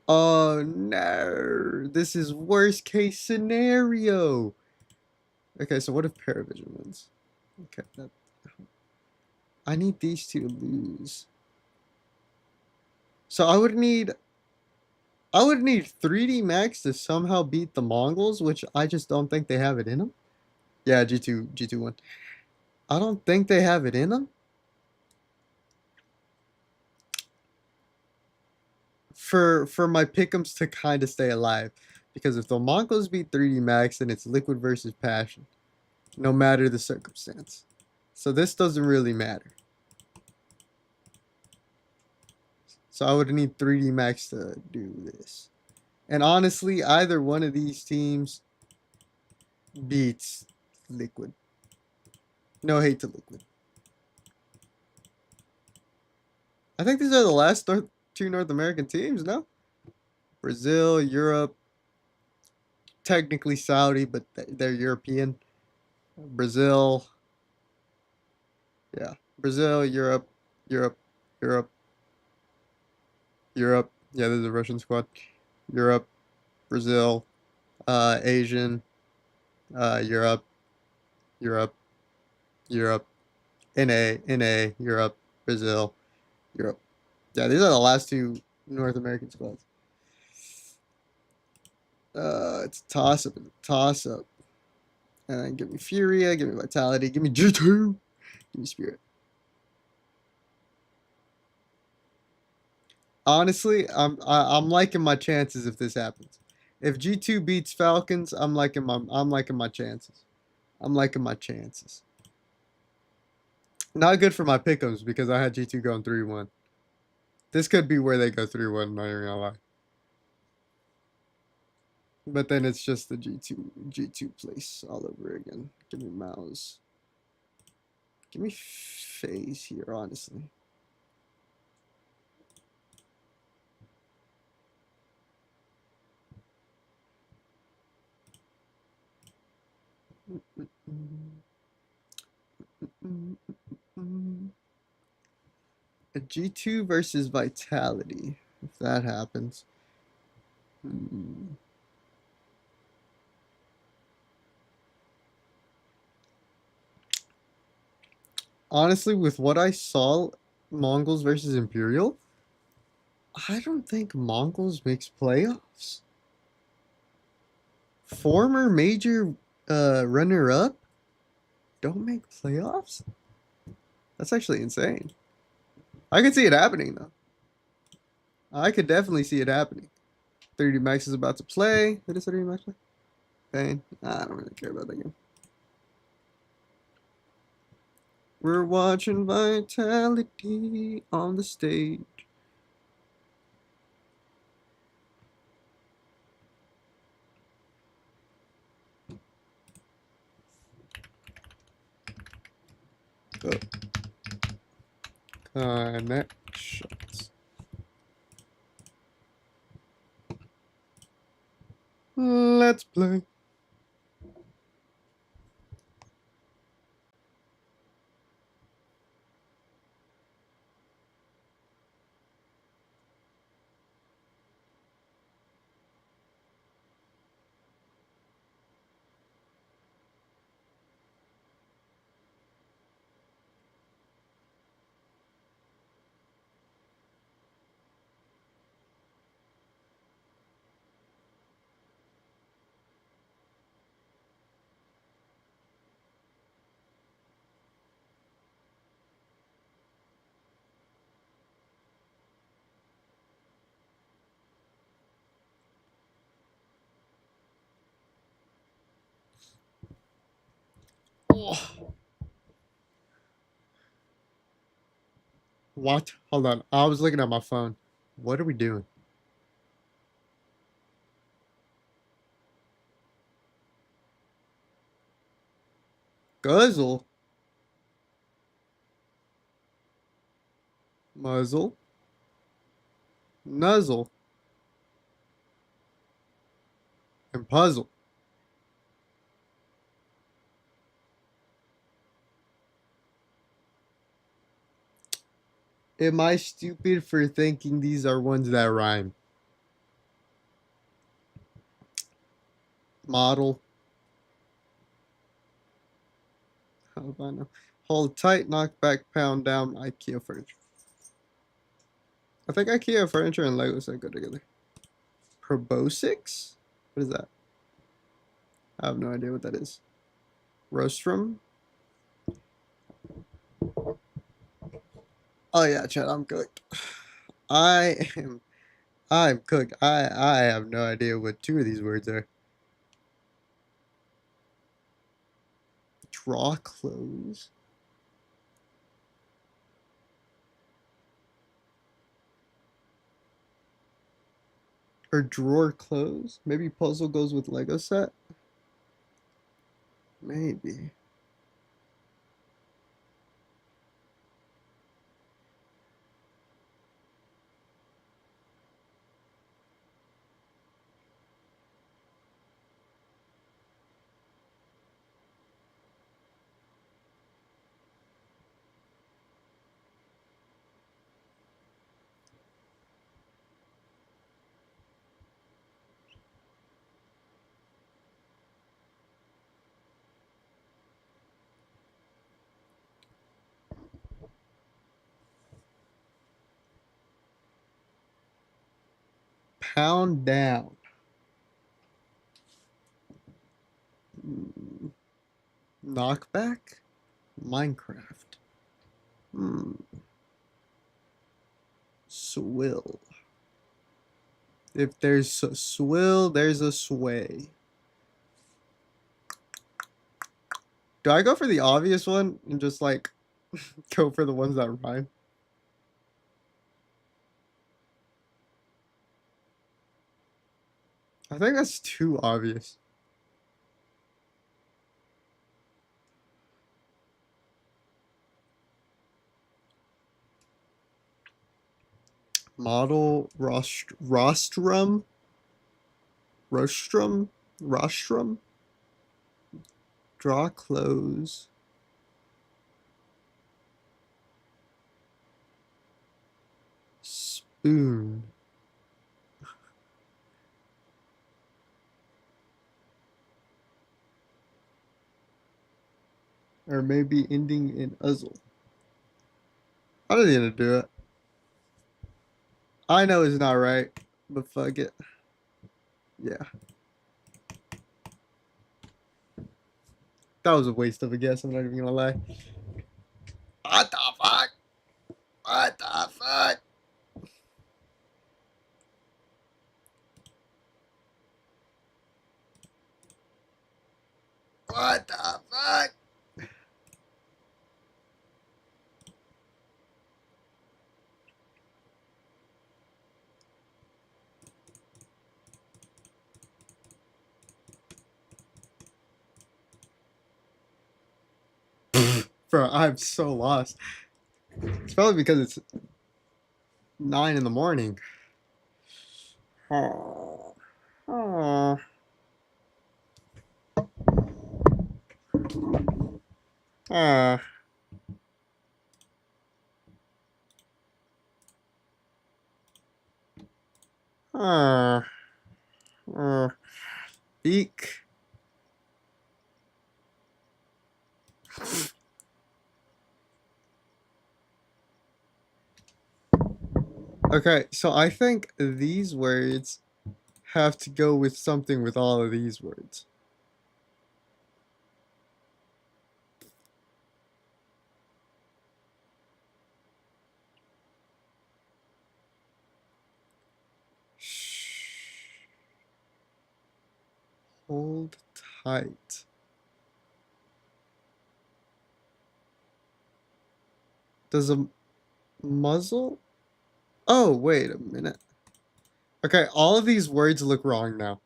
Oh no, this is worst case scenario. Okay, so what if Paravision wins? Okay, I need these two to lose. So I would need 3D Max to somehow beat the Mongols, which I just don't think they have it in them. Yeah, G2 won. I don't think they have it in them. For my pick'ems to kind of stay alive, because if the Mongols beat 3D Max, then it's Liquid versus Passion, no matter the circumstance. So this doesn't really matter. So I would need 3D Max to do this. And honestly, either one of these teams beats Liquid. No hate to Liquid. I think these are the last two North American teams, no? Brazil, Europe, technically Saudi, but they're European. Brazil. Yeah. Brazil, Europe. Yeah, there's a Russian squad. Europe, Brazil, Asian, Europe, NA, Europe, Brazil, Europe. Yeah, these are the last two North American squads. It's a toss-up. And then give me Furia, give me Vitality, give me G2, give me Spirit. Honestly, I'm liking my chances if this happens. If G2 beats Falcons, I'm liking my chances. Not good for my pick'ems because I had G2 going 3-1. This could be where they go 3-1, not even gonna lie. But then it's just the G2 place all over again. Give me Mouse. Give me FaZe here, honestly. A G2 versus Vitality, if that happens. honestly, with what I saw, Mongols versus Imperial, I don't think Mongols makes playoffs. Former major runner-up don't make playoffs? That's actually insane. I could see it happening, though. I could definitely see it happening. 30 Max is about to play. Who does 30 Max play? Pain. I don't really care about that game. We're watching Vitality on the stage. Oh. Connections. Let's play. Oh. What? Hold on. I was looking at my phone. What are we doing? Guzzle. Muzzle. Nuzzle. And puzzle. Am I stupid for thinking these are ones that rhyme? Model. How do I know? Hold tight, knock back, pound down, IKEA furniture. I think IKEA furniture and Lego set go together. Proboscis? What is that? I have no idea what that is. Rostrum? Oh yeah, Chad, I'm cooked. I'm cooked. I have no idea what two of these words are. Draw close. Or drawer close. Maybe puzzle goes with Lego set. Maybe. Pound down. Knockback? Minecraft. Swill. If there's a swill, there's a sway. Do I go for the obvious one and just like go for the ones that rhyme? I think that's too obvious. Model rostrum. Draw close. Spoon. Or maybe ending in uzzle. I'm just gonna do it. I know it's not right, but fuck it. Yeah. That was a waste of a guess, I'm not even gonna lie. What the fuck? What the fuck? What the fuck? Bro, I'm so lost. It's probably because it's 9 in the morning. Oh. Oh. Ah. Ah. Beak. Okay, so I think these words have to go with something with all of these words. Hold tight. Does a muzzle? Oh, wait a minute. Okay, all of these words look wrong now.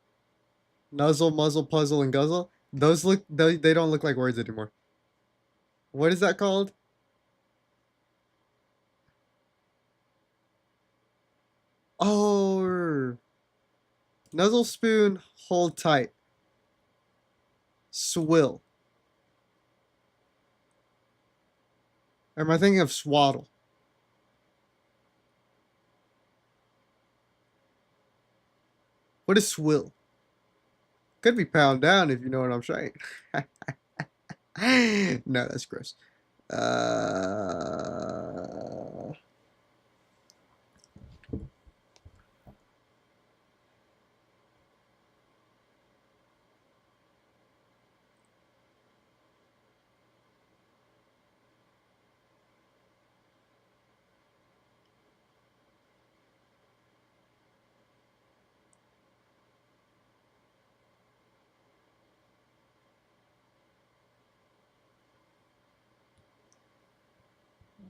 Nuzzle, muzzle, puzzle, and guzzle. Those look, they don't look like words anymore. What is that called? Oh, nuzzle, spoon, hold tight. Swill. Or am I thinking of swaddle? What is swill? Could be pound down if you know what I'm saying. No, that's gross.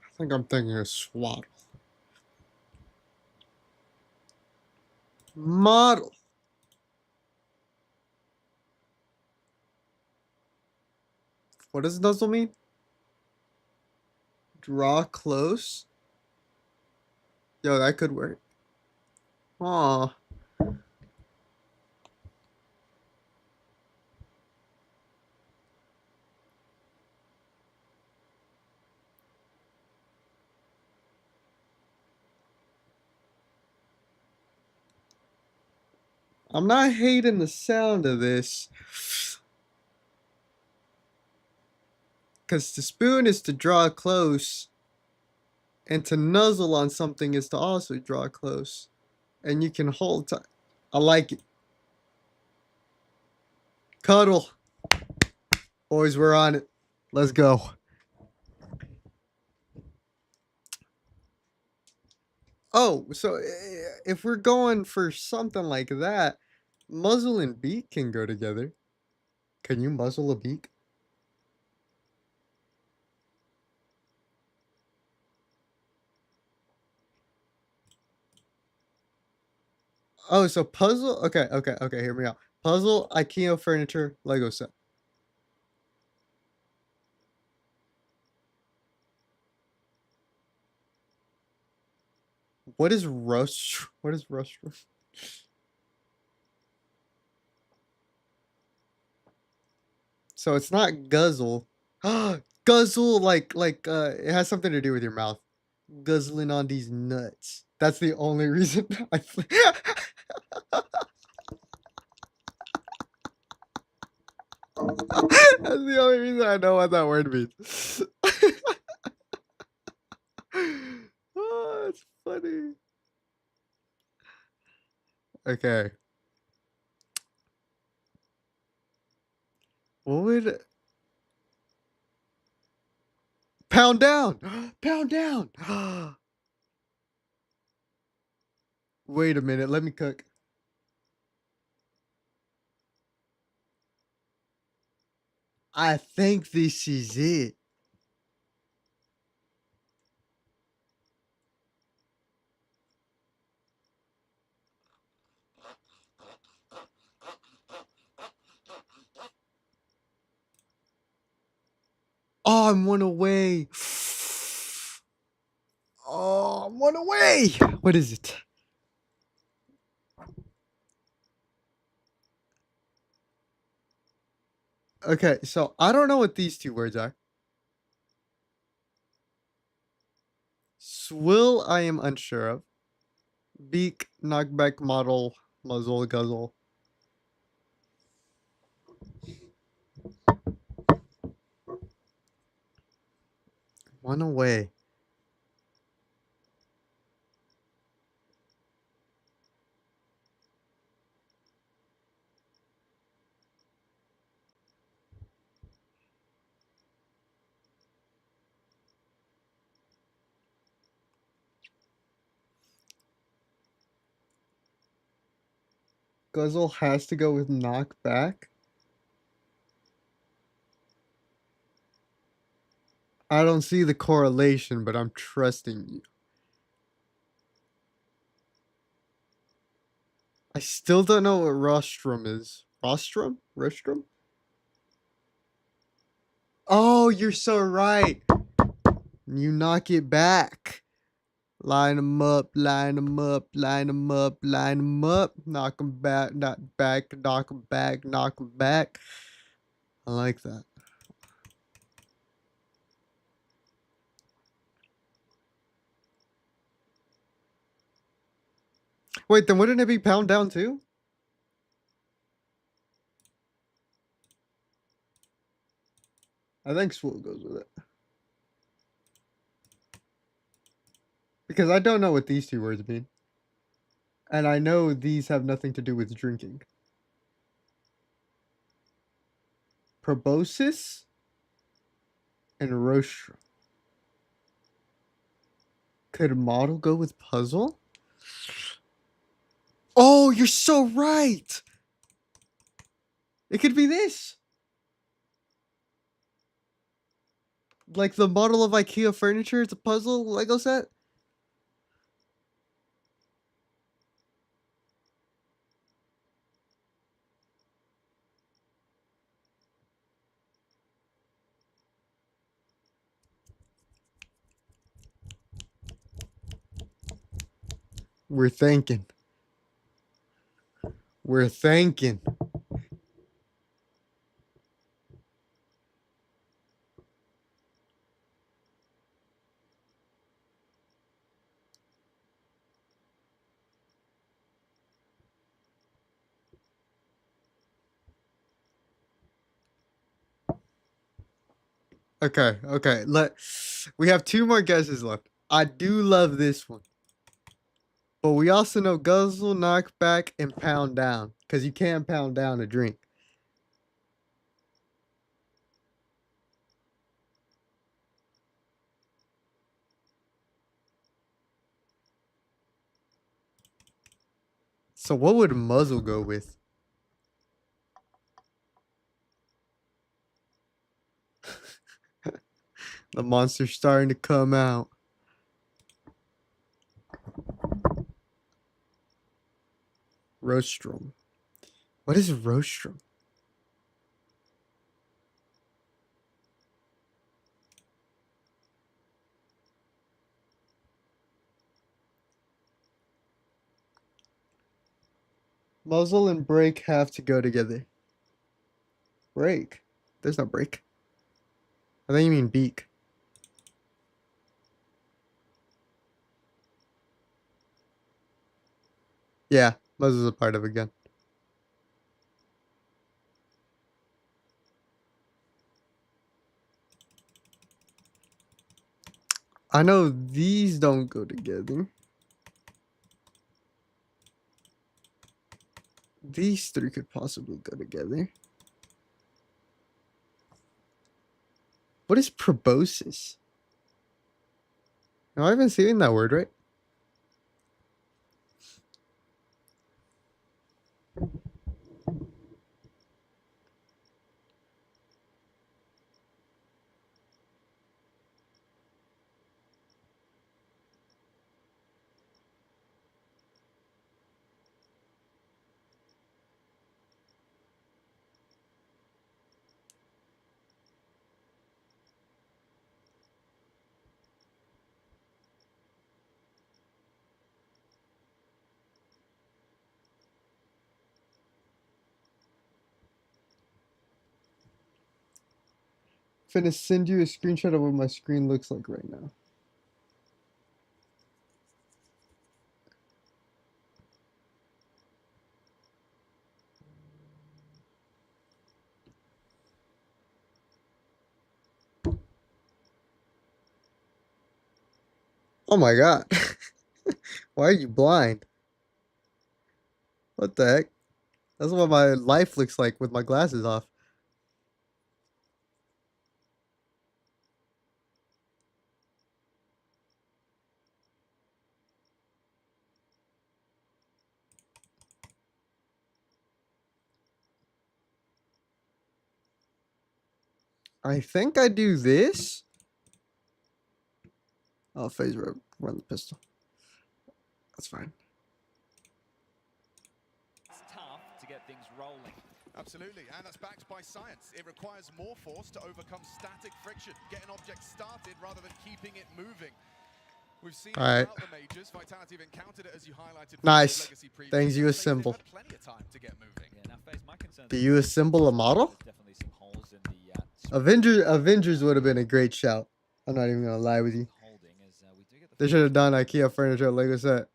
I think I'm thinking of swaddle. Model. What does nuzzle mean? Draw close. Yo, that could work. Aw. I'm not hating the sound of this. Because to spoon is to draw close. And to nuzzle on something is to also draw close. And you can hold tight. I like it. Cuddle. Boys, we're on it. Let's go. Oh, so if we're going for something like that, muzzle and beak can go together. Can you muzzle a beak? Oh, so puzzle? Okay, hear me out. Puzzle, IKEA furniture, Lego set. What is rust? What is rust? So it's not guzzle. Guzzle, like it has something to do with your mouth. Guzzling on these nuts. That's the only reason I. That's the only reason I know what that word means. Okay. What would... Pound down! Pound down! Wait a minute, let me cook. I think this is it. Oh, I'm one away. Oh, I'm one away. What is it? Okay, so I don't know what these two words are. Swill, I am unsure of. Beak, knockback, model, muzzle, guzzle. One away. Guzzle has to go with knockback. I don't see the correlation, but I'm trusting you. I still don't know what rostrum is. Rostrum? Rostrum? Oh, you're so right. You knock it back. Line them up, line them up, line them up, line them up. Knock them back, knock back, knock them back, knock them back. I like that. Wait, then wouldn't it be pound down too? I think Swool goes with it. Because I don't know what these two words mean. And I know these have nothing to do with drinking. Proboscis and rostrum. Could model go with puzzle? Oh, you're so right! It could be this. Like the model of IKEA furniture, it's a puzzle Lego set. We're thinking. We're thinking. Okay, okay. We have two more guesses left. I do love this one. But we also know guzzle, knockback, and pound down. Because you can't pound down a drink. So what would muzzle go with? The monster's starting to come out. Rostrum. What is rostrum? Muzzle and break have to go together. Break? There's no break. I think you mean beak. Yeah, muzzle's a part of a gun. I know these don't go together. These three could possibly go together. What is proboscis? Am I even saying that word right? I'm finna send you a screenshot of what my screen looks like right now. Oh my god. Why are you blind? What the heck? That's what my life looks like with my glasses off. I think I do this. Oh, phase run the pistol. That's fine. It's tough to get things rolling. Absolutely, and that's backed by science. It requires more force to overcome static friction, get an object started rather than keeping it moving. We've seen throughout the majors, Vitality have encountered it as you highlighted. Nice. Things you assemble. Plenty of time to get moving. Yeah, now, FaZe, my concern Do you assemble a model? there's definitely some holes in the Avengers would have been a great shout. I'm not even gonna lie with you. holding as we do get the They should have done IKEA furniture Lego set.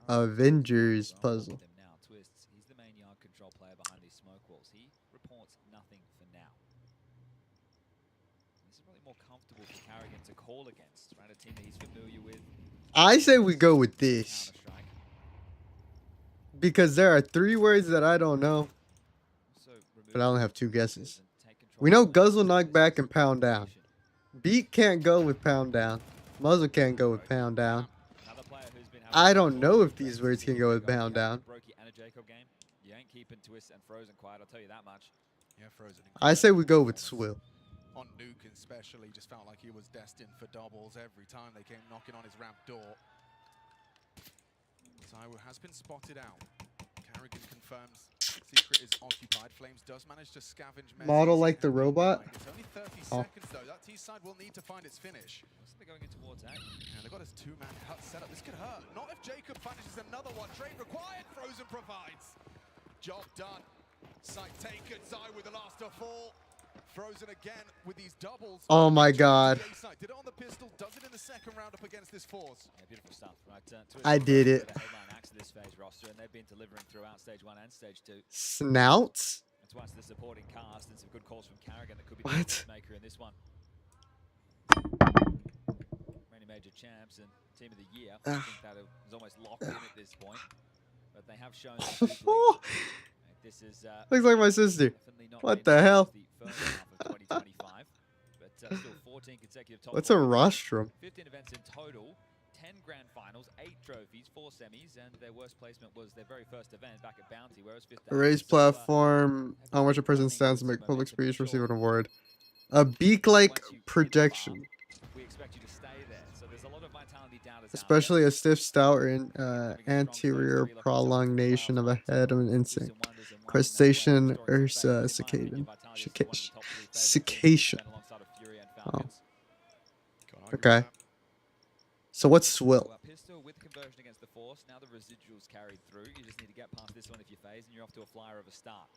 Avengers puzzle. Them now. Twists. He's the main yard control player behind these smoke walls. He reports nothing for now. This is probably more comfortable for Carrigan to call against, right? A team that he's familiar with. I say we go with this. Counter-Strike. Because there are 3 words that I don't know, Also but I only have 2 guesses. and take control We know of the guzzle, ball. knock back, and pound down. Beat can't go with pound down. Muzzle can't go with pound down. Another player who's been I don't know if these words can go with pound down. Brokey and a Jacob game. You ain't keeping Twist and Frozen quiet, I'll tell you that much. Yeah, Frozen. I say we go with Swill. On Nuke especially, just felt like he was destined for doubles every time they came knocking on his ramp door. Zywoo has been spotted out. Carrigan confirms secret is occupied. Flames does manage to scavenge Messi. Model like the robot? It's only 30 Oh. seconds though. That T side will need to find its finish. Looks like they're going in towards A. And they've got his 2-man cut set up. This could hurt. Not if Jacob finishes another one. Trade required. Frozen provides. Job done. Site taken. Zai with the last to fall. Frozen again with these doubles. Oh my god. Did it on the pistol. Does it in the second round up against this force. Yeah, beautiful stuff, right? Twist I did it. the headline acts of this phase roster, and they've been delivering throughout stage 1 and stage 2. Snouts? That's why it's the supporting cast and some good calls from Carrigan that could be What? the difference maker in this one. Reigning major champs and team of the year. I think that is almost locked in at this point, but they have shown. This is Looks like my sister. definitely not What been the hell? the first half of 2025, but still 14 consecutive top What's a 4 rostrum? 15 events in total, 10 grand finals, 8 trophies, 4 semis, and their worst placement was their very first event back at Bounty, whereas 5th. A raised platform on which a person stands to make public speech, receive an award. A beak-like projection. We expect you to stay there, so there's a lot of vitality down as Especially a stiff, stout, or anterior prolongation of a head of an insect. Crustacean or cicadan. Cication. Oh. Okay. So what's Swill? Pistol with conversion against the force. Now the residuals carried through. You just need to get past this one if you phase, and you're off to a flyer of a start.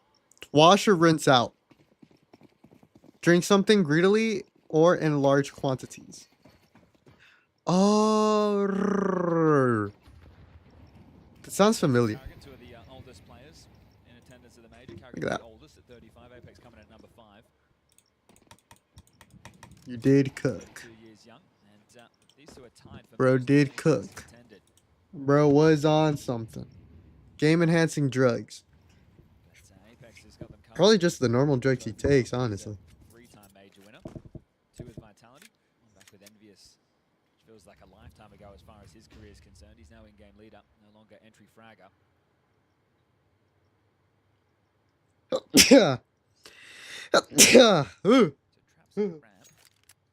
Wash or rinse out. Drink something greedily or in large quantities. Oh, that sounds familiar. Carrigan, 2 of the oldest players in attendance at the major. Look Carrigan, at that. the oldest at 35. Apex coming at number 5. You did cook. 2 years young, and these two are tied for Bro most did games cook. attended. Bro was on something. Game enhancing drugs. But, Apex has got them covered. Probably just the normal drugs he takes, honestly. Three-time major winner. 2 with Vitality. One back with Envious. Which feels like a lifetime ago as far as his career is concerned. He's now in-game leader, no longer entry fragger. Yeah. Yeah. Ooh. So traps the ramp.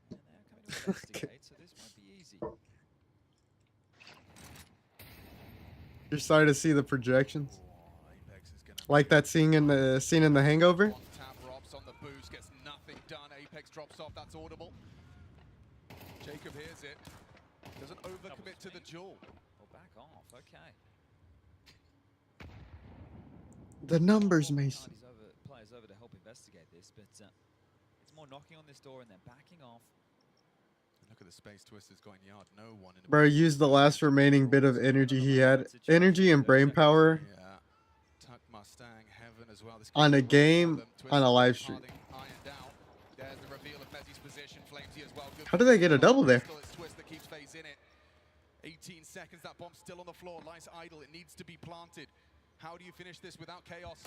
And they're coming to investigate, so this might be easy. You're starting to see the projections. Apex is gonna Like that scene in the Hangover. one tap. Robs on the boost, gets nothing done. Apex drops off. That's audible. Jacob hears it. Doesn't overcommit to the duel. Well, back off. Okay. The numbers, Mason. Players over to help investigate this, but it's more knocking on this door and then backing off. Look at the space Twister's got in yard. No one in. Bro, used the last remaining bit of energy he had. Energy and brain power Yeah. Tuck Mustang, Heaven as well. This on a could be game, Twister on a live stream. Harding ironed out. There's the reveal of Mezzi's position. Flamesy as well. Good How did they get a double there? Still, it's Twister keeps phase in it. 18 seconds. That bomb's still on the floor. Lies idle. It needs to be planted. How do you finish this without chaos?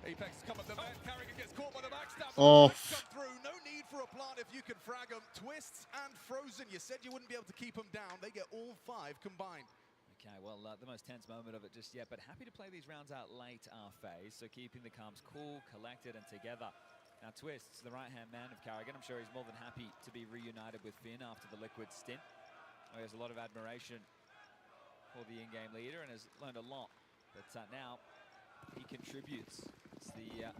Apex come up the vent. Carrigan gets caught by the backstab. Oh. Come through. No need for a plant if you can frag them. Twists and Frozen. You said you wouldn't be able to keep them down. They get all 5 combined. Okay, well, the most tense moment of it just yet, but happy to play these rounds out late our phase, so keeping the comms cool, collected, and together. Now, Twists, the right-hand man of Carrigan, I'm sure he's more than happy to be reunited with Finn after the Liquid stint. He has a lot of admiration for the in-game leader and has learned a lot. But now he contributes. It's the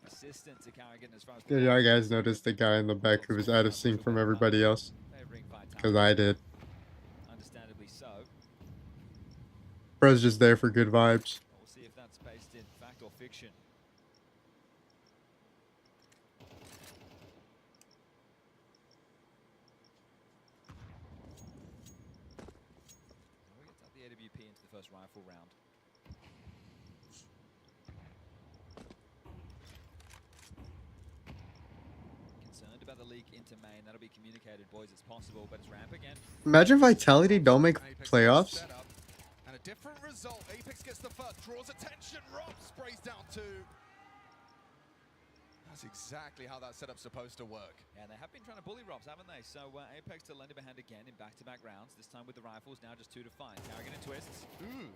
assistant to Carrigan as far as... Did y'all guys notice the guy in the back who was out of sync from everybody else? Because I did. Understandably so. Bro's just there for good vibes. We'll see if that's based in fact or fiction. We get the AWP into the first rifle round. Concerned about the leak into main. That'll be communicated, boys. It's possible, but it's ramp again. Imagine Vitality don't make playoffs. And a different result. Apex gets the first, draws attention. Rob sprays down 2. That's exactly how that setup's supposed to work. Yeah, they have been trying to bully Robs, haven't they? So Apex to lend a hand again in back-to-back rounds. This time with the rifles, now just 2 to 5. Carrigan and Twists. Ooh.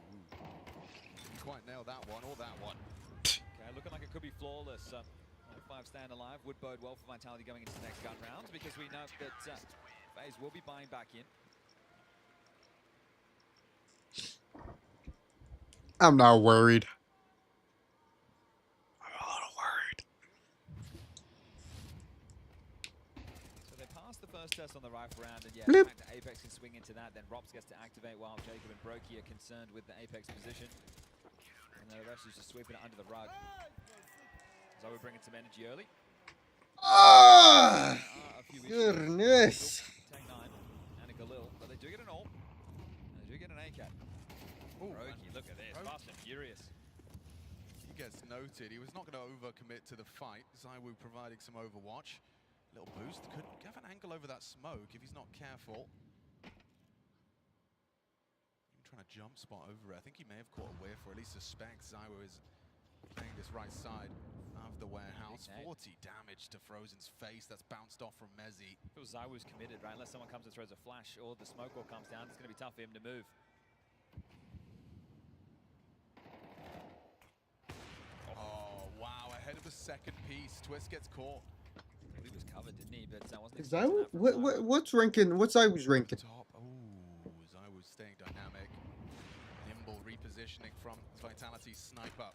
Didn't quite nail that one or that one. Okay, looking like it could be flawless. 5 staying alive would bode well for Vitality going into the next gun rounds because we know that FaZe will be buying back in. I'm not worried. I'm a little worried. So they passed the first test on the rifle round, and yeah, Blip. in fact, Apex can swing into that. Then Robs gets to activate while Jacob and Brokey are concerned with the Apex position. And the rest is just sweeping it under the rug. So we're bringing some energy early. Ah, A few issues. goodness. Take 9 and a Galil, but they do get an ult. And they do get an ACAT. Brokey, look at this, fast and furious. He gets noted. He was not going to overcommit to the fight. ZywOo providing some overwatch. Little boost. Could have an angle over that smoke if he's not careful. Even trying to jump spot over it. I think he may have caught a whiff, or at least suspects ZywOo is playing this right side of the warehouse. 40 damage to Frozen's face. That's bounced off from Mezzi. Feels ZywOo's committed, right? Unless someone comes and throws a flash or the smoke wall comes down, it's going to be tough for him to move. Oh, wow. Ahead of the second piece. Twist gets caught. He was covered, didn't he? But wasn't Is ZywOo? What's ranking? What's ZywOo's ranking? Top. Oh, ZywOo's staying dynamic. Nimble repositioning from Vitality sniper.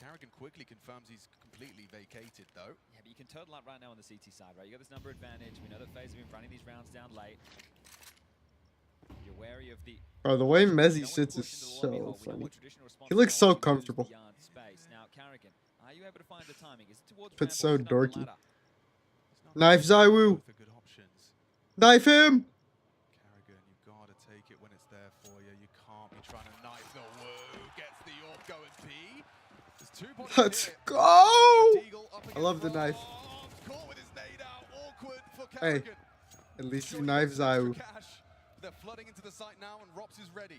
Carrigan quickly confirms he's completely vacated, though. Yeah, but you can turtle up right now on the CT side, right? You got this number advantage. We know that FaZe have been running these rounds down late. You're wary of the... Bro, the way Mezzi sits is so funny. He looks so comfortable. Now, Carrigan, are you able to find the timing? Is it towards It's so ramp or is it up the dorky. ladder? Knife ZywOo. For good options. Knife him. Carrigan, you've got to take it when it's there for you. You can't be trying to knife the woo. Gets the AWP going B. There's 2 bodies Let's here. go. Deagle up I love the against knife. Robs, caught with his nade out. Awkward for Hey, Carrigan. at least you Sure, knife he gets extra ZywOo. cash. They're flooding into the site now, and Rops is ready.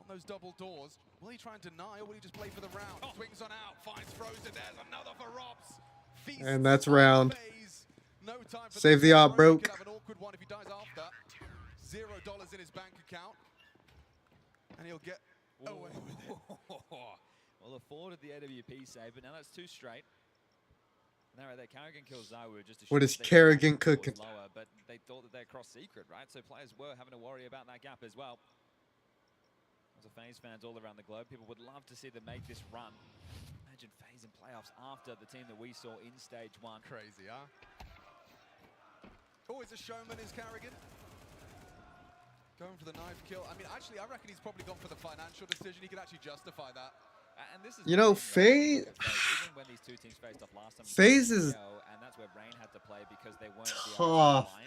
On those double doors, will he try and deny, or will he just play for the round? Swings on out, finds Frozen, there's another for Rops. And that's round. No time for Save the op, broke. Could have an awkward one if he dies after. $0 in his bank account. And he'll get away with it. Well, afforded the AWP save, but now that's 2 straight. Now right there, Carrigan kills Zawu just to What show is that they Carrigan can push cooking? lower, but they thought that they're cross secret, right? So players were having to worry about that gap as well. As a FaZe fans all around the globe, people would love to see them make this run. Imagine FaZe in playoffs after the team that we saw in stage 1. Crazy, huh? Always a showman is Carrigan. Going for the knife kill. I mean, actually, I reckon he's probably gone for the financial decision. He could actually justify that. And this is You know, FaZe. FaZe. Even when these two teams faced off last time, FaZe is and that's where Rain had to play because they weren't the tough. line.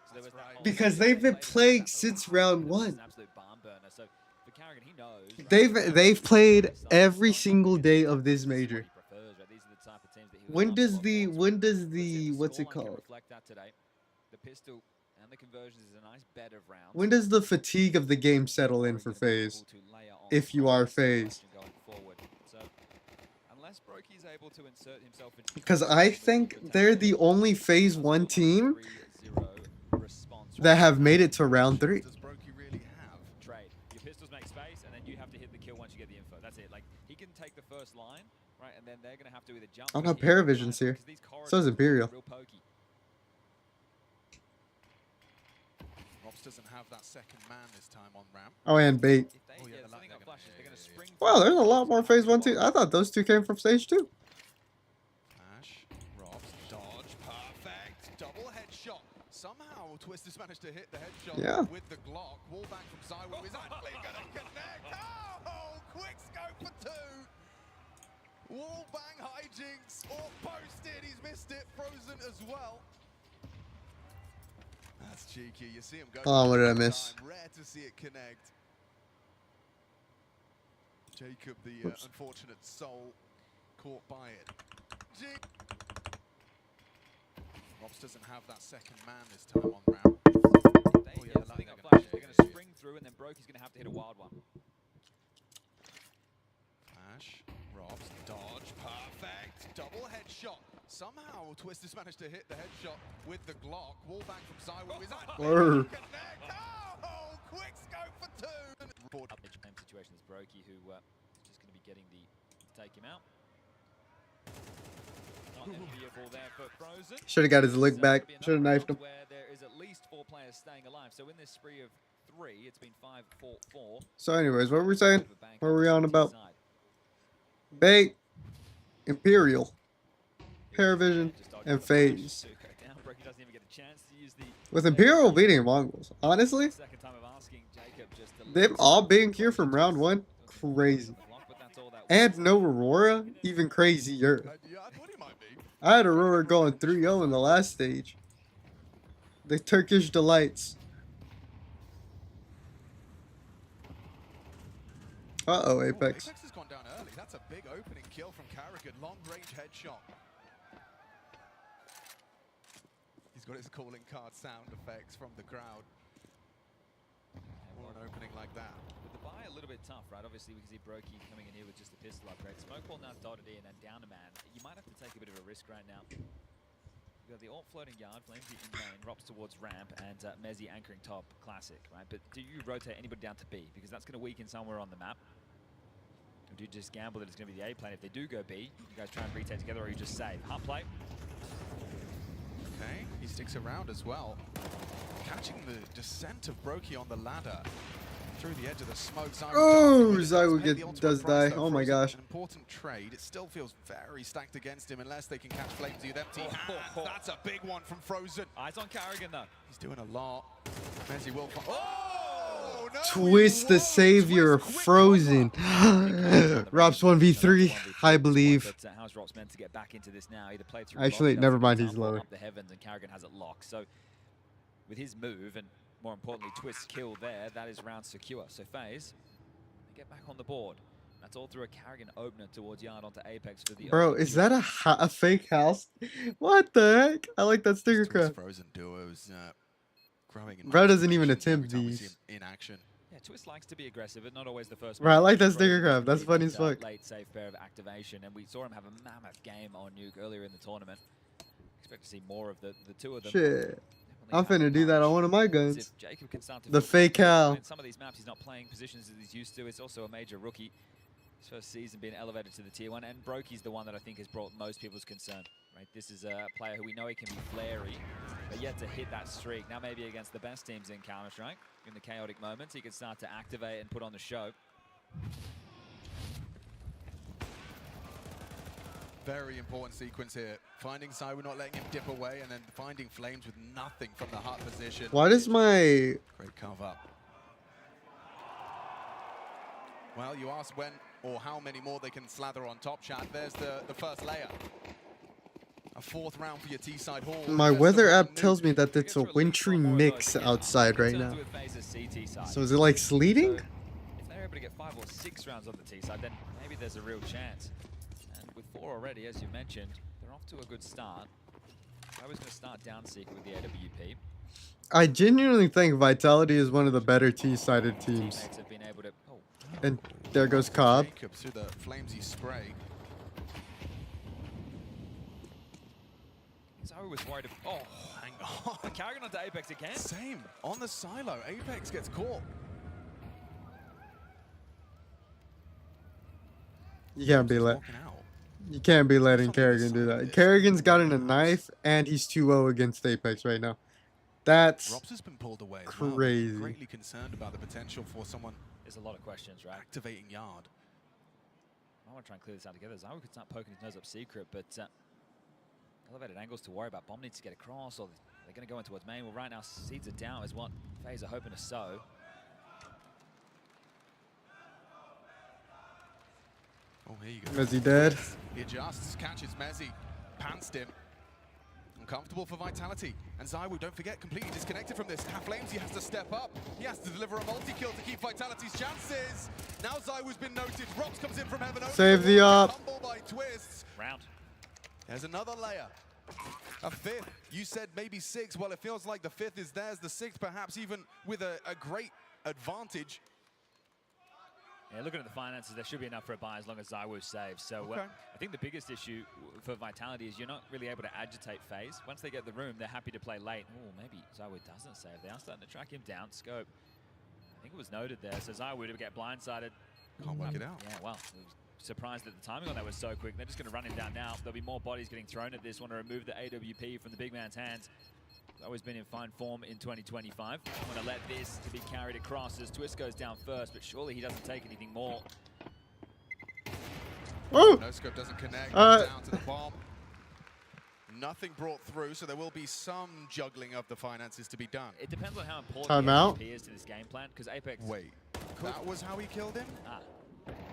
So there was that whole Because thing they've been that playing was since an round 1. absolute barn burner. So for Carrigan, he knows. Right? They've played every single day of this major. He prefers, right? These are the type of teams that he would When love does to the watch. what's it Scoreline can called? reflect that today. The pistol and the conversions is a nice bed of rounds. When does the fatigue of the game settle in for FaZe? If you are FaZe. Because I think they're the only FaZe 1 team that have made it to round 3. Does Brokey really have? Trade. Your pistols make space, and then you have to hit the kill once you get the info. That's it. Like, he can take the first line, right, and then they're going to have to either jump. Oh or no, hit the Paravision's line, here. because these So is corridors are Imperial. real pokey. Rops doesn't have that second man this time on ramp. Oh, and bait. If they, Oh, yeah, yeah, the something light- got flashes, they're going to spring. Wow, there's a lot more FaZe 1 teams. I thought those two came from stage 2. Flash, Rops, dodge, perfect, double headshot. Somehow Twist has managed to hit the headshot Yeah. with the Glock. Wallbang from Zywoo is actually going to connect. Oh, quick scope for 2. Wallbang hijinks or posted. He's missed it. Frozen as well. That's cheeky. You see him go. Oh, what did I for the miss? time. Rare to see it connect. Jacob, the Oops. unfortunate soul, caught by it. Rops doesn't have that second man this time on round. They, Oh, yeah, yeah, the something light got they're flashes. They're going gonna- to spring through, and then Brokey's going to have to hit a wild one. Flash, Rops, dodge, perfect, double headshot. Somehow Twist has managed to hit the headshot with the Glock. Wallbang from Zywoo is actually Word. going to connect. Oh, quick scope for 2. Up the same situation as Brokey, who is just going to be getting the take him out. Not enviable there for Frozen. Should have got his lick So back. it'll be Should have another knifed him. round Where there is at least 4 players staying alive. So in this spree of 3, it's been 5-4-4. So anyways, what were we saying? Over Bank What were on we the on CT about? side. Bait, Imperial, Paravision, Just dodging and the flash FaZe. to go down. Brokey doesn't even get a chance to use the With Imperial beating Mongols, honestly, second time of asking Jacob just to them all being here from round 1, crazy. but that's all that And no Aurora, even crazier. Yeah, I thought he might be. I had Aurora going 3-0 in the last stage. The Turkish delights. Uh-oh, Apex. Apex has gone down early. That's a big opening kill from Carrigan. Long range headshot. He's got his calling card sound effects from the crowd. Or an opening like that. With the buy a little bit tough, right? Obviously, we can see Brokey coming in here with just the pistol upgrade. Smokeball now dotted in and down a man. You might have to take a bit of a risk right now. You've got the alt floating yard, Flamesy in main, Rops towards ramp, and Mezzy anchoring top, classic, right? But do you rotate anybody down to B? Because that's going to weaken somewhere on the map. Or do you just gamble that it's going to be the A plane? If they do go B, you guys try and retake together, or you just save. Hot play. Okay, he sticks around as well. Catching the descent of Brokey on the ladder. Through the edge of the smoke. Oh, does Zywoo pay the ultimate does price, die. though. Oh my Frozen, gosh. An important trade. It still feels very stacked against him unless they can catch Flamesy with empty hands. That's a big one from Frozen. Eyes on Carrigan, though. He's doing a lot. Messi will. Oh! No, Twist the savior, Frozen. Rops 1v3, I believe. But how's Rops meant to get back into this now? Either play through Actually, lockdowns never or mind, get he's down, lower. up the heavens, and Carrigan has it locked. So with his move and more importantly Twist's kill there, that is round secure. So FaZe, they get back on the board. That's all through a Carrigan opener towards yard onto Apex for the. Bro, only is kill. that a fake house? What the heck? I like that sticker Twist craft. Frozen duos growing in Bro doesn't even motivation attempt every time we see these. him in action. Yeah, Twist likes to be aggressive, but not always the first. Bro, I one. like that He's sticker really crab. That's really funny as good, fuck. Late safe pair of activation, and we saw him have a mammoth game on Nuke earlier in the tournament. Expect to see more of the two of them. Shit. I'm Definitely finna do that on one of my as guns. if Jacob can start to The feel fake confident. cow. In some of these maps, he's not playing positions as he's used to. It's also a major rookie. His first season being elevated to the tier 1, and Brokey's the one that I think has brought most people's concern. Right, this is a player who we know he can be flary, but yet to hit that streak. Now maybe against the best teams in Counter-Strike, in the chaotic moments, he can start to activate and put on the show. Very important sequence here. Finding Zywoo, not letting him dip away, and then finding Flames with nothing from the hut position. Why does my... Great cover. Well, you asked when or how many more they can slather on top, chat. There's the first layer. A 4th round for your T-side haul. My There's weather the app tells me that it's a wintry mix outside right now. So is it like sleeting? If they're able to get 5 or 6 rounds on the T side, then maybe there's a real chance. And with 4 already, as you mentioned, they're off to a good start. I was going to start down Seeker with the AWP. I genuinely think Vitality is one of the better T-sided teams. Teammates have been able to. Oh, And there goes Cobb. Jacob through the flamesy spray. Zywoo was worried. Oh, Hang on. Carrigan onto Apex again. Same. On the silo. Apex gets caught. You can't be let. Walking out. You can't be letting Kerrigan do that. Kerrigan's gotten a knife and he's 2-0 against Apex right now. That's Robs has been pulled away as well. crazy. Greatly concerned about the potential for someone There's a lot of questions, right? activating Yard. I want to try and clear this out together. Zywoo could start poking his nose up Secret, but elevated angles to worry about. Bomb needs to get across, or they're going to go in towards main. Well, right now, seeds are down is what FaZe are hoping to sow. Oh, here you go. Is he dead? He adjusts, catches Mezzy, pantsed him. Uncomfortable for Vitality. And Zywoo, don't forget, completely disconnected from this. Flamesy has to step up. He has to deliver a multi-kill to keep Vitality's chances. Now Zywoo's been noted. Robs comes in from heaven. Save the op. Humble by Twists. Round. There's another layer. A 5th. You said maybe 6. Well, it feels like the 5th is theirs. The 6th perhaps even with a great advantage. Yeah, looking at the finances, there should be enough for a buy as long as Zywoo saves. So Okay. I think the biggest issue for Vitality is you're not really able to agitate FaZe. Once they get the room, they're happy to play late. Oh, maybe Zywoo doesn't save. They are starting to track him down. Scope. I think it was noted there. So Zywoo to get blindsided. Can't work it out. Yeah, well, surprised that the timing on that was so quick. They're just going to run him down now. There'll be more bodies getting thrown at this. Want to remove the AWP from the big man's hands. He's always been in fine form in 2025. Want to let this to be carried across as Twist goes down first, but surely he doesn't take anything more. Oh! No scope doesn't connect. Goes down to the bomb. Nothing brought through, so there will be some juggling of the finances to be done. It depends on how important Timeout. the AWP is to this game plan, because Apex... Wait, that was how he killed him? Ah,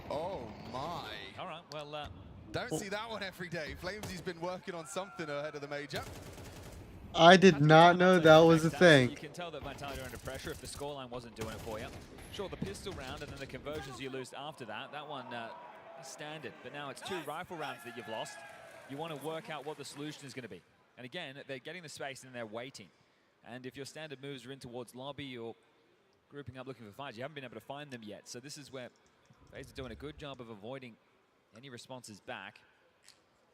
Oh my. all right, well... Don't see that one every day. Flamesy's been working on something ahead of the major. I did not know that was a thing. You can tell that Vitality are under pressure if the scoreline wasn't doing it for you. Sure, the pistol round and then the conversions you lose after that, that one is standard. But now it's 2 rifle rounds that you've lost. You want to work out what the solution is going to be. And again, they're getting the space and they're waiting. And if your standard moves are in towards lobby or grouping up looking for fights, you haven't been able to find them yet. So this is where FaZe are doing a good job of avoiding any responses back.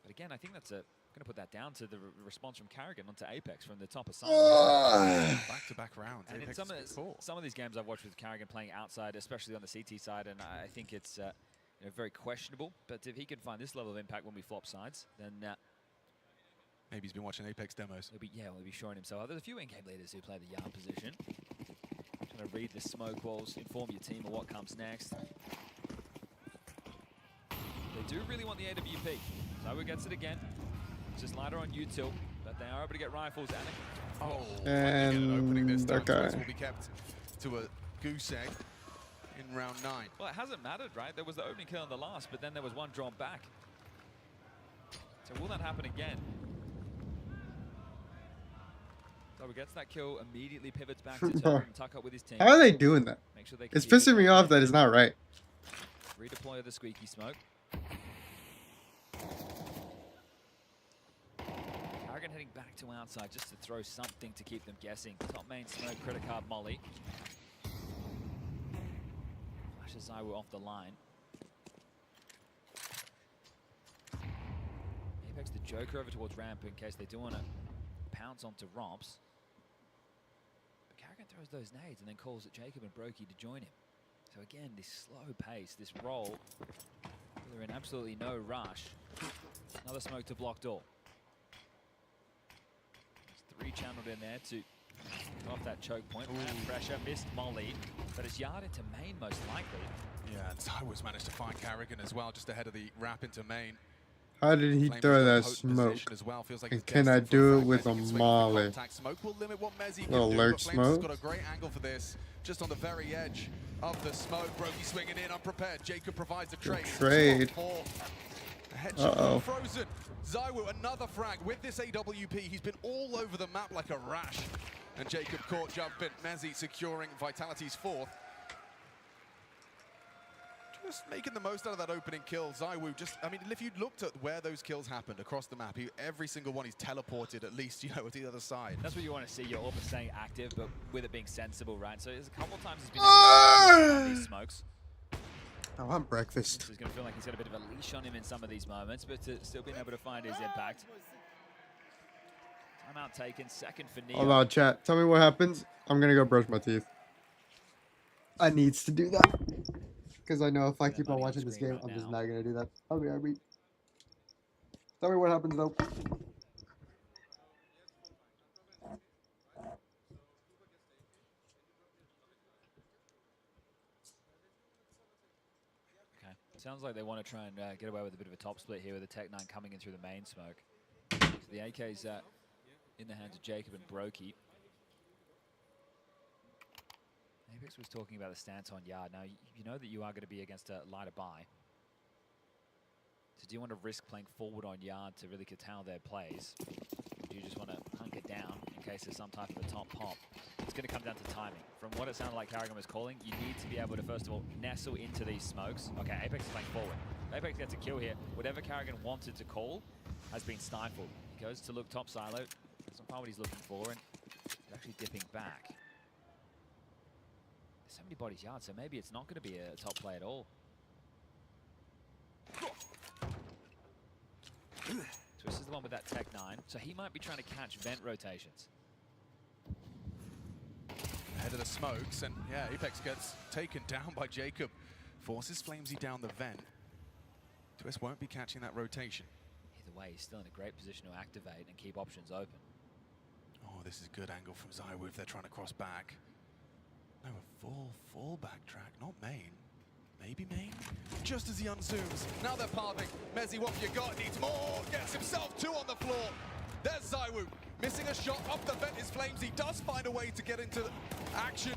But again, I think that's going to put that down to the response from Carrigan onto Apex from the top of side. Back-to-back rounds. And in Apex some is cool. of these games I've watched with Carrigan playing outside, especially on the CT side, and I think it's very questionable. But if he can find this level of impact when we flop sides, then maybe he's been watching Apex demos. he'll be showing himself. There's a few in-game leaders who play the yard position. Trying to read the smoke walls, inform your team of what comes next. They do really want the AWP. Zywoo gets it again. It's just lighter on util, but they are able to get rifles at it. Oh, And that okay. will be kept to a goose egg in round 9. Well, it hasn't mattered, right? There was the opening kill on the last, but then there was one drawn back. So will that happen again? So he gets that kill, immediately pivots back to turn and tuck up with his team. How are they doing that? Make sure they can It's keep it pissing me going. off that it's not right. Redeploy the squeaky smoke. Carrigan heading back to outside just to throw something to keep them guessing. Top main smoke, credit card molly. Flashes ZywOo off the line. Apex the Joker over towards ramp in case they do want to pounce onto Robs. But Karrigan throws those nades and then calls at Jacob and Brokey to join him. So again, this slow pace, this roll, they're in absolutely no rush. Another smoke to block door. There's 3 channeled in there to get off that choke point. Pressure, missed molly, but it's yard into main most likely. Yeah, and ZywOo's managed to find Karrigan as well, just ahead of the wrap into main. How did he Flames throw in a that potent smoke? position as well. Feels like And he's can I destined for do a it with a frag. He can swing for molly? contact. Smoke will limit what Mezzi can Little do, lurk but Flames has smoke. got a great angle for this. Just on the very edge of the smoke. Brokey swinging in, unprepared. Jacob provides a trade. trade. A headshot from Frozen. ZywOo, another frag with this AWP. He's been all over the map like a rash. And Jacob caught jumping. Mezzi securing Vitality's 4th. Just making the most out of that opening kill. ZywOo just, I mean, if you looked at where those kills happened across the map, every single one he's teleported at least, you know, to the other side. That's what you want to see, your AWP staying active, but with it being sensible, right? So there's a couple times he's been able to these smokes. I want breakfast. He's going to feel like he's got a bit of a leash on him in some of these moments, but to still being able to find his impact. Timeout taken, second for Neo. Hold on, chat. Tell me what happens. I'm gonna go brush my teeth. I needs to do that. Because I know if I keep on watching this game, I'm just not gonna do that. I'll be alright. Tell me what happens though. Okay. Sounds like they want to try and get away with a bit of a top split here with the Tech-9 coming in through the main smoke. So the AK's in the hands of Jacob and Brokey. Apex was talking about the stance on yard. Now, you know that you are going to be against a lighter buy. So do you want to risk playing forward on yard to really curtail their plays? Or do you just want to hunker down in case there's some type of a top pop? It's going to come down to timing. From what it sounded like Karrigan was calling, you need to be able to, first of all, nestle into these smokes. Okay, Apex is playing forward. Apex gets a kill here. Whatever Karrigan wanted to call has been stifled. He goes to look top silo. Doesn't find what he's looking for, and he's actually dipping back. So many bodies yard, so maybe it's not going to be a top play at all. Twist is the one with that Tech-9, so he might be trying to catch vent rotations. Ahead of the smokes, and yeah, Apex gets taken down by Jacob. Forces Flamesy down the vent. Twist won't be catching that rotation. Either way, he's still in a great position to activate and keep options open. Oh, this is a good angle from ZywOo if they're trying to cross back. No, a full backtrack, not main. Maybe main? Just as he unzooms, now they're pathing. Mezzi, what have you got? Needs more, gets himself 2 on the floor. There's ZywOo, missing a shot off the vent is Flamesy. Does find a way to get into action.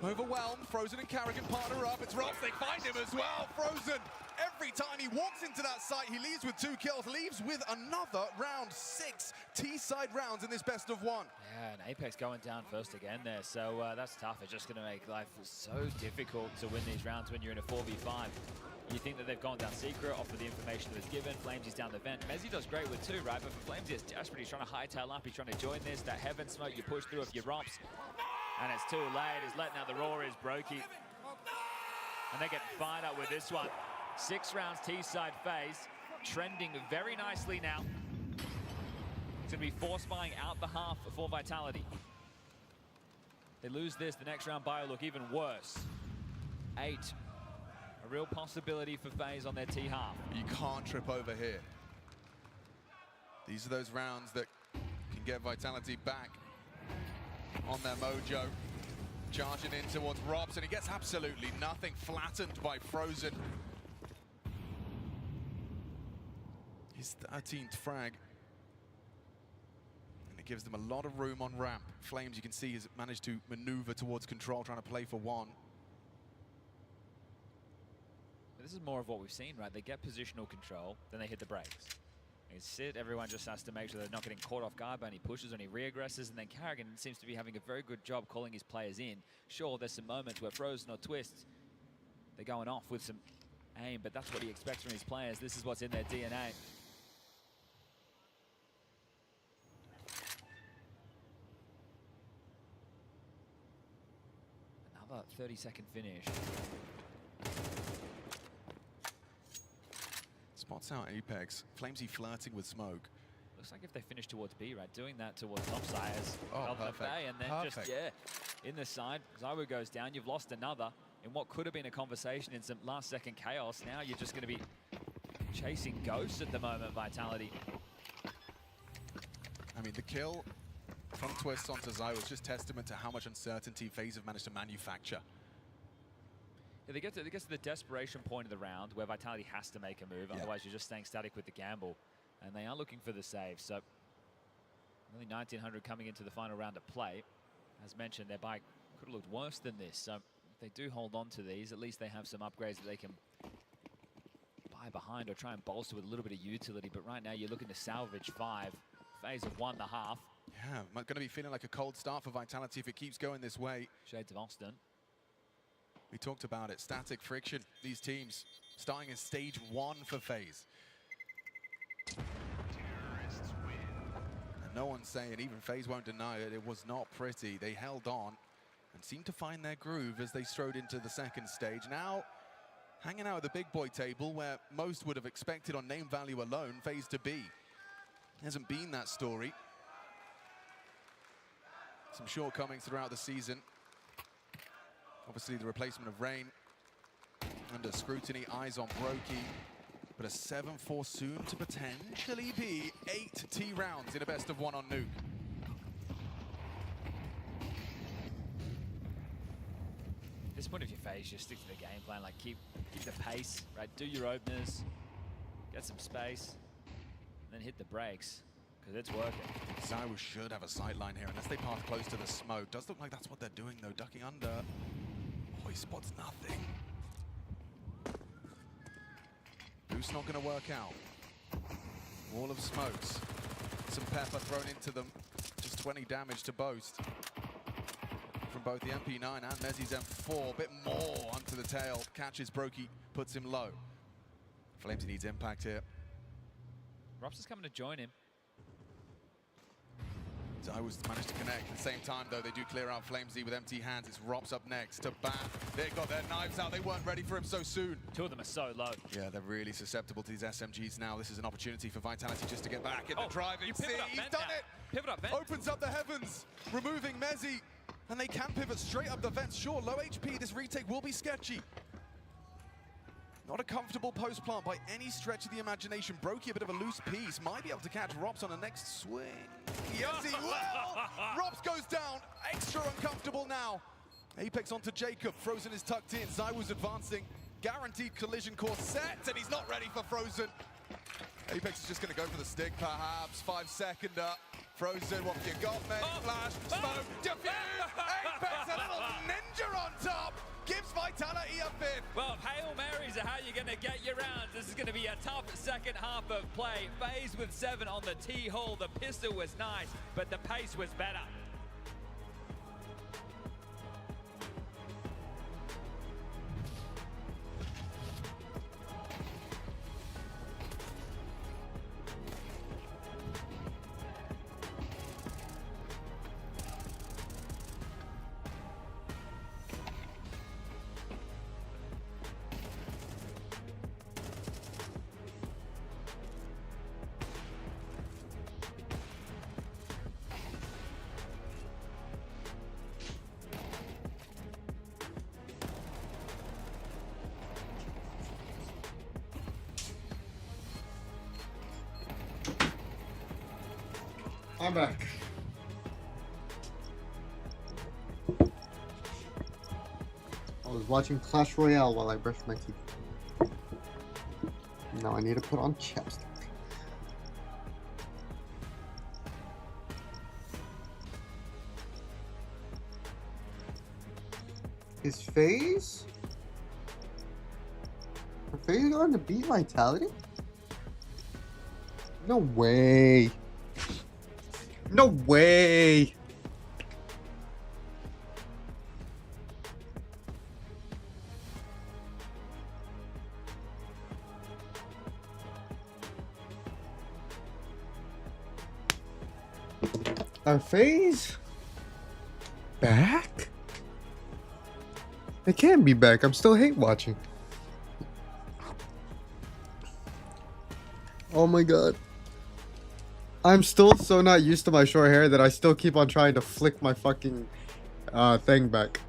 Overwhelmed, Frozen and Karrigan partner up. It's Robs, they find him as well. Frozen, every time he walks into that site, he leaves with 2 kills, leaves with another round. 6 T-side rounds in this best of 1. Yeah, and Apex going down first again there, so that's tough. It's just going to make life so difficult to win these rounds when you're in a 4v5. You think that they've gone down secret off of the information that was given. Flamesy's down the vent. Mezzi does great with 2, right? But for Flamesy, it's desperate. He's trying to hightail up. He's trying to join this. That heaven smoke, you push through if you Rops. And it's too late. He's letting out the roar is Brokey. And they get fired up with this one. 6 rounds T-side phase. Trending very nicely now. It's going to be force buying out the half for Vitality. They lose this, the next round buy will look even worse. 8. A real possibility for FaZe on their T-half. You can't trip over here. These are those rounds that can get Vitality back on their mojo. Charging in towards Robs, and he gets absolutely nothing. Flattened by Frozen. His 13th frag. And it gives them a lot of room on ramp. Flames, you can see, has managed to maneuver towards control, trying to play for 1. This is more of what we've seen, right? They get positional control, then they hit the brakes. They sit, everyone just has to make sure they're not getting caught off guard by any pushes or any re-aggresses, and then Karrigan seems to be having a very good job calling his players in. Sure, there's some moments where Frozen or Twist, they're going off with some aim, but that's what he expects from his players. This is what's in their DNA. 30-second finish. Spots out Apex. Flamesy flirting with smoke. Looks like if they finish towards B, right, doing that towards Topsires Oh, of the perfect. bay, and then Perfect. just, yeah, in the side. ZywOo goes down, you've lost another in what could have been a conversation in some last-second chaos. Now you're just going to be chasing ghosts at the moment, Vitality. I mean, the kill from Twist onto ZywOo is just testament to how much uncertainty FaZe have managed to manufacture. Yeah, they get to the desperation point of the round where Vitality has to make a move, Yeah. otherwise you're just staying static with the gamble. And they are looking for the save, so only 1,900 coming into the final round of play. As mentioned, their buy could have looked worse than this, so if they do hold on to these, at least they have some upgrades that they can buy behind or try and bolster with a little bit of utility. But right now you're looking to salvage 5. FaZe have won the half. Yeah, going to be feeling like a cold start for Vitality if it keeps going this way. Shades of Austin. We talked about it, static friction, these teams starting in stage 1 for FaZe. And no one's saying, even FaZe won't deny it, it was not pretty. They held on and seemed to find their groove as they strode into the second stage. Now, hanging out at the big boy table where most would have expected on name value alone, FaZe to be. Hasn't been that story. Some shortcomings throughout the season. Obviously the replacement of Rain under scrutiny, eyes on Brokey. But a 7-4 soon to potentially be 8 T rounds in a best of 1 on Nuke. At this point, if you're FaZe, just stick to the game plan. Like keep the pace, right? Do your openers, get some space, and then hit the brakes, because it's working. ZywOo should have a sight line here unless they pass close to the smoke. Does look like that's what they're doing though, ducking under. Oh, he spots nothing. Boost not going to work out. Wall of smokes. Some pepper thrown into them. Just 20 damage to boast. From both the MP9 and Mezzy's M4. A bit more onto the tail. Catches Brokey, puts him low. Flamesy needs impact here. Rops is coming to join him. ZywOo's managed to connect at the same time, though. They do clear out Flamesy with empty hands. It's Rops up next to bat. They got their knives out. They weren't ready for him so soon. 2 of them are so low. Yeah, they're really susceptible to these SMGs now. This is an opportunity for Vitality just to get back in the Oh, driving you seat. pivot up He's vent done now. it. Pivot up vent. Opens up the heavens, removing Mezzy. And they can pivot straight up the vents. Sure, low HP. This retake will be sketchy. Not a comfortable post plant by any stretch of the imagination. Brokey, a bit of a loose piece. Might be able to catch Rops on the next swing. Yes, he will! Rops goes down. Extra uncomfortable now. Apex onto Jacob. Frozen is tucked in. ZywOo's advancing. Guaranteed collision course set, and he's not ready for Frozen. Apex is just going to go for the stick, perhaps. 5-seconder. Frozen, what have you got, mate? Flash, smoke, defuse! Apex, a little ninja on top! Gives Vitality a 5th. Well, Hail Marys are how you're going to get your rounds. This is going to be a tough second half of play. FaZe with 7 on the T-hole. The pistol was nice, but the pace was better. I'm back. I was watching Clash Royale while I brushed my teeth. Now I need to put on chapstick. Is FaZe? Are FaZe going to beat Vitality? No way. No way! Are FaZe back? It can be back. I'm still hate watching. Oh my god. I'm still so not used to my short hair that I still keep on trying to flick my fucking thing back.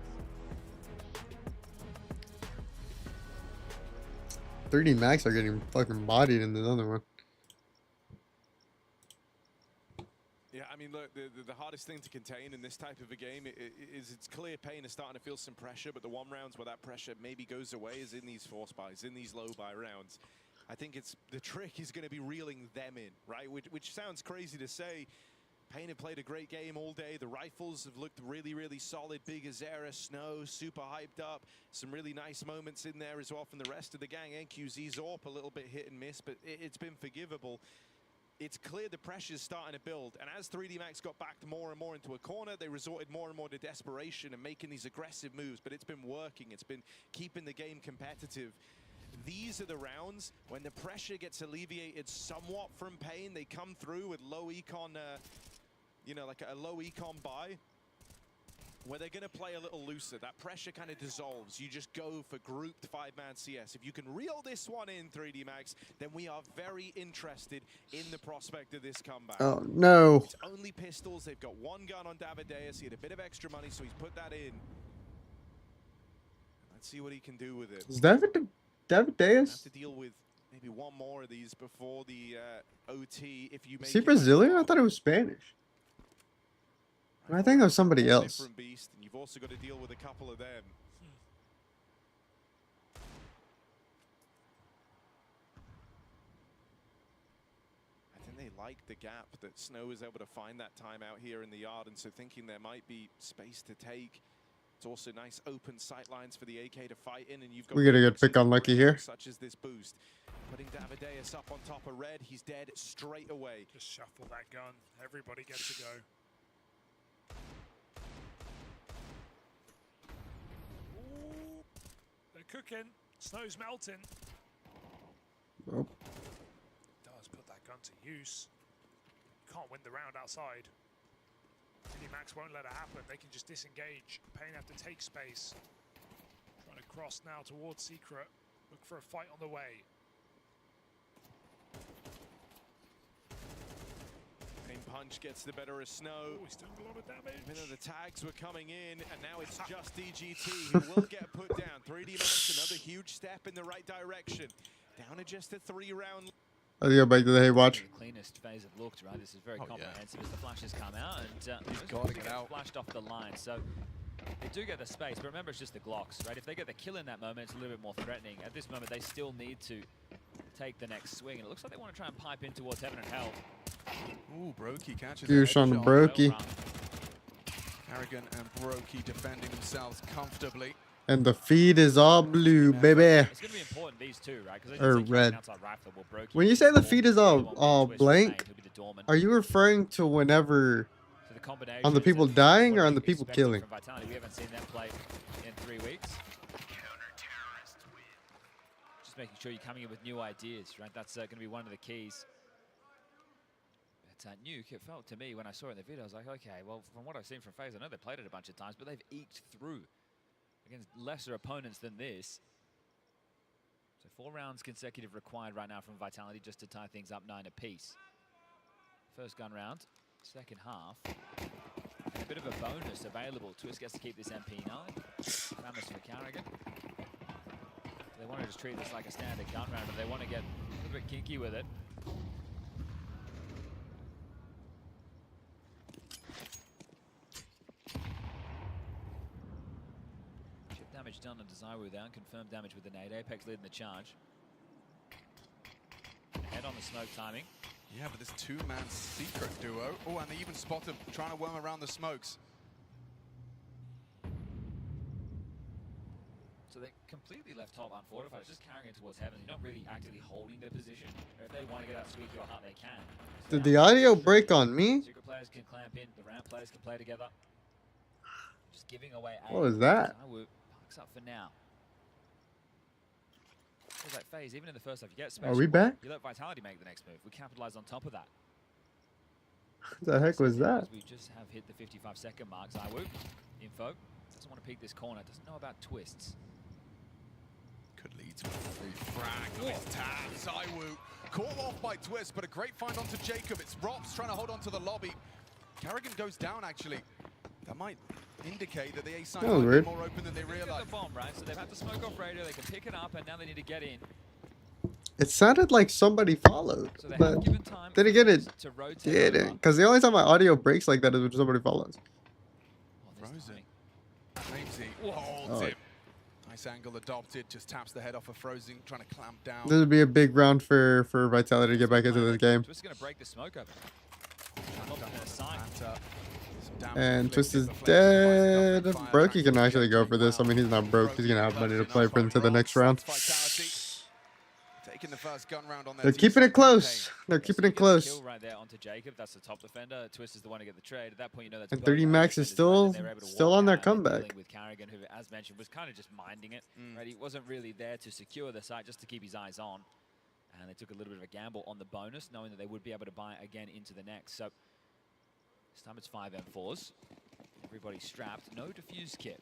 3D Max are getting fucking bodied in the other one. Yeah, I mean, look, the hardest thing to contain in this type of a game is it's clear Pain is starting to feel some pressure, but the one rounds where that pressure maybe goes away is in these force buys, in these low buy rounds. I think it's the trick is going to be reeling them in, right? Which sounds crazy to say. Pain have played a great game all day. The rifles have looked really, really solid. Big Azera, Snow, super hyped up. Some really nice moments in there as well from the rest of the gang. NQZ, Zorp, a little bit hit and miss, but it's been forgivable. It's clear the pressure's starting to build. And as 3D Max got backed more and more into a corner, they resorted more and more to desperation and making these aggressive moves. But it's been working. It's been keeping the game competitive. These are the rounds when the pressure gets alleviated somewhat from Pain. They come through with low econ, you know, like a low econ buy, where they're going to play a little looser. That pressure kind of dissolves. You just go for grouped 5-man CS. If you can reel this one in, 3D Max, then we are very interested in the prospect of this comeback. Oh no. It's only pistols. They've got one gun on Davideus. He had a bit of extra money, so he's put that in. Let's see what he can do with it. Is Davideus? Have to deal with maybe one more of these before the OT. If you make Is he Brazilian? I thought it was Spanish. I think it was somebody else. Different beast, and you've also got to deal with a couple of them. I think they like the gap that Snow is able to find that time out here in the yard, and so thinking there might be space to take. It's also nice open sight lines for the AK to fight in, and you've got. We get a good pick on Lucky here. Such as this boost, putting Davideus up on top of Red. He's dead straight away. Just shuffle that gun. Everybody gets to go. Ooh, they're cooking. Snow's melting. Oh. Does put that gun to use. Can't win the round outside. 3D Max won't let it happen. They can just disengage. Pain have to take space. Trying to cross now towards Secret. Look for a fight on the way. Pain Punch gets the better of Snow. Oh, he's doing a lot of damage. Even though the tags were coming in, and now it's just DGT who will get put down. 3D Max, another huge step in the right direction. Down to just a 3-round. Let's go back to the Hey Watch. The cleanest phase it looked, right? This is very Oh, comprehensive as the flashes come out, and He's got to get out. Flashed off the line, so they do get the space, but remember it's just the Glocks, right? If they get the kill in that moment, it's a little bit more threatening. At this moment, they still need to take the next swing, and it looks like they want to try and pipe in towards Heaven and Hell. Ooh, Brokey catches Douche a on the headshot. Brokey. Well run. Arrogant and Brokey defending themselves comfortably. And the feed is all blue, baby. It's going to be important, these two, right? Or red. When you say the feed is all blank, are you referring to whenever on the people dying or on the people killing? We haven't seen them play in 3 weeks. Just making sure you're coming in with new ideas, right? That's going to be one of the keys. But Nuke, it felt to me when I saw it in the video, I was like, okay, well, from what I've seen from FaZe, I know they played it a bunch of times, but they've eked through against lesser opponents than this. So 4 rounds consecutive required right now from Vitality just to tie things up 9 apiece. First gun round, second half. And a bit of a bonus available. Twist gets to keep this MP9. Famous for Carrigan. They want to just treat this like a standard gun round, but they want to get a little bit kinky with it. Damage done on Desiree there, confirmed damage with the nade. Apex leading the charge. Head on the smoke timing. Yeah, but this 2-man Secret duo. Oh, and they even spot him trying to worm around the smokes. So they're completely left top unfortified. It's just carrying it towards Heaven. You're not really actively holding their position. If they want to get out squeak your heart, they can. Did the audio break on me? Secret players can clamp in. The ramp players can play together. Just giving away. What was that? Up for now. Feels like FaZe, even in the first half, you get space. Are we back? You let Vitality make the next move. We capitalize on top of that. What the heck was that? We just have hit the 55-second mark. Zywoo, info. Doesn't want to peek this corner. Doesn't know about twists. Could lead to a free frag. Nice tap. Zywoo caught off by Twist, but a great find onto Jacob. It's Rops trying to hold on to the lobby. Carrigan goes down, actually. That might indicate that the A side might be more open than they realize. The bomb, right? So they've had to smoke off radio. They can pick it up, and now they need to get in. It sounded like somebody followed, So they but have given time then again, it to rotate didn't. Because the only time my audio breaks like that is when somebody follows. Frozen. Ramsey holds him. Nice angle adopted. Just taps the head off of Frozen, trying to clamp down. This would be a big round for Vitality to get back into this game. Twist is going to break the smoke open. Not in a sign. And Twist is dead. Brokey can actually go for this. I mean, he's not broke. He's going to have money to play for into the next round. Taking the first gun round on their They're keeping it close. They're keeping it close. Kill right there onto Jacob. That's the top defender. Twist is the one to get the trade. At that point, you know that's. And 30 Max is still on their comeback. With Carrigan, who, as mentioned, was kind of just minding it. Right, he wasn't really there to secure the site, just to keep his eyes on. And they took a little bit of a gamble on the bonus, knowing that they would be able to buy again into the next. So this time it's 5 M4s. Everybody's strapped. No defuse kit.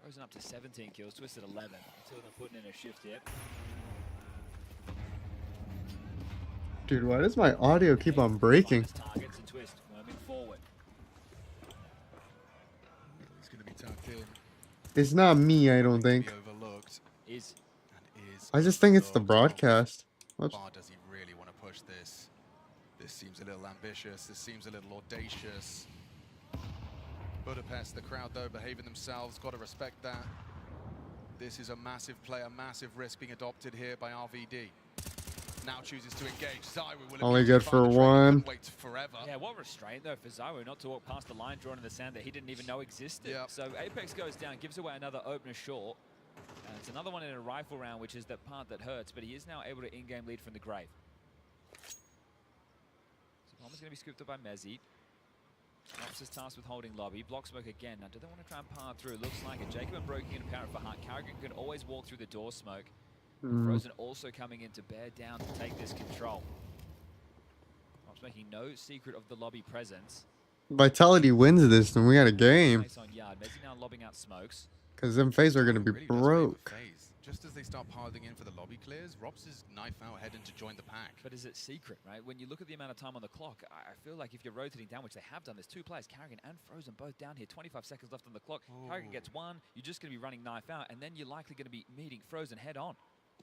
Frozen up to 17 kills. Twisted 11. Until they're putting in a shift here. Dude, why does my audio keep on breaking? Targets and Twist moving forward. He's going to be tucked in. It's not me, I don't think. Overlooked. Is I just think it's the broadcast. Whoops. Far does he really want to push this? This seems a little ambitious. This seems a little audacious. Budapest, the crowd though, behaving themselves. Got to respect that. This is a massive play, a massive risk being adopted here by RVD. Now chooses to engage. Zywoo will Only good for one. Wait forever. Yeah, what restraint though for Zywoo not to walk past the line drawn in the sand that he didn't even know existed. Yep. So Apex goes down, gives away another opener short. And it's another one in a rifle round, which is the part that hurts, but he is now able to in-game lead from the grave. So bomb is going to be scooped up by Mezzi. Rops is tasked with holding lobby. Block smoke again. Now, do they want to try and par through? Looks like it. Jacob and Brokey and Parrot for Heart. Carrigan can always walk through the door smoke. Frozen also coming in to bear down to take this control. Rops making no secret of the lobby presence. Vitality wins this, then we got a game. On yard. Mezzi now lobbing out smokes. Because them FaZe are going to be Really does broke. favor FaZe. Just as they start piling in for the lobby clears, Robs is knife out heading to join the pack. But is it secret, right? When you look at the amount of time on the clock, I feel like if you're rotating down, which they have done, there's 2 players, Carrigan and Frozen, both down here. 25 seconds left on the clock. Carrigan gets 1. You're just going to be running knife out, and then you're likely going to be meeting Frozen head on.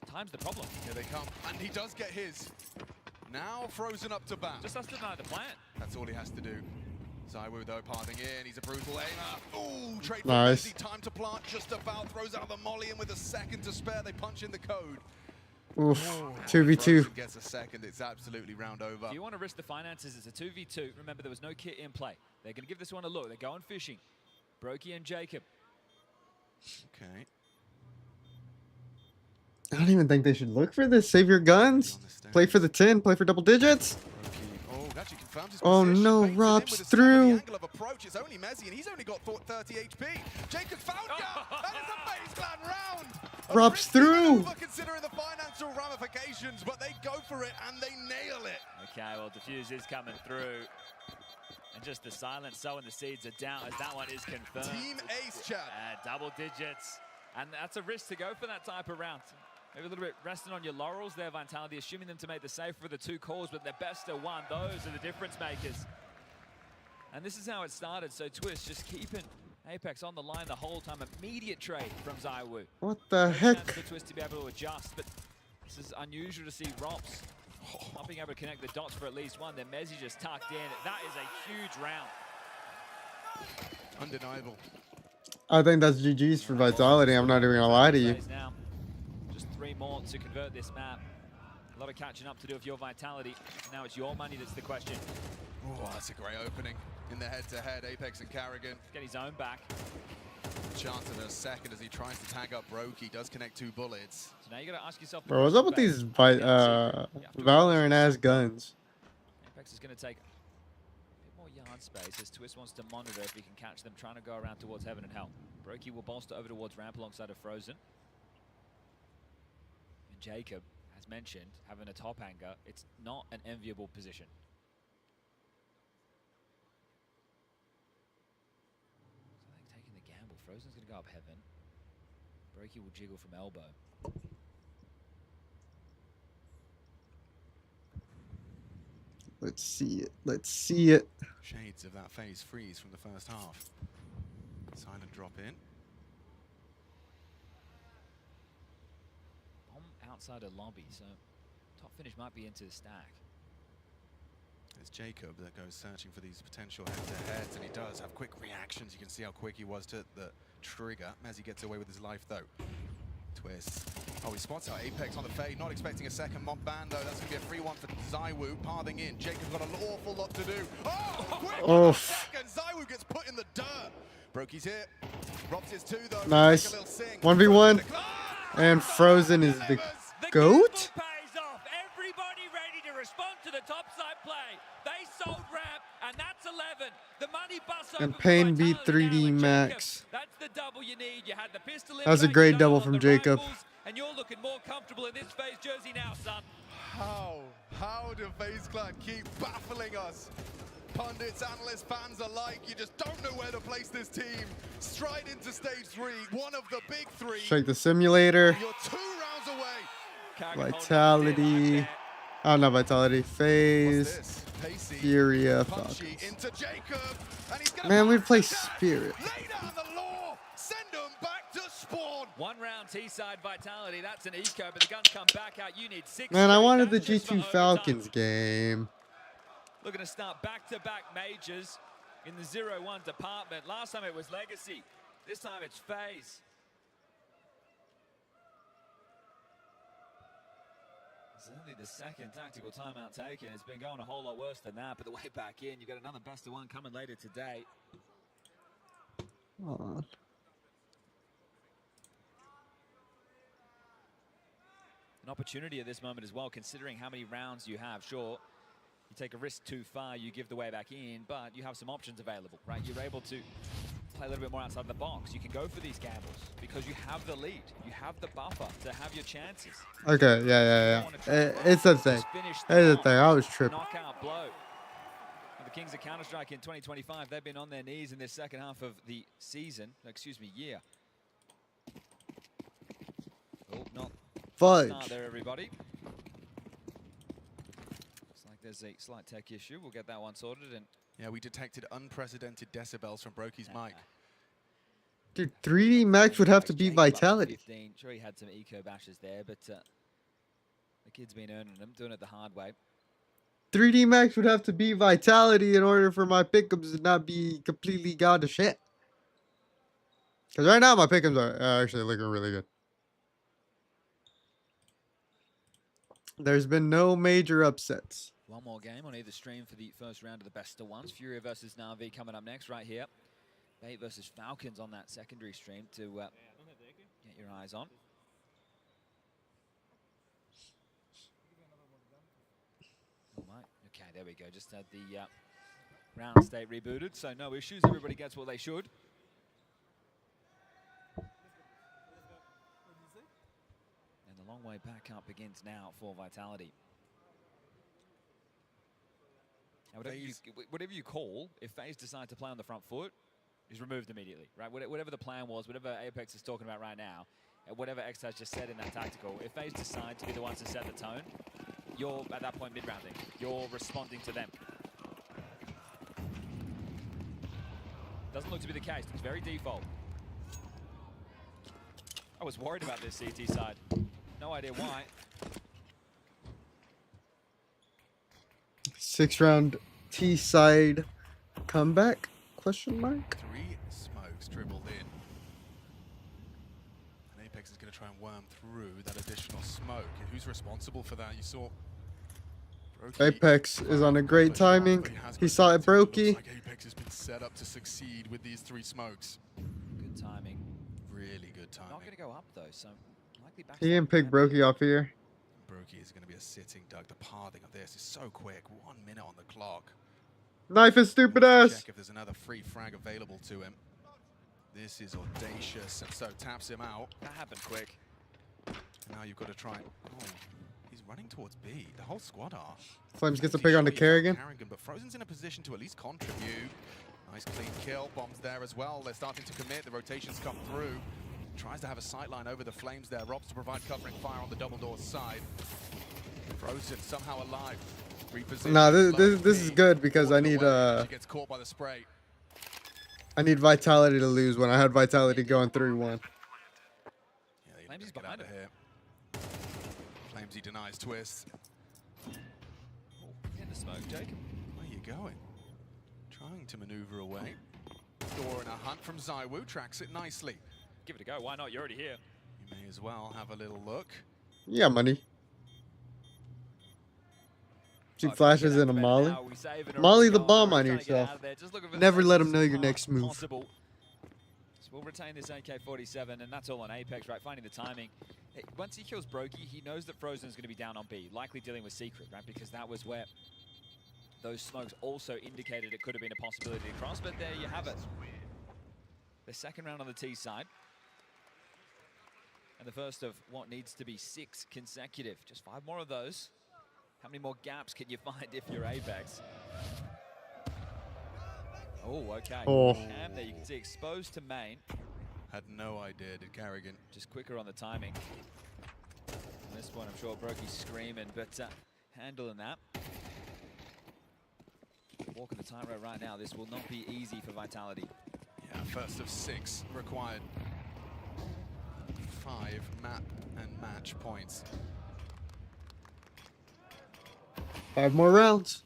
Time's the problem. Here they come, and he does get his. Now Frozen up to bat. Just has to deny the plan. That's all he has to do. Zywoo though parting in, he's a brutal aimer. Ooh, trade for Nice. easy, time to plant just about, throws out the molly, and with a second to spare, they punch in the code. Oof. Oh, 2v2. Frozen gets a second, it's absolutely round over. If you want to risk the finances, it's a 2v2. Remember, there was no kit in play. They're going to give this one a look. They're going fishing. Brokey and Jacob. Okay. I don't even think they should look for this. Save your guns. Play for the 10. Play for double digits. Actually confirms his Oh position, no, baits it in Rob's with a through. stab at the angle of approach. It's only Mezzi, and he's only got 30 HP. Jacob found ya! That is a FaZe Clan round! A Rob's risky through. maneuver considering the financial ramifications, but they go for it and they nail it. Okay, well, Diffuse is coming through. And just the silence sowing the seeds are down as that one is confirmed. Team Ace, Chad. Double digits. And that's a risk to go for that type of round. Maybe a little bit resting on your laurels there, Vitality, assuming them to make the save for the 2 calls, but they're best of 1. Those are the difference makers. And this is how it started, so Twist just keeping Apex on the line the whole time. Immediate trade from Zywoo. What the No heck? chance for Twist to be able to adjust, but this is unusual to see Rops not being able to connect the dots for at least one. Then Mezzi just tucked in. That is a huge round. Undeniable. I think that's GG's for Vitality. I'm not even going to lie to you. Now, just 3 more to convert this map. A lot of catching up to do with your Vitality. Now it's your money that's the question. Oh, that's a great opening in the head-to-head. Apex and Carrigan. Get his own back. Chance of a second as he tries to tag up Brokey. Does connect 2 bullets. So now you got to ask yourself. Bro, what's up with these Valorant ass guns? Apex is going to take a bit more yard space as Twist wants to monitor if he can catch them trying to go around towards Heaven and Hell. Brokey will bolster over towards ramp alongside of Frozen. And Jacob, as mentioned, having a top hanger, it's not an enviable position. Frozen's going to go up heaven. Brokey will jiggle from elbow. Let's see it. Let's see it. Shades of that phase freeze from the first half. Silent drop in. Bomb outside a lobby, so top finish might be into the stack. It's Jacob that goes searching for these potential head-to-heads, and he does have quick reactions. You can see how quick he was to the trigger. Mezzy gets away with his life, though. Twist. Oh, he spots out Apex on the fade. Not expecting a second mob ban, though. That's going to be a free one for Zywoo. Pathing in. Jacob's got an awful lot to do. Oh, quick! Second. Zywoo gets put in the dirt. Brokey's here. Robs his two, though. Nice. 1v1. And Frozen is the GOAT? Pays off. Everybody ready to respond to the topside play. They sold ramp, and that's 11. The money bus And Pain beat 3D Max. That's the double you need. You had the pistol. That was a great double from Jacob. And you're looking more comfortable in this phase jersey now, son. How do FaZe Clan keep baffling us? Pundits, analysts, fans alike, you just don't know where to place this team. Stride into stage 3, one of the big 3. Shake the simulator. You're 2 rounds away. Vitality. Oh, not Vitality. FaZe. Furia. Falcons. Into Jacob, and he's Man, we play Spirit. lay down the law. Send them back to spawn. 1 round T-side Vitality. That's an eco, but the guns come back out. You need 6. Man, I wanted the G2 Falcons game. Looking to start back-to-back majors in the 0-1 department. Last time it was Legacy. This time it's FaZe. It's only the second tactical timeout taken. It's been going a whole lot worse than that, but the way back in, you've got another best of 1 coming later today. Aw. An opportunity at this moment as well, considering how many rounds you have. Sure, you take a risk too far, you give the way back in, but you have some options available, right? You're able to play a little bit more outside the box. You can go for these gambles because you have the lead. You have the buffer to have your chances. Okay, yeah. It's a thing. It's a thing. I was tripping. Knockout blow. And the Kings of Counter-Strike in 2025, they've been on their knees in this second half of the season. Excuse me, year. Oh, not Fudge. start there, everybody. Looks like there's a slight tech issue. We'll get that one sorted. And yeah, we detected unprecedented decibels from Brokey's mic. Dude, 3D Max would have to be Vitality. 15. Sure, he had some eco bashes there, but the kid's been earning them, doing it the hard way. 3D Max would have to be Vitality in order for my pickups to not be completely gone to shit. Because right now my pickups are actually looking really good. There's been no major upsets. One more game on either stream for the first round of the best of ones. Furia versus Na'Vi coming up next right here. Bait versus Falcons on that secondary stream to get your eyes on. Oh my, okay, there we go. Just had the round state rebooted, so no issues. Everybody gets what they should. And the long way back up begins now for Vitality. Now, whatever you call, if FaZe decide to play on the front foot, is removed immediately, right? Whatever the plan was, whatever Apex is talking about right now, whatever Xtaz just said in that tactical, if FaZe decide to be the ones to set the tone, you're at that point mid-rounding. You're responding to them. Doesn't look to be the case. It's very default. I was worried about this CT side. No idea why. 6-round T-side comeback? Question mark? 3 smokes dribbled in. And Apex is going to try and worm through that additional smoke. Who's responsible for that? You saw Brokey. Apex is on a great timing. He saw it, Brokey. Like Apex has been set up to succeed with these 3 smokes. Good timing. Really good timing. Not going to go up though, so likely back. He didn't pick Brokey off here. Brokey is going to be a sitting duck. The pathing of this is so quick. 1 minute on the clock. Knife his stupid ass. Check if there's another free frag available to him. This is audacious, and so taps him out. That happened quick. Now you've got to try. Oh, he's running towards B. The whole squad are. Flames gets a pick on the Kerrigan. But Frozen's in a position to at least contribute. Nice clean kill. Bombs there as well. They're starting to commit. The rotations come through. Tries to have a sightline over the flames there. Robs to provide covering fire on the double door side. Frozen somehow alive. Repositioned. Nah, this is good because I need She gets caught by the spray. I need Vitality to lose when I had Vitality going 3-1. Yeah, Flamesy behind here. Flamesy denies twist. In the smoke, Jacob. Where are you going? Trying to maneuver away. Door in a hunt from ZywOo. Tracks it nicely. Give it a go. Why not? You're already here. You may as well have a little look. Yeah, money. She flashes in a molly. Molly the bomb on yourself. Never let them know your next move. So we'll retain this AK-47, and that's all on Apex, right? Finding the timing. Once he kills Brokey, he knows that Frozen is going to be down on B, likely dealing with Secret, right? Because that was where those smokes also indicated it could have been a possibility to cross, but there you have it. The second round on the T side. And the first of what needs to be 6 consecutive. Just 5 more of those. How many more gaps can you find if you're Apex? Oh, okay. Oh. Cam there, you can see exposed to main. Had no idea, did Carrigan. Just quicker on the timing. At this point, I'm sure Brokey's screaming, but handling that. Walking the tightrope right now. This will not be easy for Vitality. Yeah, first of 6 required. 5 map and match points. 5 more rounds.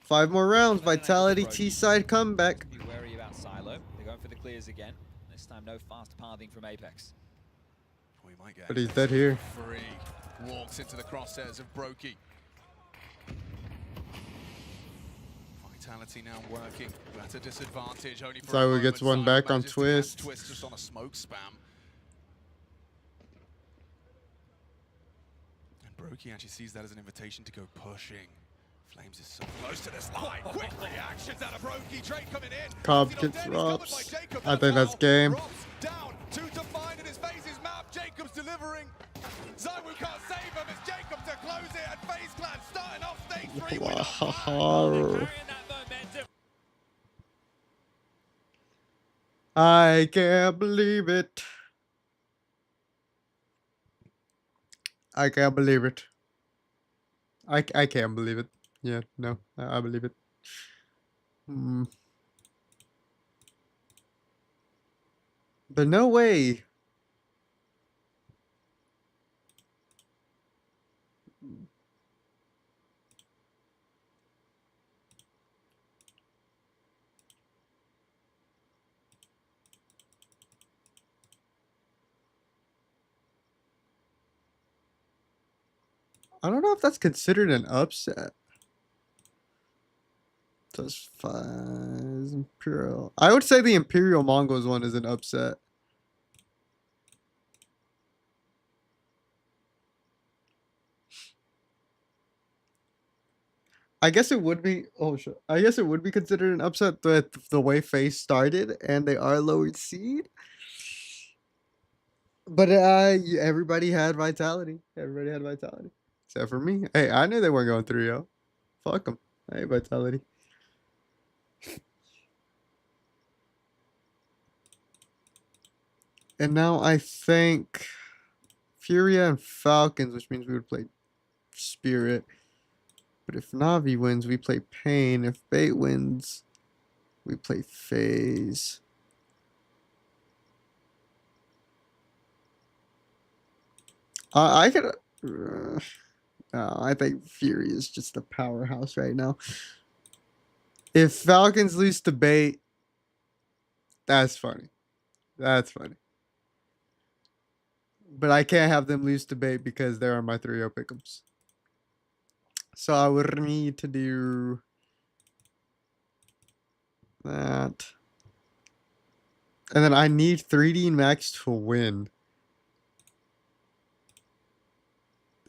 5 more rounds. Vitality T-side comeback. Be wary about Silo. They're going for the clears again. This time, no fast pathing from Apex. We might get But he's dead here. free. Walks into the crosshairs of Brokey. Vitality now working. At a disadvantage. Only for ZywOo gets one back on Twist. Twist just on a smoke spam. And Brokey actually sees that as an invitation to go pushing. Flames is so close to this line. Quick reactions out of Brokey. Drake coming in. Cobb gets Robs. I think that's game. Robs down. 2 to find in his face is map. Jacobs delivering. ZywOo can't save him. It's Jacobs to close it. And FaZe Clan starting off stage 3 with a Wow. I can't believe it. I can't believe it. I can't believe it. Yeah, no, I believe it. But no way. I don't know if that's considered an upset. Plus 5 Imperial. I would say the Imperial Mongols one is an upset. I guess it would be. Oh shit! I guess it would be considered an upset with the way FaZe started, and they are lowered seed. But everybody had Vitality. Everybody had Vitality. Except for me. Hey, I knew they weren't going 3-0. Fuck them. Hey, Vitality. And now I think Furia and Falcons, which means we would play Spirit. But if Na'Vi wins, we play Pain. If Bait wins, we play FaZe. I could... I think Fury is just a powerhouse right now. If Falcons lose to Bait, that's funny. That's funny. But I can't have them lose to Bait because they're on my 3-0 pick'ems. So I would need to do that. And then I need 3D Max to win.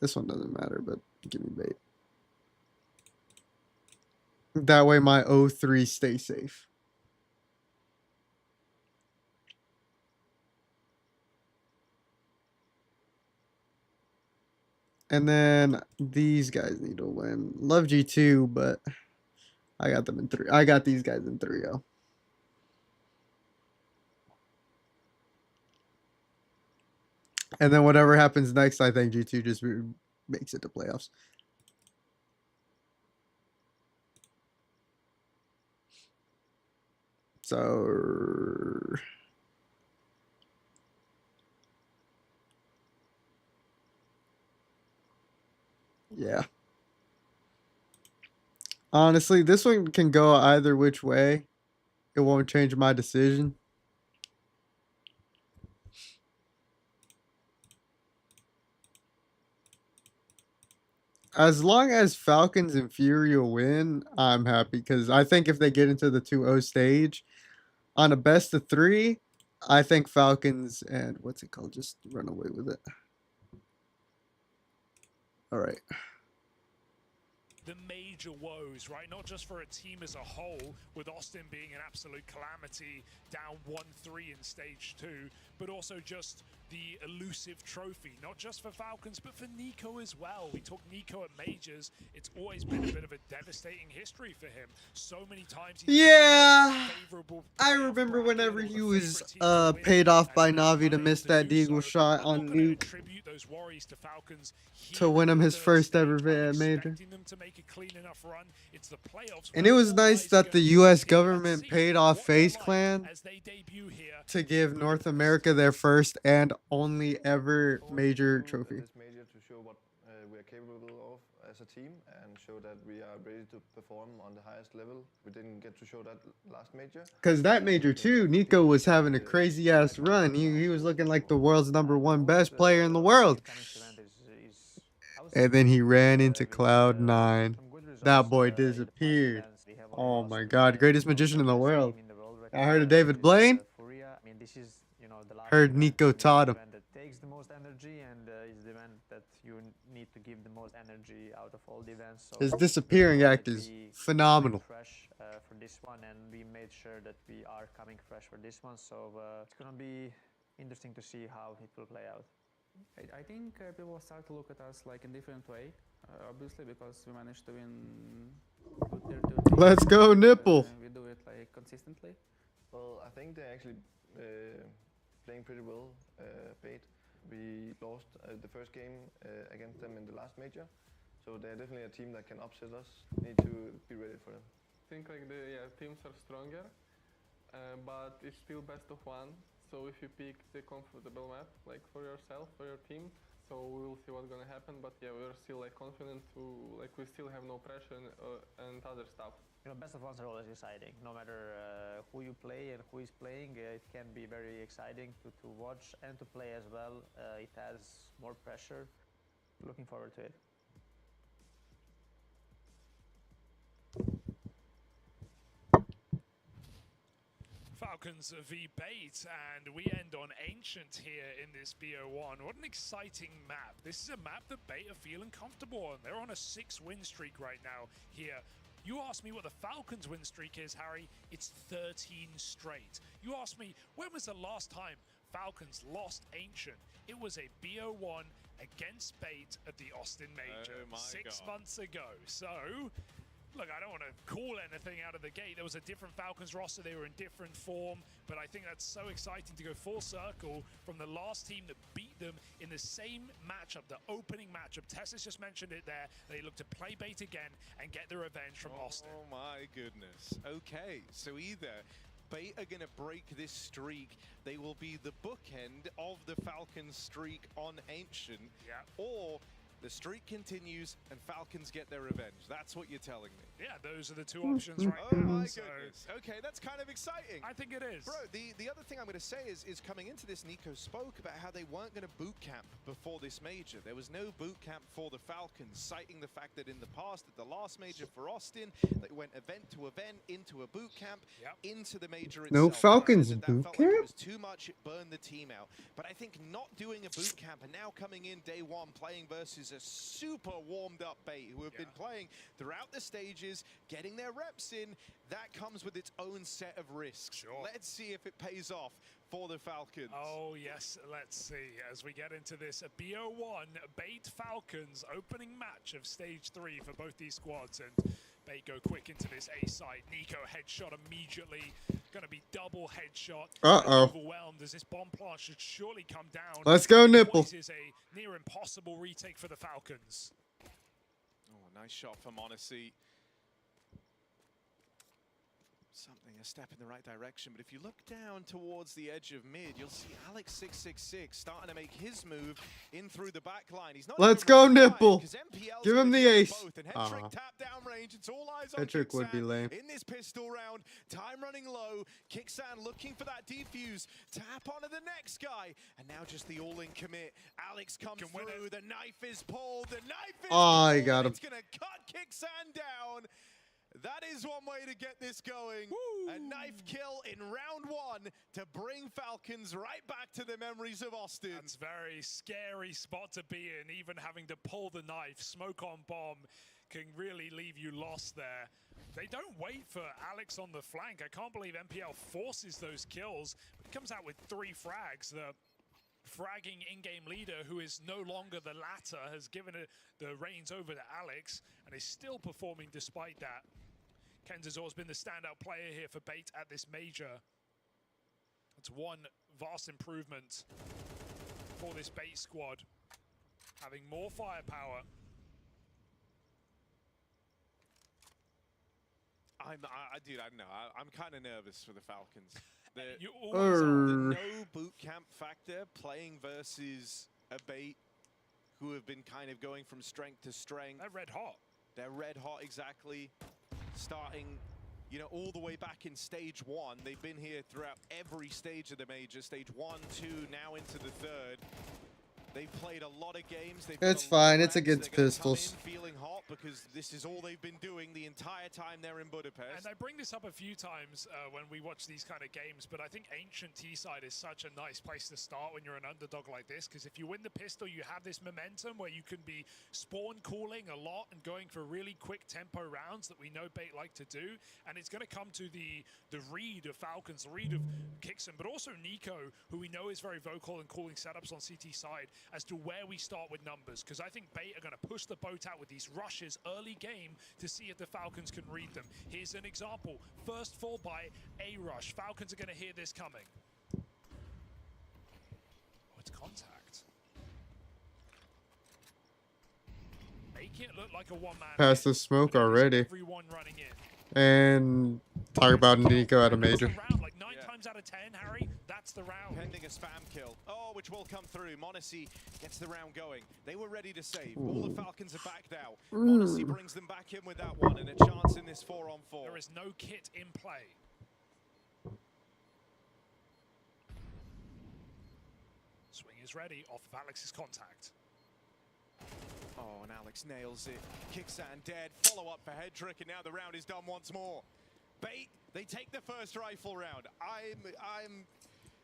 This one doesn't matter, but give me Bait. That way my 0-3 stay safe. And then these guys need to win. Love G2, but I got them in 3. I got these guys in 3-0. And then whatever happens next, I think G2 just makes it to playoffs. So yeah. Honestly, this one can go either which way. It won't change my decision. As long as Falcons and Furia win, I'm happy because I think if they get into the 2-0 stage on a best of 3, I think Falcons and what's it called? Just run away with it. All right. The major woes, right? Not just for a team as a whole, with Austin being an absolute calamity, down 1-3 in stage 2, but also just the elusive trophy, not just for Falcons, but for NiKo as well. We talk NiKo at majors. It's always been a bit of a devastating history for him. So many times he's I remember whenever he was paid off by Navi to miss that Deagle shot on Nuke to win him his first ever major. And it was nice that the US government paid off FaZe Clan to give North America their first and only ever major trophy. This major to show what we are capable of as a team and show that we are ready to perform on the highest level. We didn't get to show that last major. Because that major too, NiKo was having a crazy ass run. He was looking like the world's #1 best player in the world. And then he ran into Cloud9. That boy disappeared. Oh my god, greatest magician in the world. I heard of David Blaine. Heard NiKo taught him. That takes the most energy and is the event that you need to give the most energy out of all the events. So his disappearing act is phenomenal. Fresh for this one, and we made sure that we are coming fresh for this one. So it's gonna be interesting to see how it will play out. I think people will start to look at us like in different way, obviously because we managed to win good tier 2. Let's go, Nipple. We do it like consistently. Well, I think they're actually playing pretty well, Bait. We lost the first game against them in the last major, so they're definitely a team that can upset us. Need to be ready for them. I think like the teams are stronger, but it's still best of 1. So if you pick the comfortable map, like for yourself, for your team, so we will see what's gonna happen. But yeah, we're still like confident to like we still have no pressure and other stuff. You know, best of 1s are always exciting. No matter who you play and who is playing, it can be very exciting to watch and to play as well. It has more pressure. Looking forward to it. Falcons v Bait, and we end on Ancient here in this BO1. What an exciting map. This is a map that Bait are feeling comfortable on. They're on a 6 win streak right now here. You asked me what the Falcons win streak is, Harry. It's 13 straight. You asked me, when was the last time Falcons lost Ancient? It was a BO1 against Bait at the Austin Major 6 months ago. So, look, I don't want to call anything out of the gate. There was a different Falcons roster. They were in different form. But I think that's so exciting to go full circle from the last team that beat them in the same matchup, the opening matchup. Tessa's just mentioned it there. They look to play Bait again and get the revenge from Austin. Oh my goodness. Okay, so either Bait are going to break this streak. They will be the bookend of the Falcons streak on Ancient. Or the streak continues and Falcons get their revenge. That's what you're telling me. Yeah, those are the 2 options right now. Oh my goodness. Okay, that's kind of exciting. I think it is. Bro, the other thing I'm going to say is coming into this, NiKo spoke about how they weren't going to boot camp before this major. There was no boot camp for the Falcons, citing the fact that in the past, at the last major for Austin, they went event to event, into a boot camp, into the major itself. No Falcons that boot felt camp? like it was too much, it burned the team out. But I think not doing a boot camp and now coming in day 1 playing versus a super warmed up Bait who have been playing throughout the stages, getting their reps in, that comes with its own set of risks. Let's see if it pays off for the Falcons. Oh yes, let's see as we get into this BO1 Bait Falcons opening match of stage 3 for both these squads, and Bait go quick into this A site. NiKo headshot immediately, going to be double headshot. Uh-oh. Overwhelmed as this bomb plant should surely come down. Let's go, Nipple. This is a near impossible retake for the Falcons. Oh, nice shot from m0NESY. Something, a step in the right direction, but if you look down towards the edge of mid, you'll see Alex666 starting to make his move in through the back line. He's not Let's go, Nipple. Give him the ace. Tap down range. It's all eyes on Hedrick would be lame. in this pistol round. Time running low. Kixan looking for that defuse. Tap onto the next guy, and now just the all-in commit. Alex comes through. The knife is pulled. The knife is Oh, he pulled. got him. It's gonna cut Kixan down. That is one way to get this going. Woo. A knife kill in round 1 to bring Falcons right back to the memories of Austin. That's a very scary spot to be in, even having to pull the knife. Smoke on bomb can really leave you lost there. They don't wait for Alex on the flank. I can't believe MPL forces those kills, but he comes out with 3 frags. The fragging in-game leader, who is no longer the latter, has given the reins over to Alex and is still performing despite that. Kenzazor's been the standout player here for Bait at this major. It's one vast improvement for this Bait squad, having more firepower. Dude, I don't know. I'm kind of nervous for the Falcons. You always The are. no boot camp factor, playing versus a Bait who have been kind of going from strength to strength. They're red hot. They're red hot, exactly. Starting, you know, all the way back in stage 1. They've been here throughout every stage of the major. Stage 1, 2, now into the 3rd. They've played a lot of games. It's fine. It's against pistols. Feeling hot because this is all they've been doing the entire time they're in Budapest. And I bring this up a few times when we watch these kind of games, but I think Ancient T-side is such a nice place to start when you're an underdog like this, because if you win the pistol, you have this momentum where you can be spawn calling a lot and going for really quick tempo rounds that we know Bait like to do, and it's going to come to the read of Falcons, the read of Kixan, but also Nico, who we know is very vocal and calling setups on CT side, as to where we start with numbers, because I think Bait are going to push the boat out with these rushes early game to see if the Falcons can read them. Here's an example. First fall by a rush. Falcons are going to hear this coming. Oh, it's contact. Make it look like a one-man. Past the smoke already. Everyone running in. And talk about Nico at a major. Like 9 times out of 10, Harry, that's the round. Pending a spam kill. Oh, which will come through. m0NESY gets the round going. They were ready to save. All the Falcons are backed out. m0NESY brings them back in with that one and a chance in this 4-on-4. There is no kit in play. Swing is ready off of Alex's contact. Oh, and Alex nails it. Kixan dead. Follow up for Hedrick, and now the round is done once more. Bait, they take the first rifle round. I'm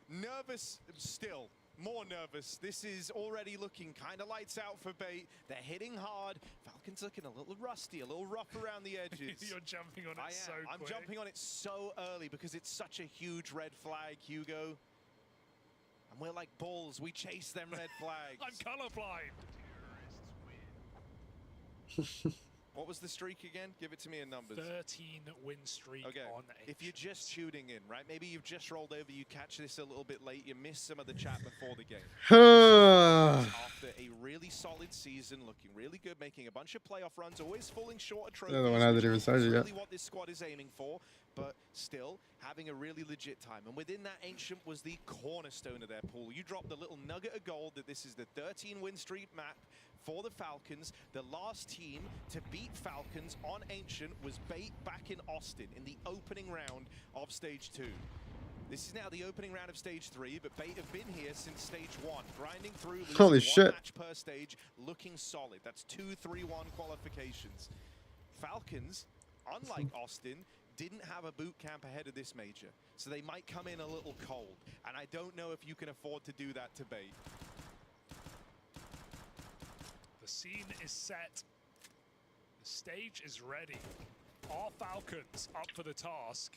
nervous still. More nervous. This is already looking kind of lights out for Bait. They're hitting hard. Falcons looking a little rusty, a little rough around the edges. You're jumping on it so quick. I'm jumping on it so early because it's such a huge red flag, Hugo. And we're like bulls. We chase them red flags. I'm colorblind. What was the streak again? Give it to me in numbers. 13 win streak on H. If you're just tuning in, right? Maybe you've just rolled over, you catch this a little bit late, you missed some of the chat before the game. After a really solid season, looking really good, making a bunch of playoff runs, always falling short of trophies. The other one hasn't even started yet. Really what this squad is aiming for, but still having a really legit time. And within that, Ancient was the cornerstone of their pool. You dropped the little nugget of gold that this is the 13 win streak map for the Falcons. The last team to beat Falcons on Ancient was Bait back in Austin in the opening round of Stage 2. This is now the opening round of Stage 3, but Bait have been here since Stage 1, grinding through, losing Holy one shit. match per stage, looking solid. That's 2-3-1 qualifications. Falcons, unlike Austin, didn't have a boot camp ahead of this major, so they might come in a little cold, and I don't know if you can afford to do that to Bait. The scene is set. The stage is ready. Are Falcons up for the task?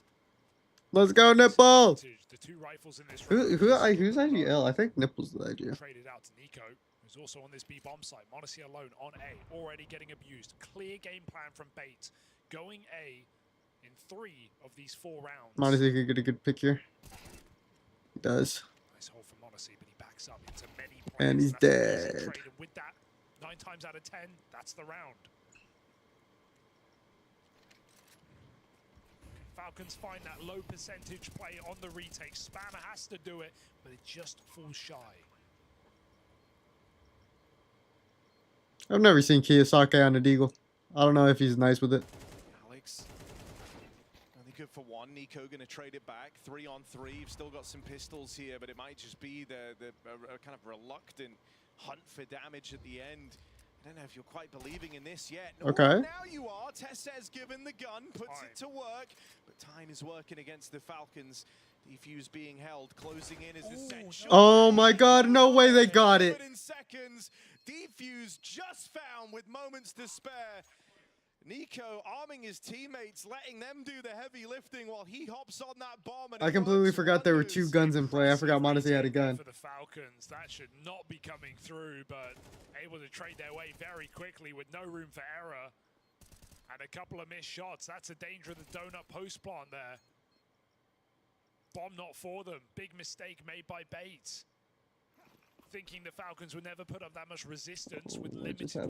Let's go, Nipple! The 2 rifles in this round. Who's actually L? I think Nipple's the idea. Traded out to Nico, who's also on this B bomb site. m0NESY alone on A, already getting abused. Clear game plan from Bait. Going A in 3 of these 4 rounds. Monty could get a good pick here. He does. Nice hold from Monacy, but he backs up into many points. And he's That's an easy dead. trade, and with that, 9 times out of 10, that's the round. Falcons find that low percentage play on the retake. Spammer has to do it, but it just falls shy. I've never seen Kiyosaki on a deagle. I don't know if he's nice with it. Alex, only good for 1. Nico going to trade it back. 3 on 3. You've still got some pistols here, but it might just be the kind of reluctant hunt for damage at the end. I don't know if you're quite believing in this yet. No, Okay. now you are. Tessez given the gun, puts it to work, but time is working against the Falcons. Defuse being held, closing in is essential. Oh my god, no way they got it. In seconds, Defuse just found with moments to spare. Nico arming his teammates, letting them do the heavy lifting while he hops on that bomb. And I completely forgot there were 2 guns in play. I forgot Monty had a gun. For the Falcons, that should not be coming through, but able to trade their way very quickly with no room for error. And a couple of missed shots. That's a danger of the donut post plant there. Bomb not for them. Big mistake made by Bates. Thinking the Falcons would never put up that much resistance with limited